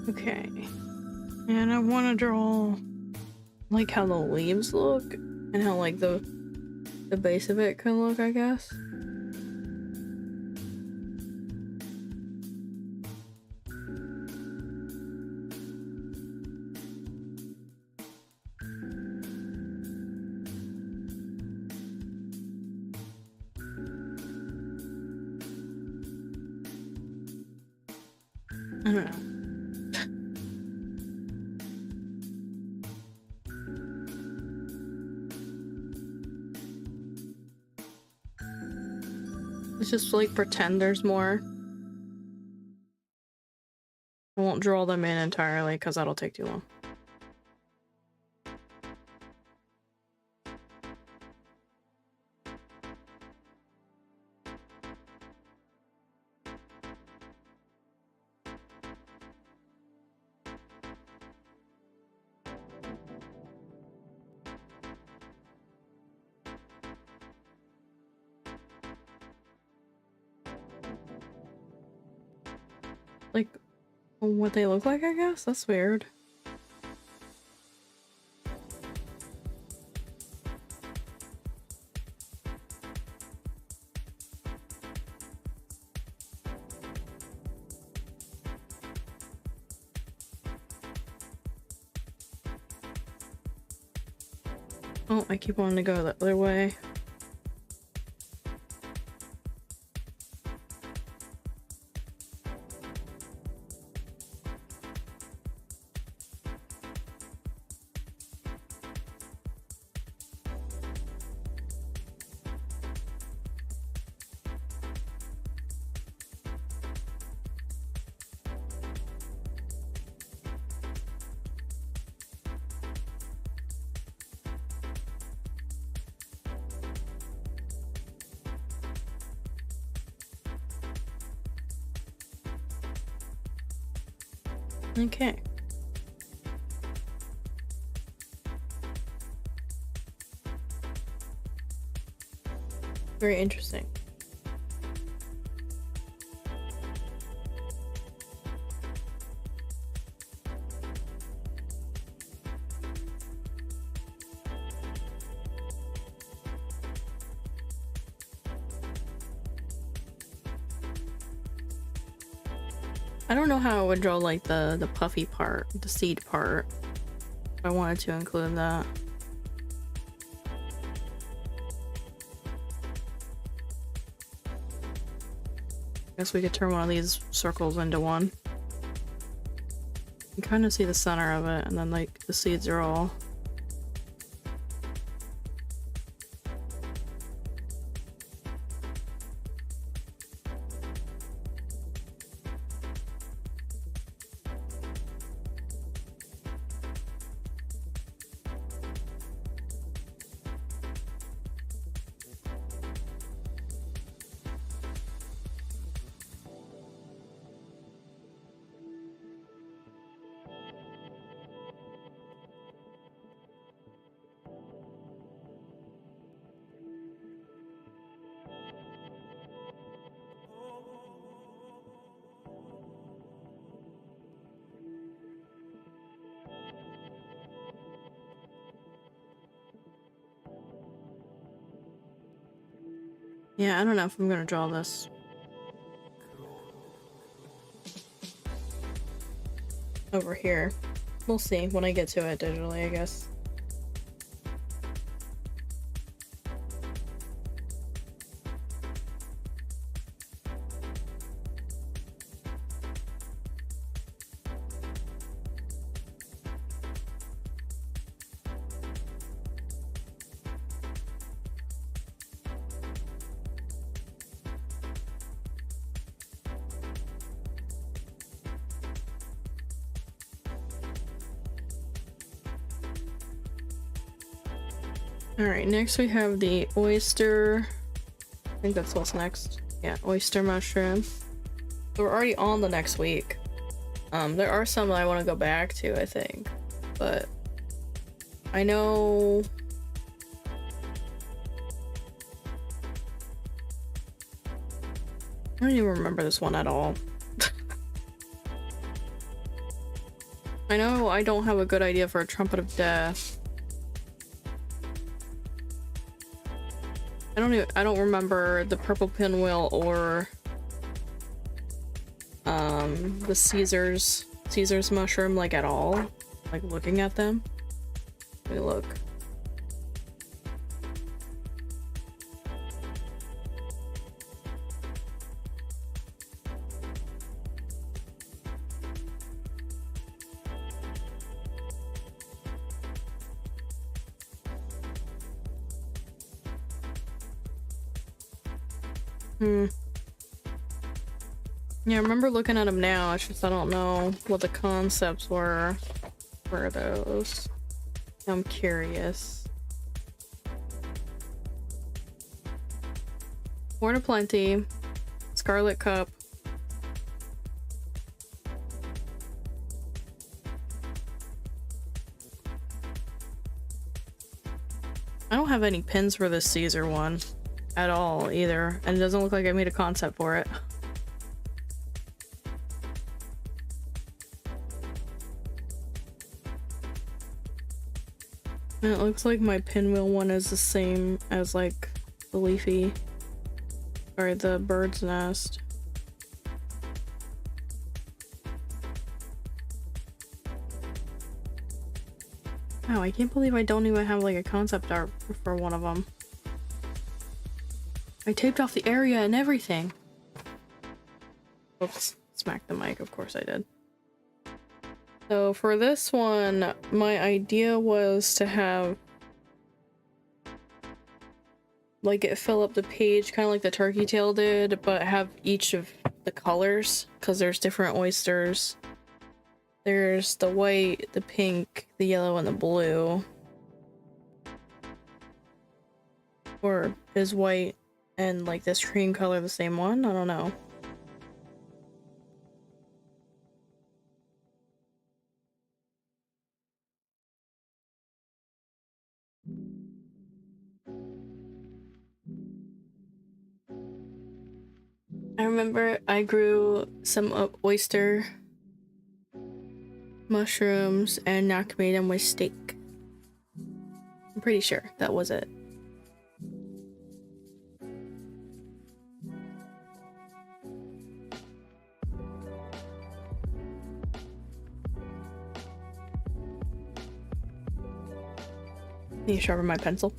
Okay, and I want to draw like how the leaves look and how like the base of it can look, I guess. I don't know. Let's just like pretend there's more. I won't draw them in entirely because that'll take too long. like what they look like, I guess? That's weird. Oh, I keep wanting to go the other way. Okay. Very interesting. I don't know how I would draw like the puffy part, the seed part. If I wanted to include that. Guess we could turn one of these circles into one. You can kind of see the center of it, and then like the seeds are all. Yeah, I don't know if I'm gonna draw this. Over here. We'll see when I get to it digitally, I guess. Alright, next we have the oyster. I think that's what's next. Yeah, oyster mushroom. So we're already on the next week. There are some that I want to go back to, I think. But I know I don't even remember this one at all. I know I don't have a good idea for a trumpet of death. I don't remember the purple pinwheel or the Caesar's mushroom like at all. Like looking at them. Let me look. Yeah, I remember looking at them now, it's just I don't know what the concepts were for those. I'm curious. Horn of Plenty, Scarlet Cup. I don't have any pins for this Caesar one at all either, and it doesn't look like I made a concept for it. And it looks like my pinwheel one is the same as like the leafy or the bird's nest. Wow, I can't believe I don't even have like a concept art for one of them. I taped off the area and everything. Oops, smacked the mic, of course I did. So for this one, my idea was to have like it fill up the page kind of like the turkey tail did, but have each of the colors because there's different oysters. There's the white, the pink, the yellow, and the blue. Or is white and like this cream color the same one? I don't know. I remember I grew some oyster mushrooms and Nak made them with steak. I'm pretty sure that was it. Need to sharpen my pencil.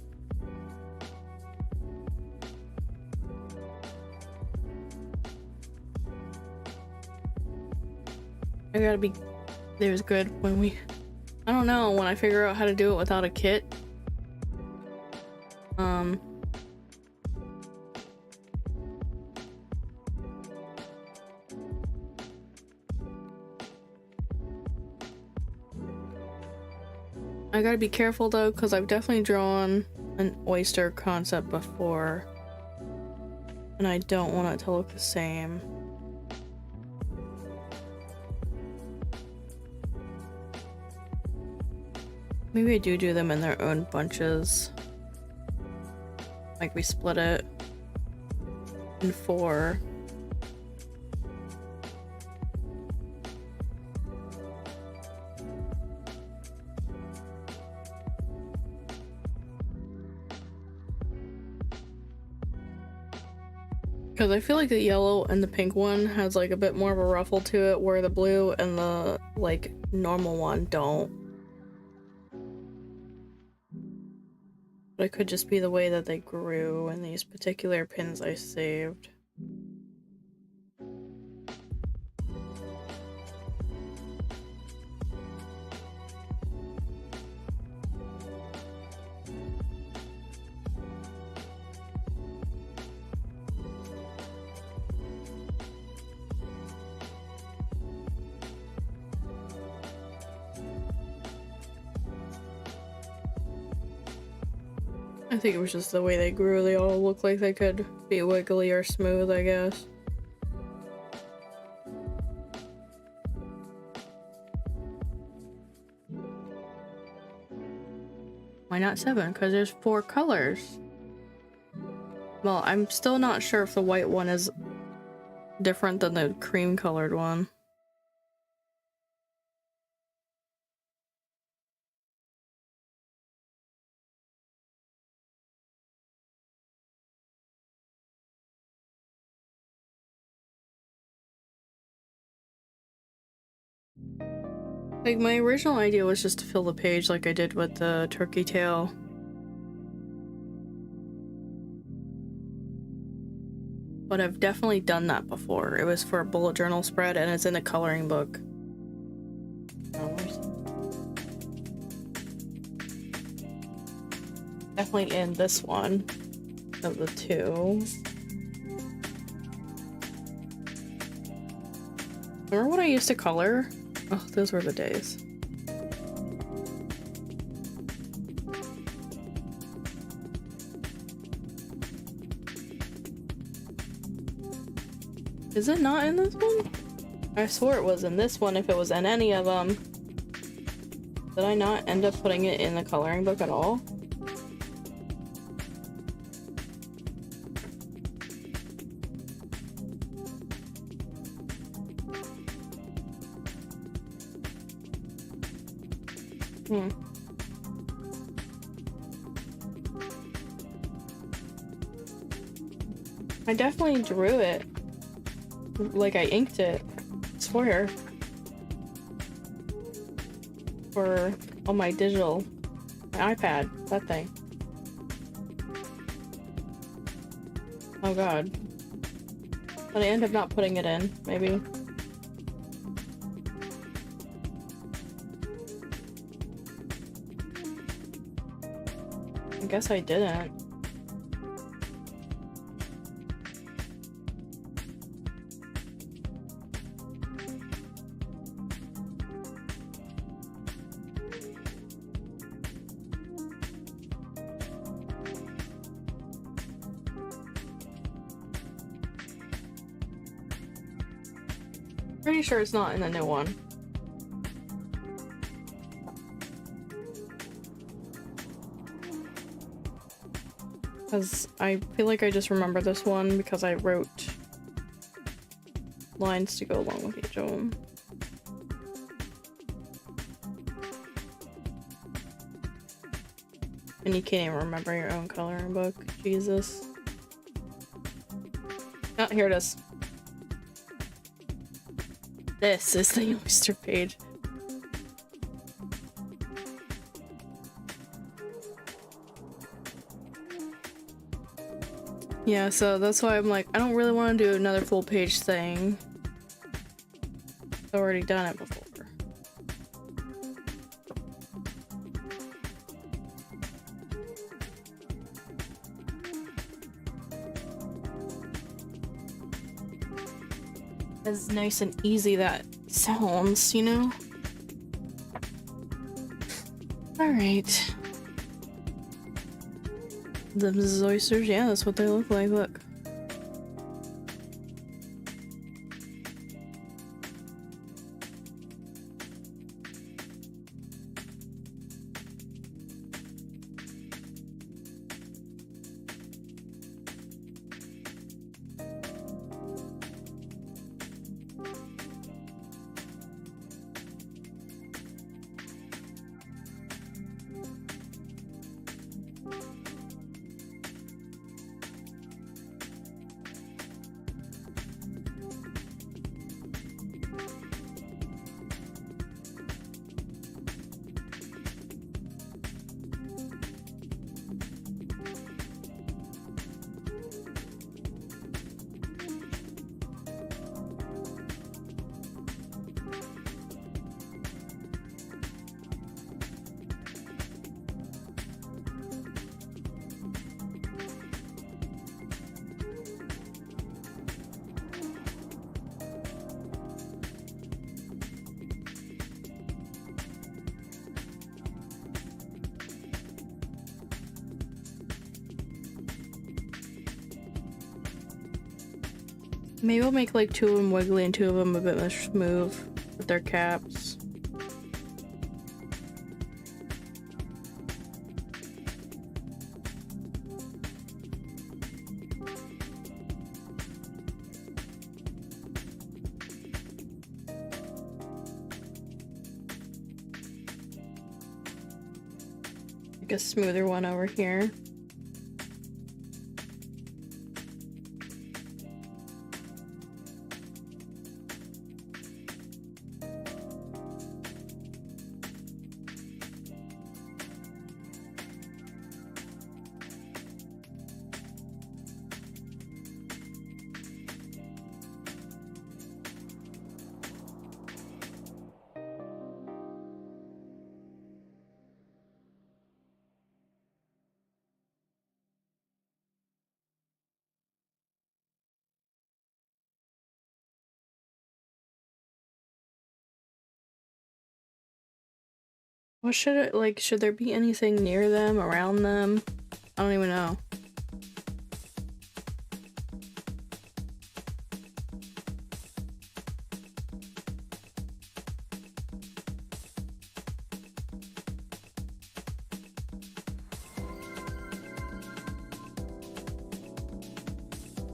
I gotta be there's good when we I don't know when I figure out how to do it without a kit. I gotta be careful though, because I've definitely drawn an oyster concept before and I don't want it to look the same. Maybe I do them in their own bunches. Like we split it in 4. Because I feel like the yellow and the pink one has like a bit more of a ruffle to it, where the blue and the like normal one don't. But it could just be the way that they grew in these particular pins I saved. I think it was just the way they grew. They all look like they could be wiggly or smooth, I guess. Why not 7? Because there's 4 colors. Well, I'm still not sure if the white one is different than the cream colored one. Like, my original idea was just to fill the page like I did with the turkey tail. But I've definitely done that before. It was for a bullet journal spread and it's in a coloring book. Definitely in this one of the 2. Remember when I used to color? Oh, those were the days. Is it not in this one? I swore it was in this one if it was in any of them. Did I not end up putting it in the coloring book at all? I definitely drew it. Like I inked it. I swear. For on my digital my iPad, that thing. Oh god. But I end up not putting it in, maybe. I guess I didn't. Pretty sure it's not in the new one. Because I feel like I just remember this one because I wrote lines to go along with each of them. And you can't even remember your own coloring book. Jesus. Oh, here it is. This is the oyster page. Yeah, so that's why I'm like, I don't really want to do another full page thing. I've already done it before. As nice and easy that sounds, you know? Alright. Those oysters, yeah, that's what they look like, look. Maybe I'll make like 2 of them wiggly and 2 of them a bit more smooth with their caps. Like a smoother one over here. What should it, like, should there be anything near them, around them? I don't even know.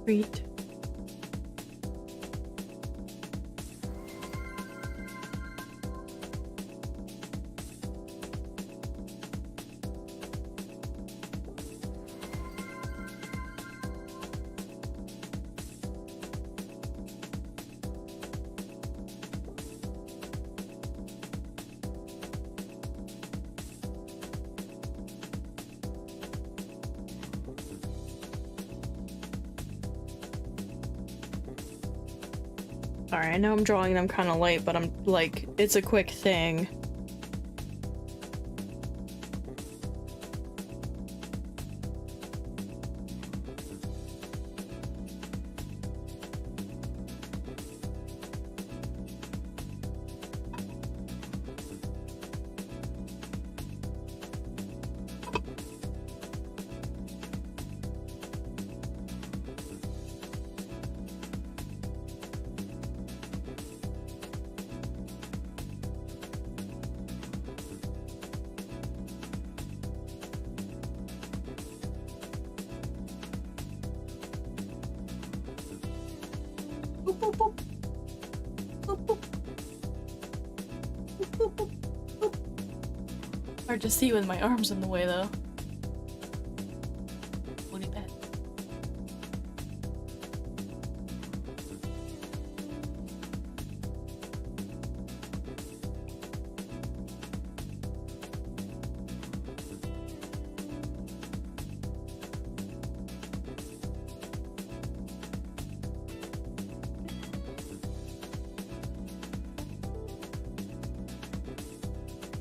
Sweet. Sorry, I know I'm drawing them kind of late, but I'm like, it's a quick thing. Boop, boop, boop. Boop, boop. Boop, boop, boop, boop. Hard to see with my arms in the way though. Woody pet.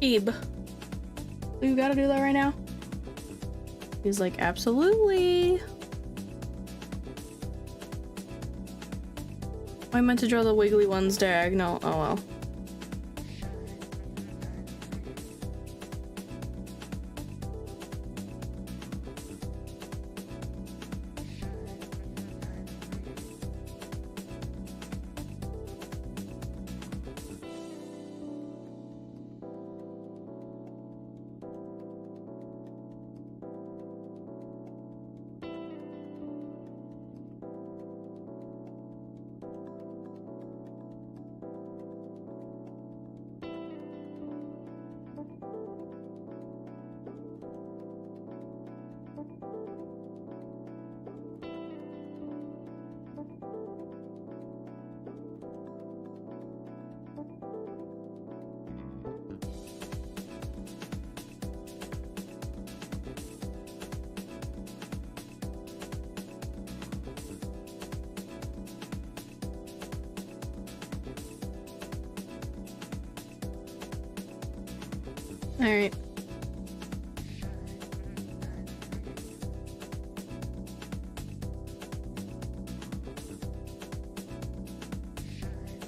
Abe, you gotta do that right now? He's like, absolutely. I meant to draw the wiggly ones diagonal. Oh well. All right.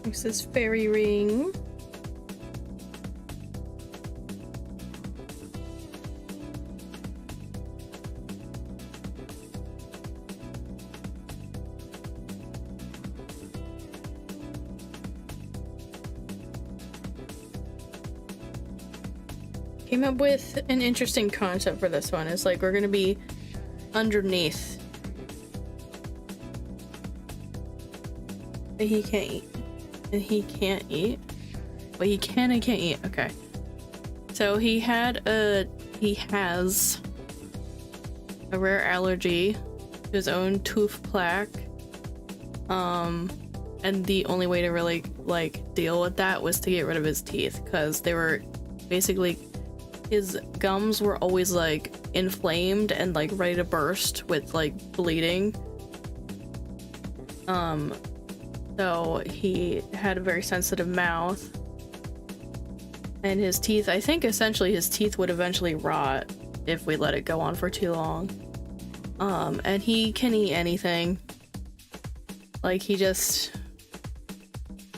This is fairy ring. Came up with an interesting concept for this one. It's like we're gonna be underneath. But he can't eat. And he can't eat. But he can and can't eat. Okay. So he has a rare allergy to his own tooth plaque. And the only way to really like deal with that was to get rid of his teeth, because they were basically, his gums were always like inflamed and like ready to burst with like bleeding. So he had a very sensitive mouth, and his teeth, I think essentially his teeth would eventually rot if we let it go on for too long. And he can eat anything. Like he just,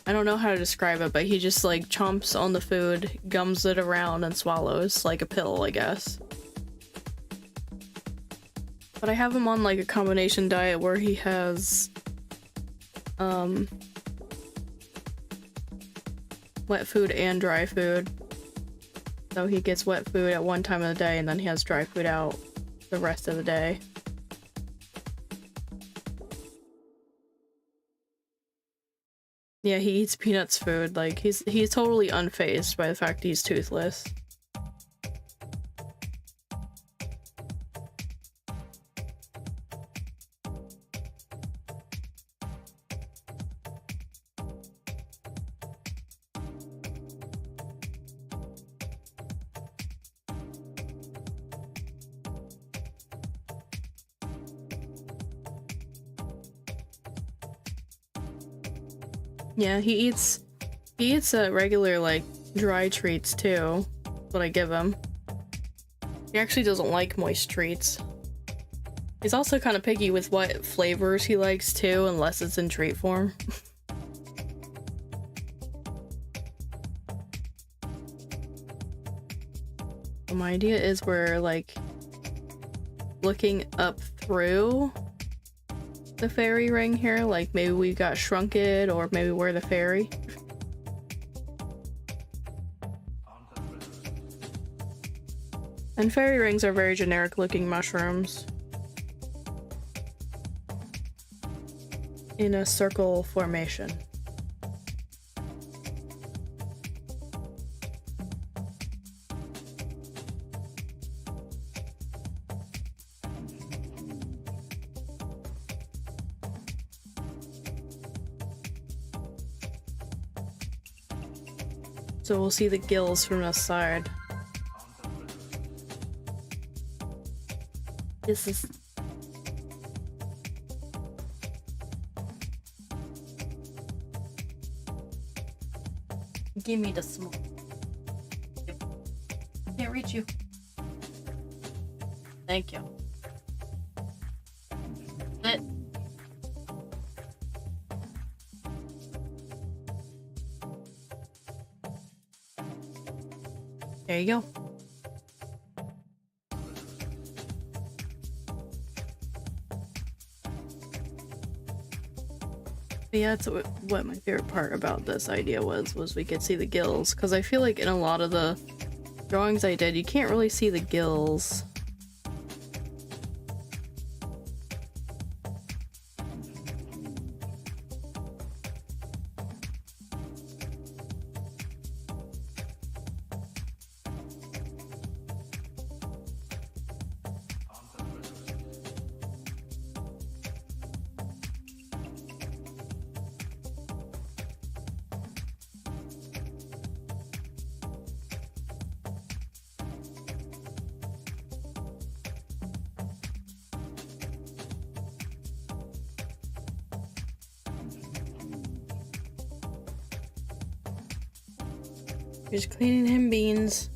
I don't know how to describe it, but he just like chomps on the food, gums it around, and swallows like a pill, I guess. But I have him on like a combination diet where he has wet food and dry food. So he gets wet food at one time of the day and then he has dry food out the rest of the day. Yeah, he eats Peanuts food. Like he's totally unfazed by the fact he's toothless. Yeah, he eats regular like dry treats too. That's what I give him. He actually doesn't like moist treats. He's also kind of picky with what flavors he likes too, unless it's in treat form. My idea is we're like looking up through the fairy ring here, like maybe we got shrunk it, or maybe we're the fairy. And fairy rings are very generic looking mushrooms in a circle formation. So we'll see the gills from the side. This is... Give me the smoke. Can't reach you. Thank you. Sit. There you go. But yeah, that's what my favorite part about this idea was we could see the gills, because I feel like in a lot of the drawings I did, you can't really see the gills. Just cleaning him beans.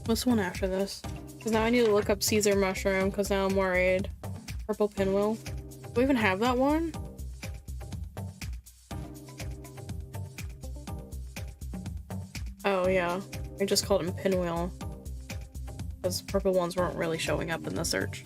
What's the one after this? Because now I need to look up Caesar mushroom, because now I'm worried. Purple pinwheel. Do we even have that one? Oh yeah, I just called him pinwheel. Because purple ones weren't really showing up in the search.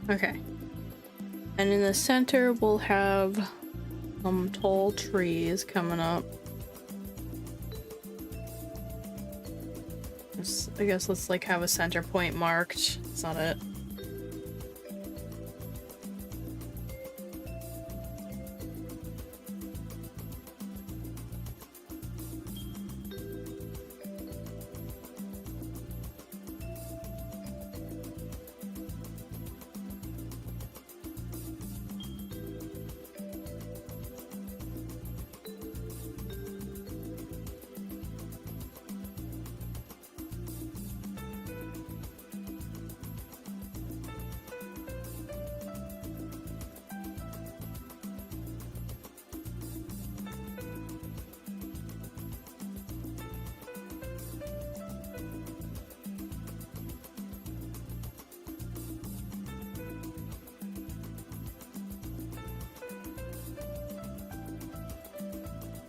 Okay. And in the center, we'll have some tall trees coming up. I guess let's like have a center point marked. That's not it.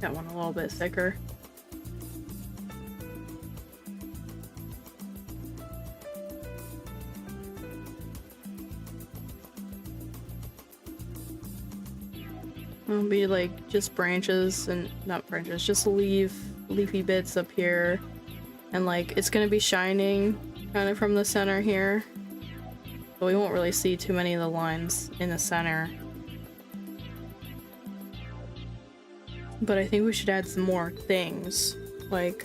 That one a little bit thicker. It'll be like just branches and not branches, just leafy bits up here. And like it's gonna be shining kind of from the center here. But we won't really see too many of the lines in the center. But I think we should add some more things, like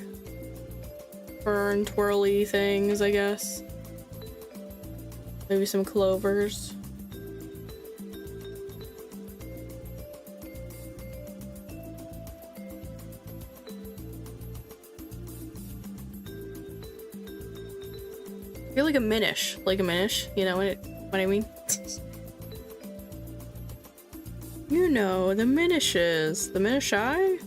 fern twirly things, I guess. Maybe some clovers. You're like a minish, you know what I mean? You know, the minishes, the minish eye?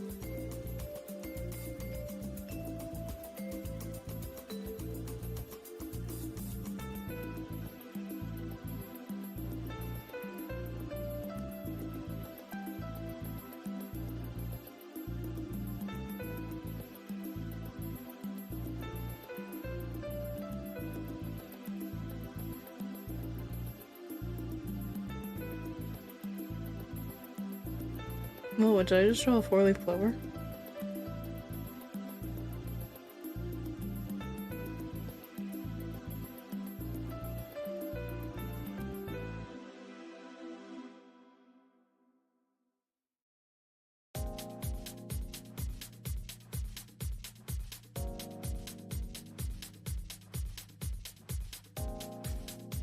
Oh, did I just draw a 4-leaf clover?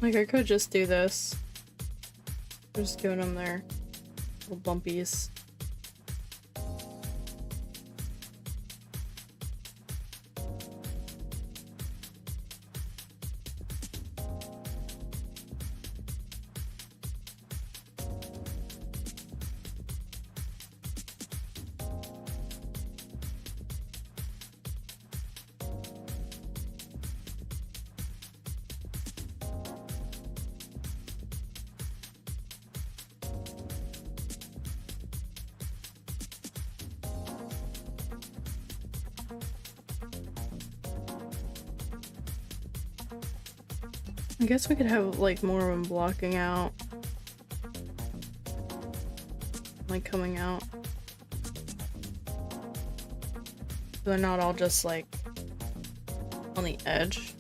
Like, I could just do this. Just giving them their little bumpies. I guess we could have like more of them blocking out, like coming out. So they're not all just like on the edge.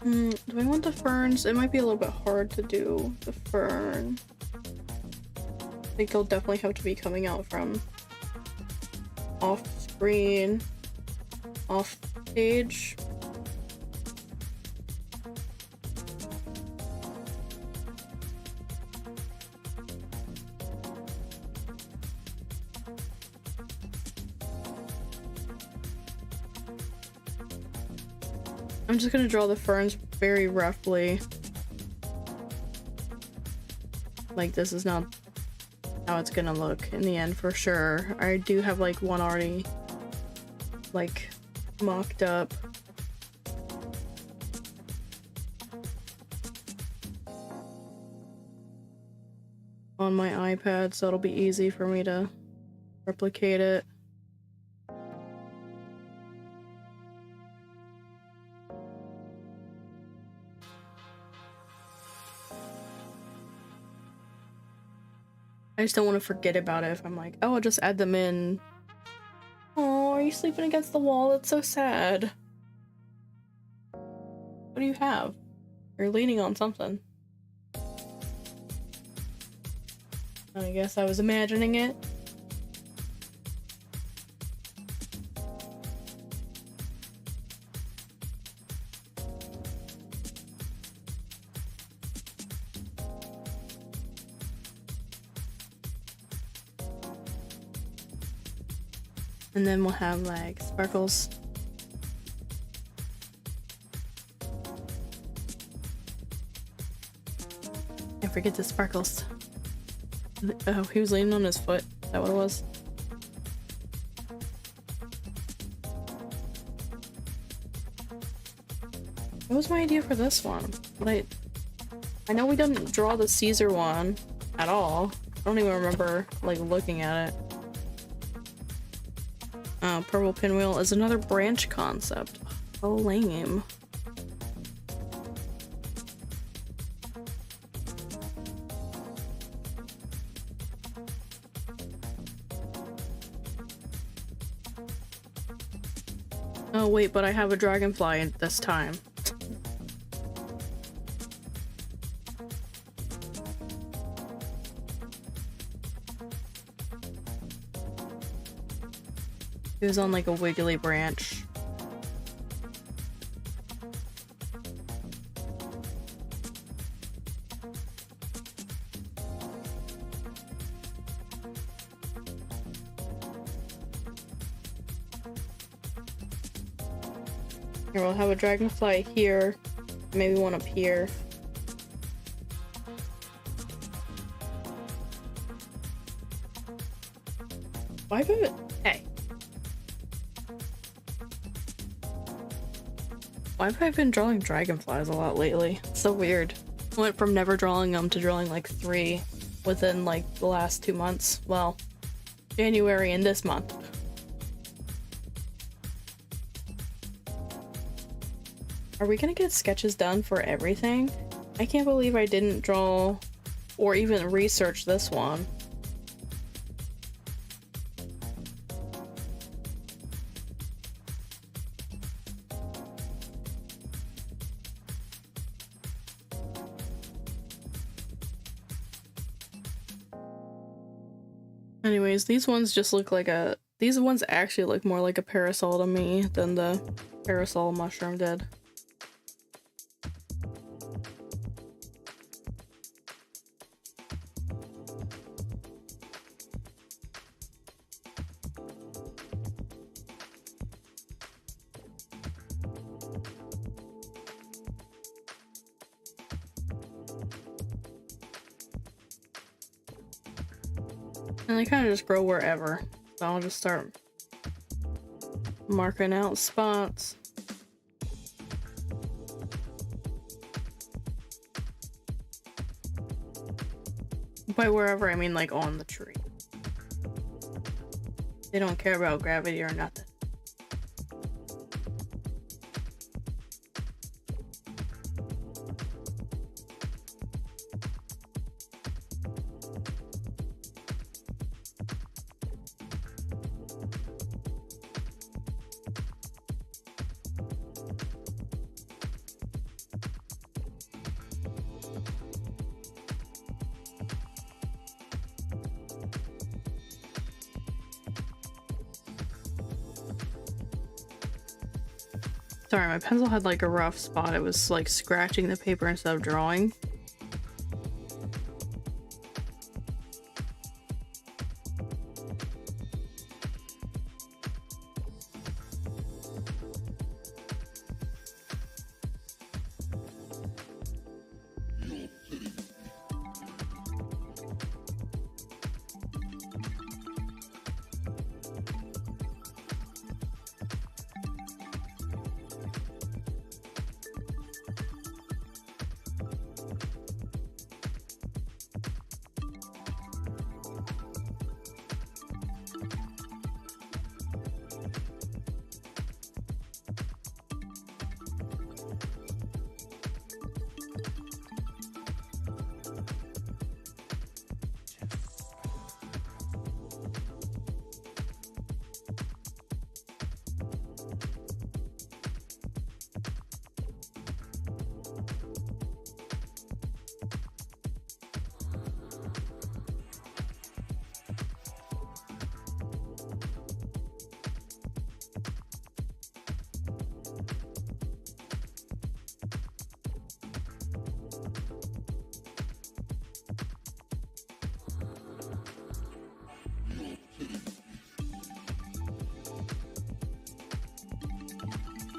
Do I want the ferns? It might be a little bit hard to do the fern. I think they'll definitely have to be coming out from off screen, off page. I'm just gonna draw the ferns very roughly. Like, this is not how it's gonna look in the end for sure. I do have like one already like mocked up. On my iPad, so it'll be easy for me to replicate it. I just don't want to forget about it if I'm like, oh, I'll just add them in. Oh, are you sleeping against the wall? That's so sad. What do you have? You're leaning on something. I guess I was imagining it. And then we'll have like sparkles. Can't forget the sparkles. Oh, he was leaning on his foot. Is that what it was? What was my idea for this one? I know we didn't draw the Caesar one at all. I don't even remember like looking at it. Purple pinwheel is another branch concept. Oh, lame. Oh wait, but I have a dragonfly this time. He was on like a wiggly branch. Here, we'll have a dragonfly here, maybe one up here. Why have I... Hey. Why have I been drawing dragonflies a lot lately? It's so weird. I went from never drawing them to drawing like 3 within like the last 2 months. Well, January and this month. Are we gonna get sketches done for everything? I can't believe I didn't draw or even research this one. Anyways, these ones just look like a... These ones actually look more like a parasol to me than the parasol mushroom did. And they kind of just grow wherever. So I'll just start marking out spots. By wherever, I mean like on the tree. They don't care about gravity or nothing. Sorry, my pencil had like a rough spot. It was like scratching the paper instead of drawing.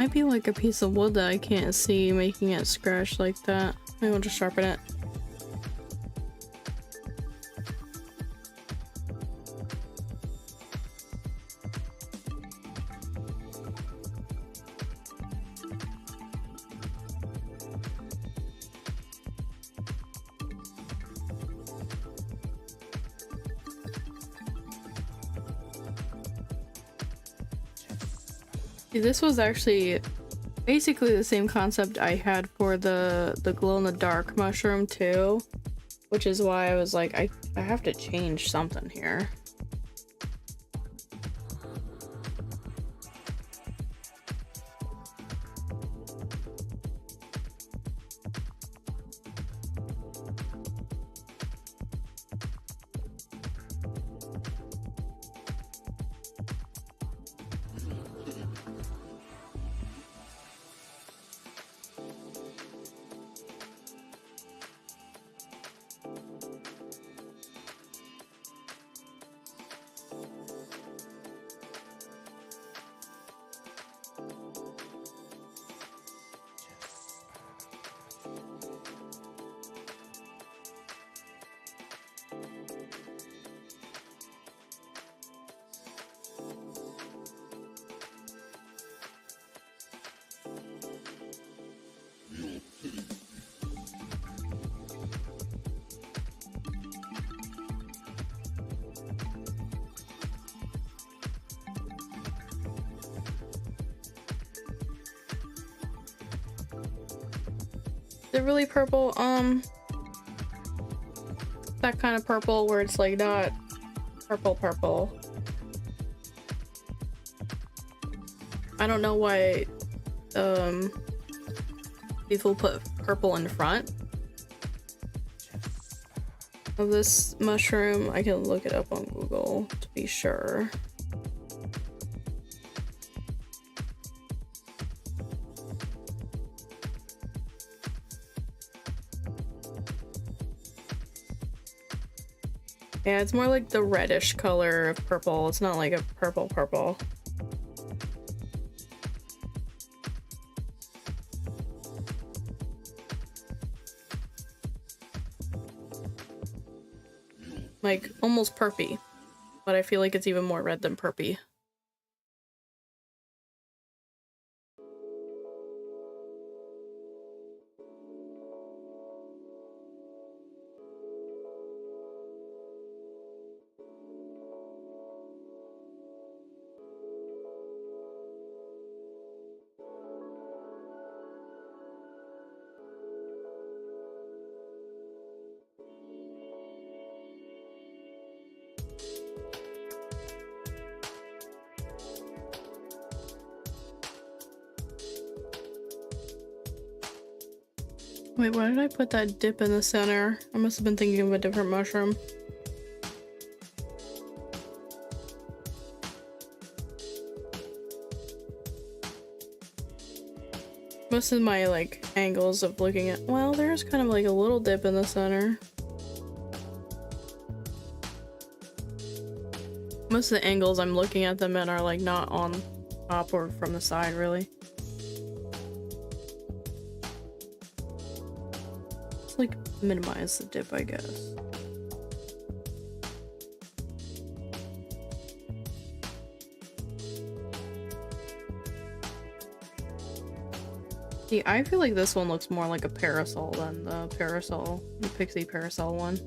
Might be like a piece of wood that I can't see, making it scratch like that. Maybe I'll just sharpen it. This was actually basically the same concept I had for the glow-in-the-dark mushroom too, which is why I was like, I have to change something here. They're really purple, that kind of purple where it's like not purple. I don't know why people put purple in front of this mushroom. I can look it up on Google to be sure. Yeah, it's more like the reddish color of purple. It's not like a purple. Like, almost purpy. But I feel like it's even more red than purpy. Wait, why did I put that dip in the center? I must have been thinking of a different mushroom. Most of my, like, angles of looking at— well, there's kind of like a little dip in the center. Most of the angles I'm looking at them in are, like, not on top or from the side, really. Like minimize the dip, I guess. See, I feel like this one looks more like a parasol than the pixie parasol one.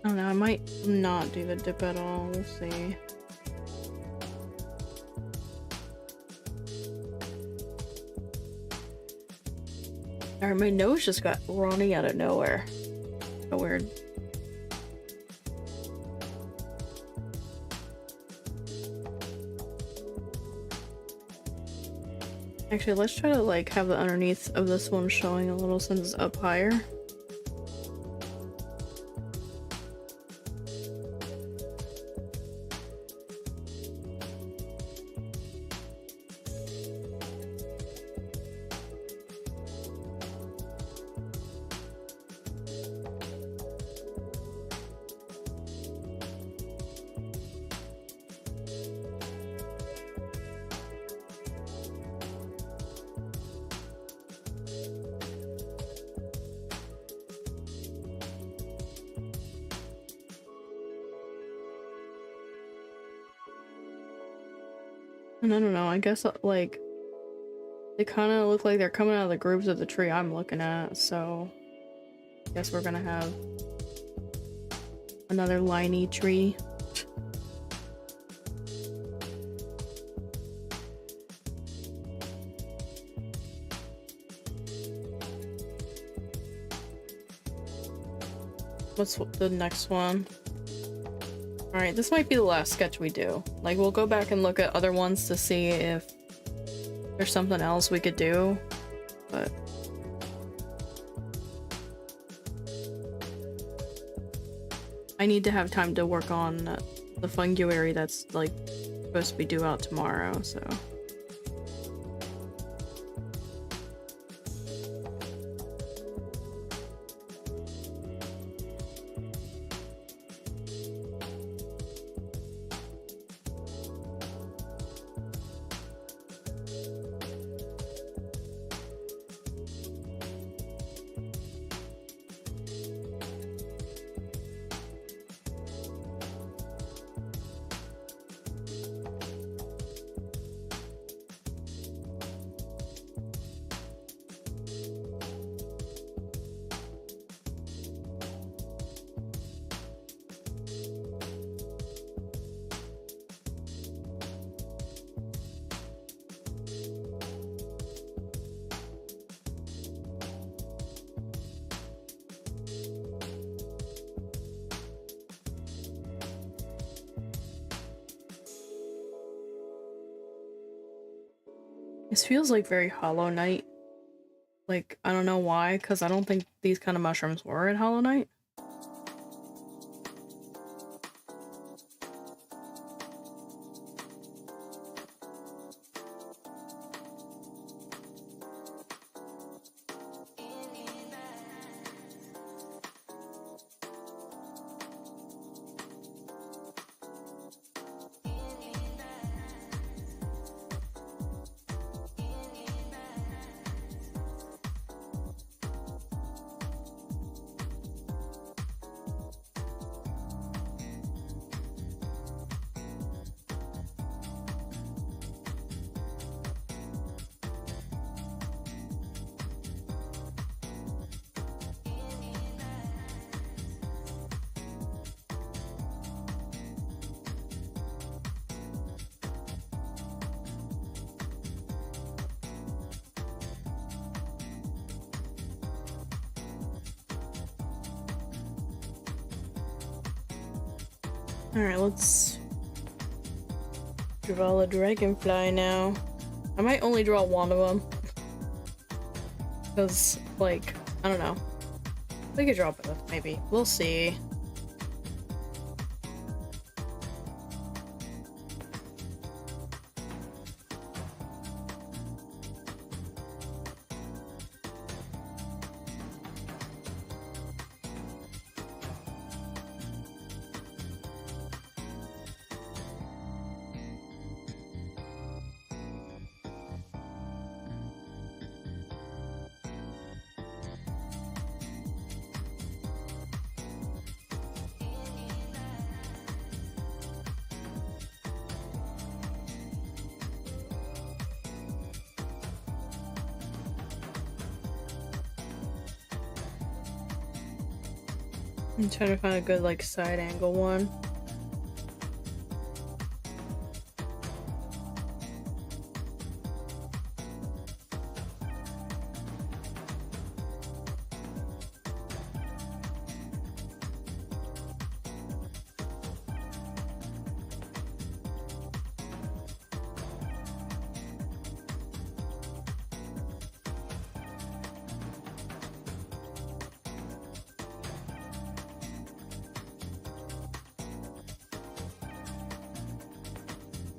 I don't know, I might not do the dip at all, we'll see. Alright, my nose just got running out of nowhere. So weird. Actually, let's try to like have the underneath of this one showing a little since it's up higher. And I don't know, I guess like they kind of look like they're coming out of the grooves of the tree I'm looking at, so I guess we're gonna have another liney tree. What's the next one? Alright, this might be the last sketch we do. Like, we'll go back and look at other ones to see if there's something else we could do, but... I need to have time to work on the funguary that's, like, supposed to be due out tomorrow, so... This feels like very Hollow Knight. Like, I don't know why, because I don't think these kind of mushrooms were in Hollow Knight. Alright, let's draw a dragonfly now. I might only draw one of them. Because, like, I don't know. We could draw both, maybe. We'll see. I'm trying to find a good, like, side angle one.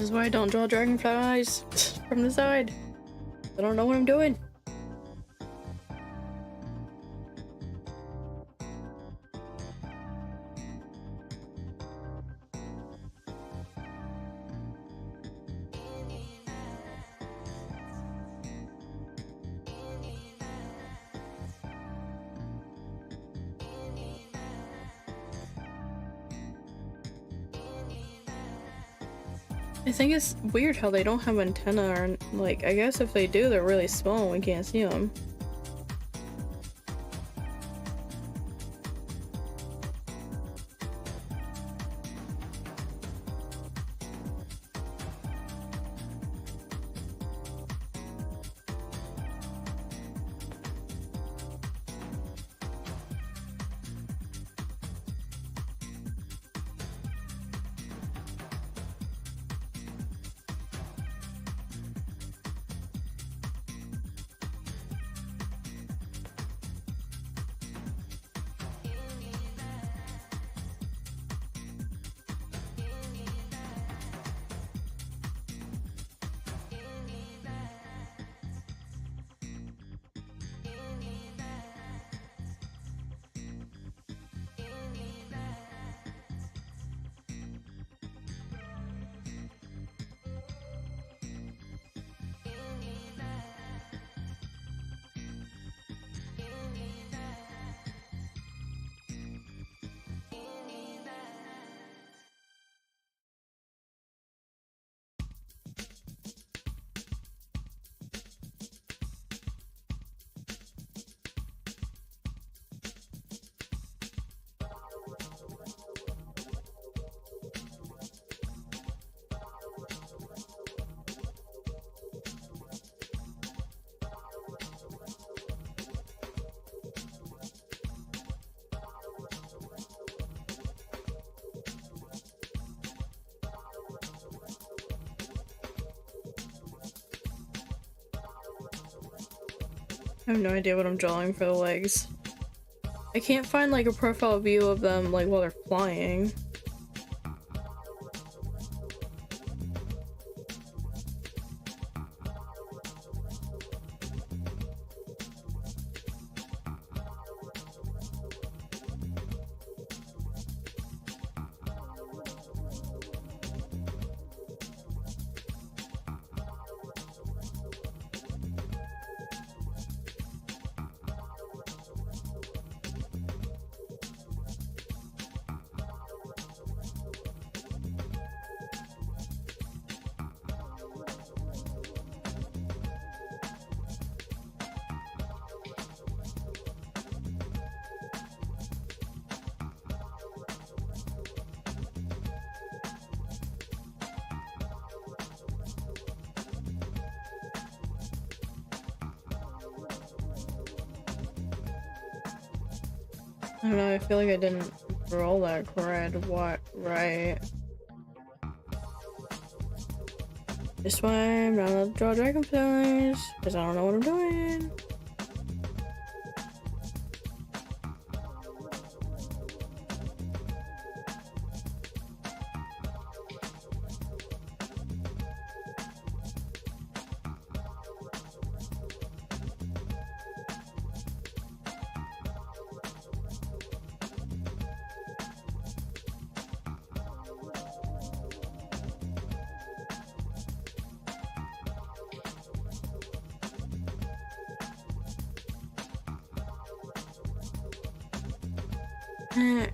This is why I don't draw dragonflies from the side. I don't know what I'm doing. I think it's weird how they don't have antenna, or like, I guess if they do, they're really small and we can't see them. I have no idea what I'm drawing for the legs. I can't find like a profile view of them like while they're flying. I don't know, I feel like I didn't roll that right. This way, I'm not allowed to draw dragonflies, because I don't know what I'm doing.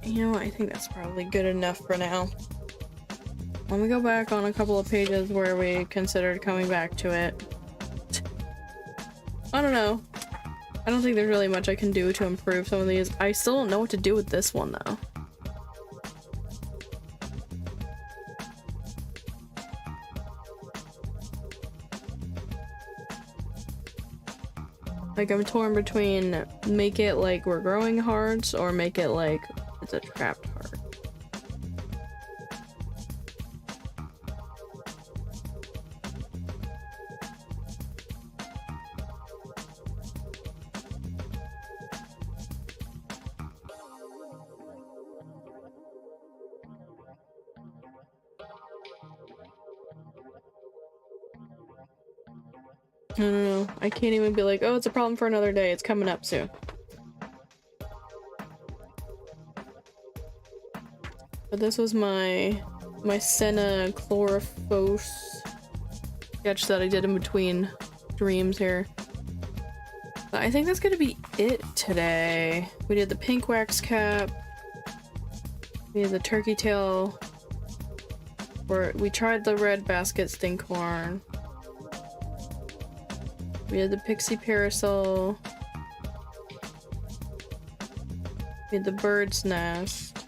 You know what, I think that's probably good enough for now. Let me go back on a couple of pages where we considered coming back to it. I don't know. I don't think there's really much I can do to improve some of these. I still don't know what to do with this one though. Like, I'm torn between make it like we're growing hearts or make it like it's a trapped heart. I don't know. I can't even be like, oh, it's a problem for another day. It's coming up soon. But this was my Senna Chlorophyll sketch that I did in between dreams here. But I think that's gonna be it today. We did the pink wax cap. We did the turkey tail. We tried the red basket stinkhorn. We had the pixie parasol. We had the bird's nest.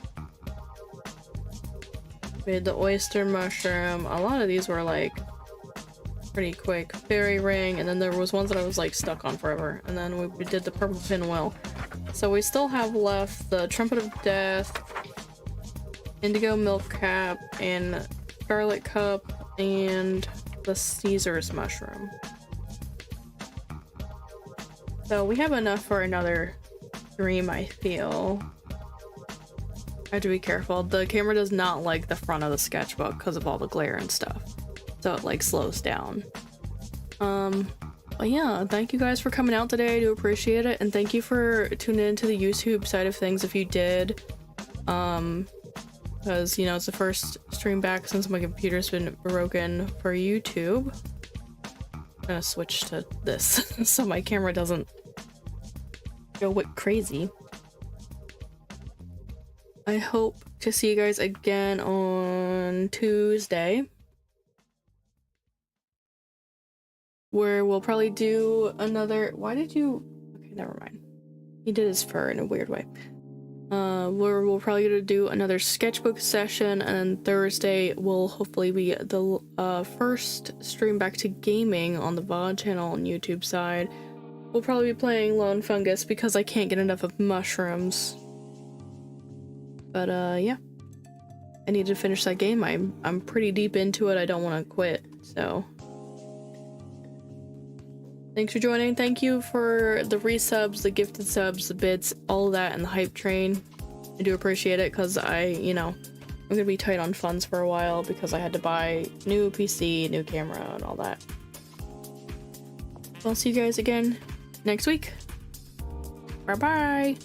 We had the oyster mushroom. A lot of these were like pretty quick. Fairy ring, and then there was ones that I was like stuck on forever. And then we did the purple pinwheel. So we still have left the trumpet of death, indigo milk cap, and scarlet cup, and the Caesar's mushroom. So we have enough for another dream, I feel. I have to be careful. The camera does not like the front of the sketchbook because of all the glare and stuff. So it like slows down. But yeah, thank you guys for coming out today. I do appreciate it. And thank you for tuning into the YouTube side of things if you did. Because, you know, it's the first stream back since my computer's been broken for YouTube. I'm gonna switch to this so my camera doesn't go crazy. I hope to see you guys again on Tuesday, where we'll probably do another— okay, never mind. He did his fur in a weird way. Where we'll probably do another sketchbook session, and Thursday will hopefully be the first stream back to gaming on the VOD channel on YouTube side. We'll probably be playing Lone Fungus because I can't get enough of mushrooms. But yeah, I need to finish that game. I'm pretty deep into it. I don't want to quit. So thanks for joining. Thank you for the resubs, the gifted subs, the bits, all of that, and the hype train. I do appreciate it because I'm gonna be tight on funds for a while because I had to buy new PC, new camera, and all that. I'll see you guys again next week. Bye bye.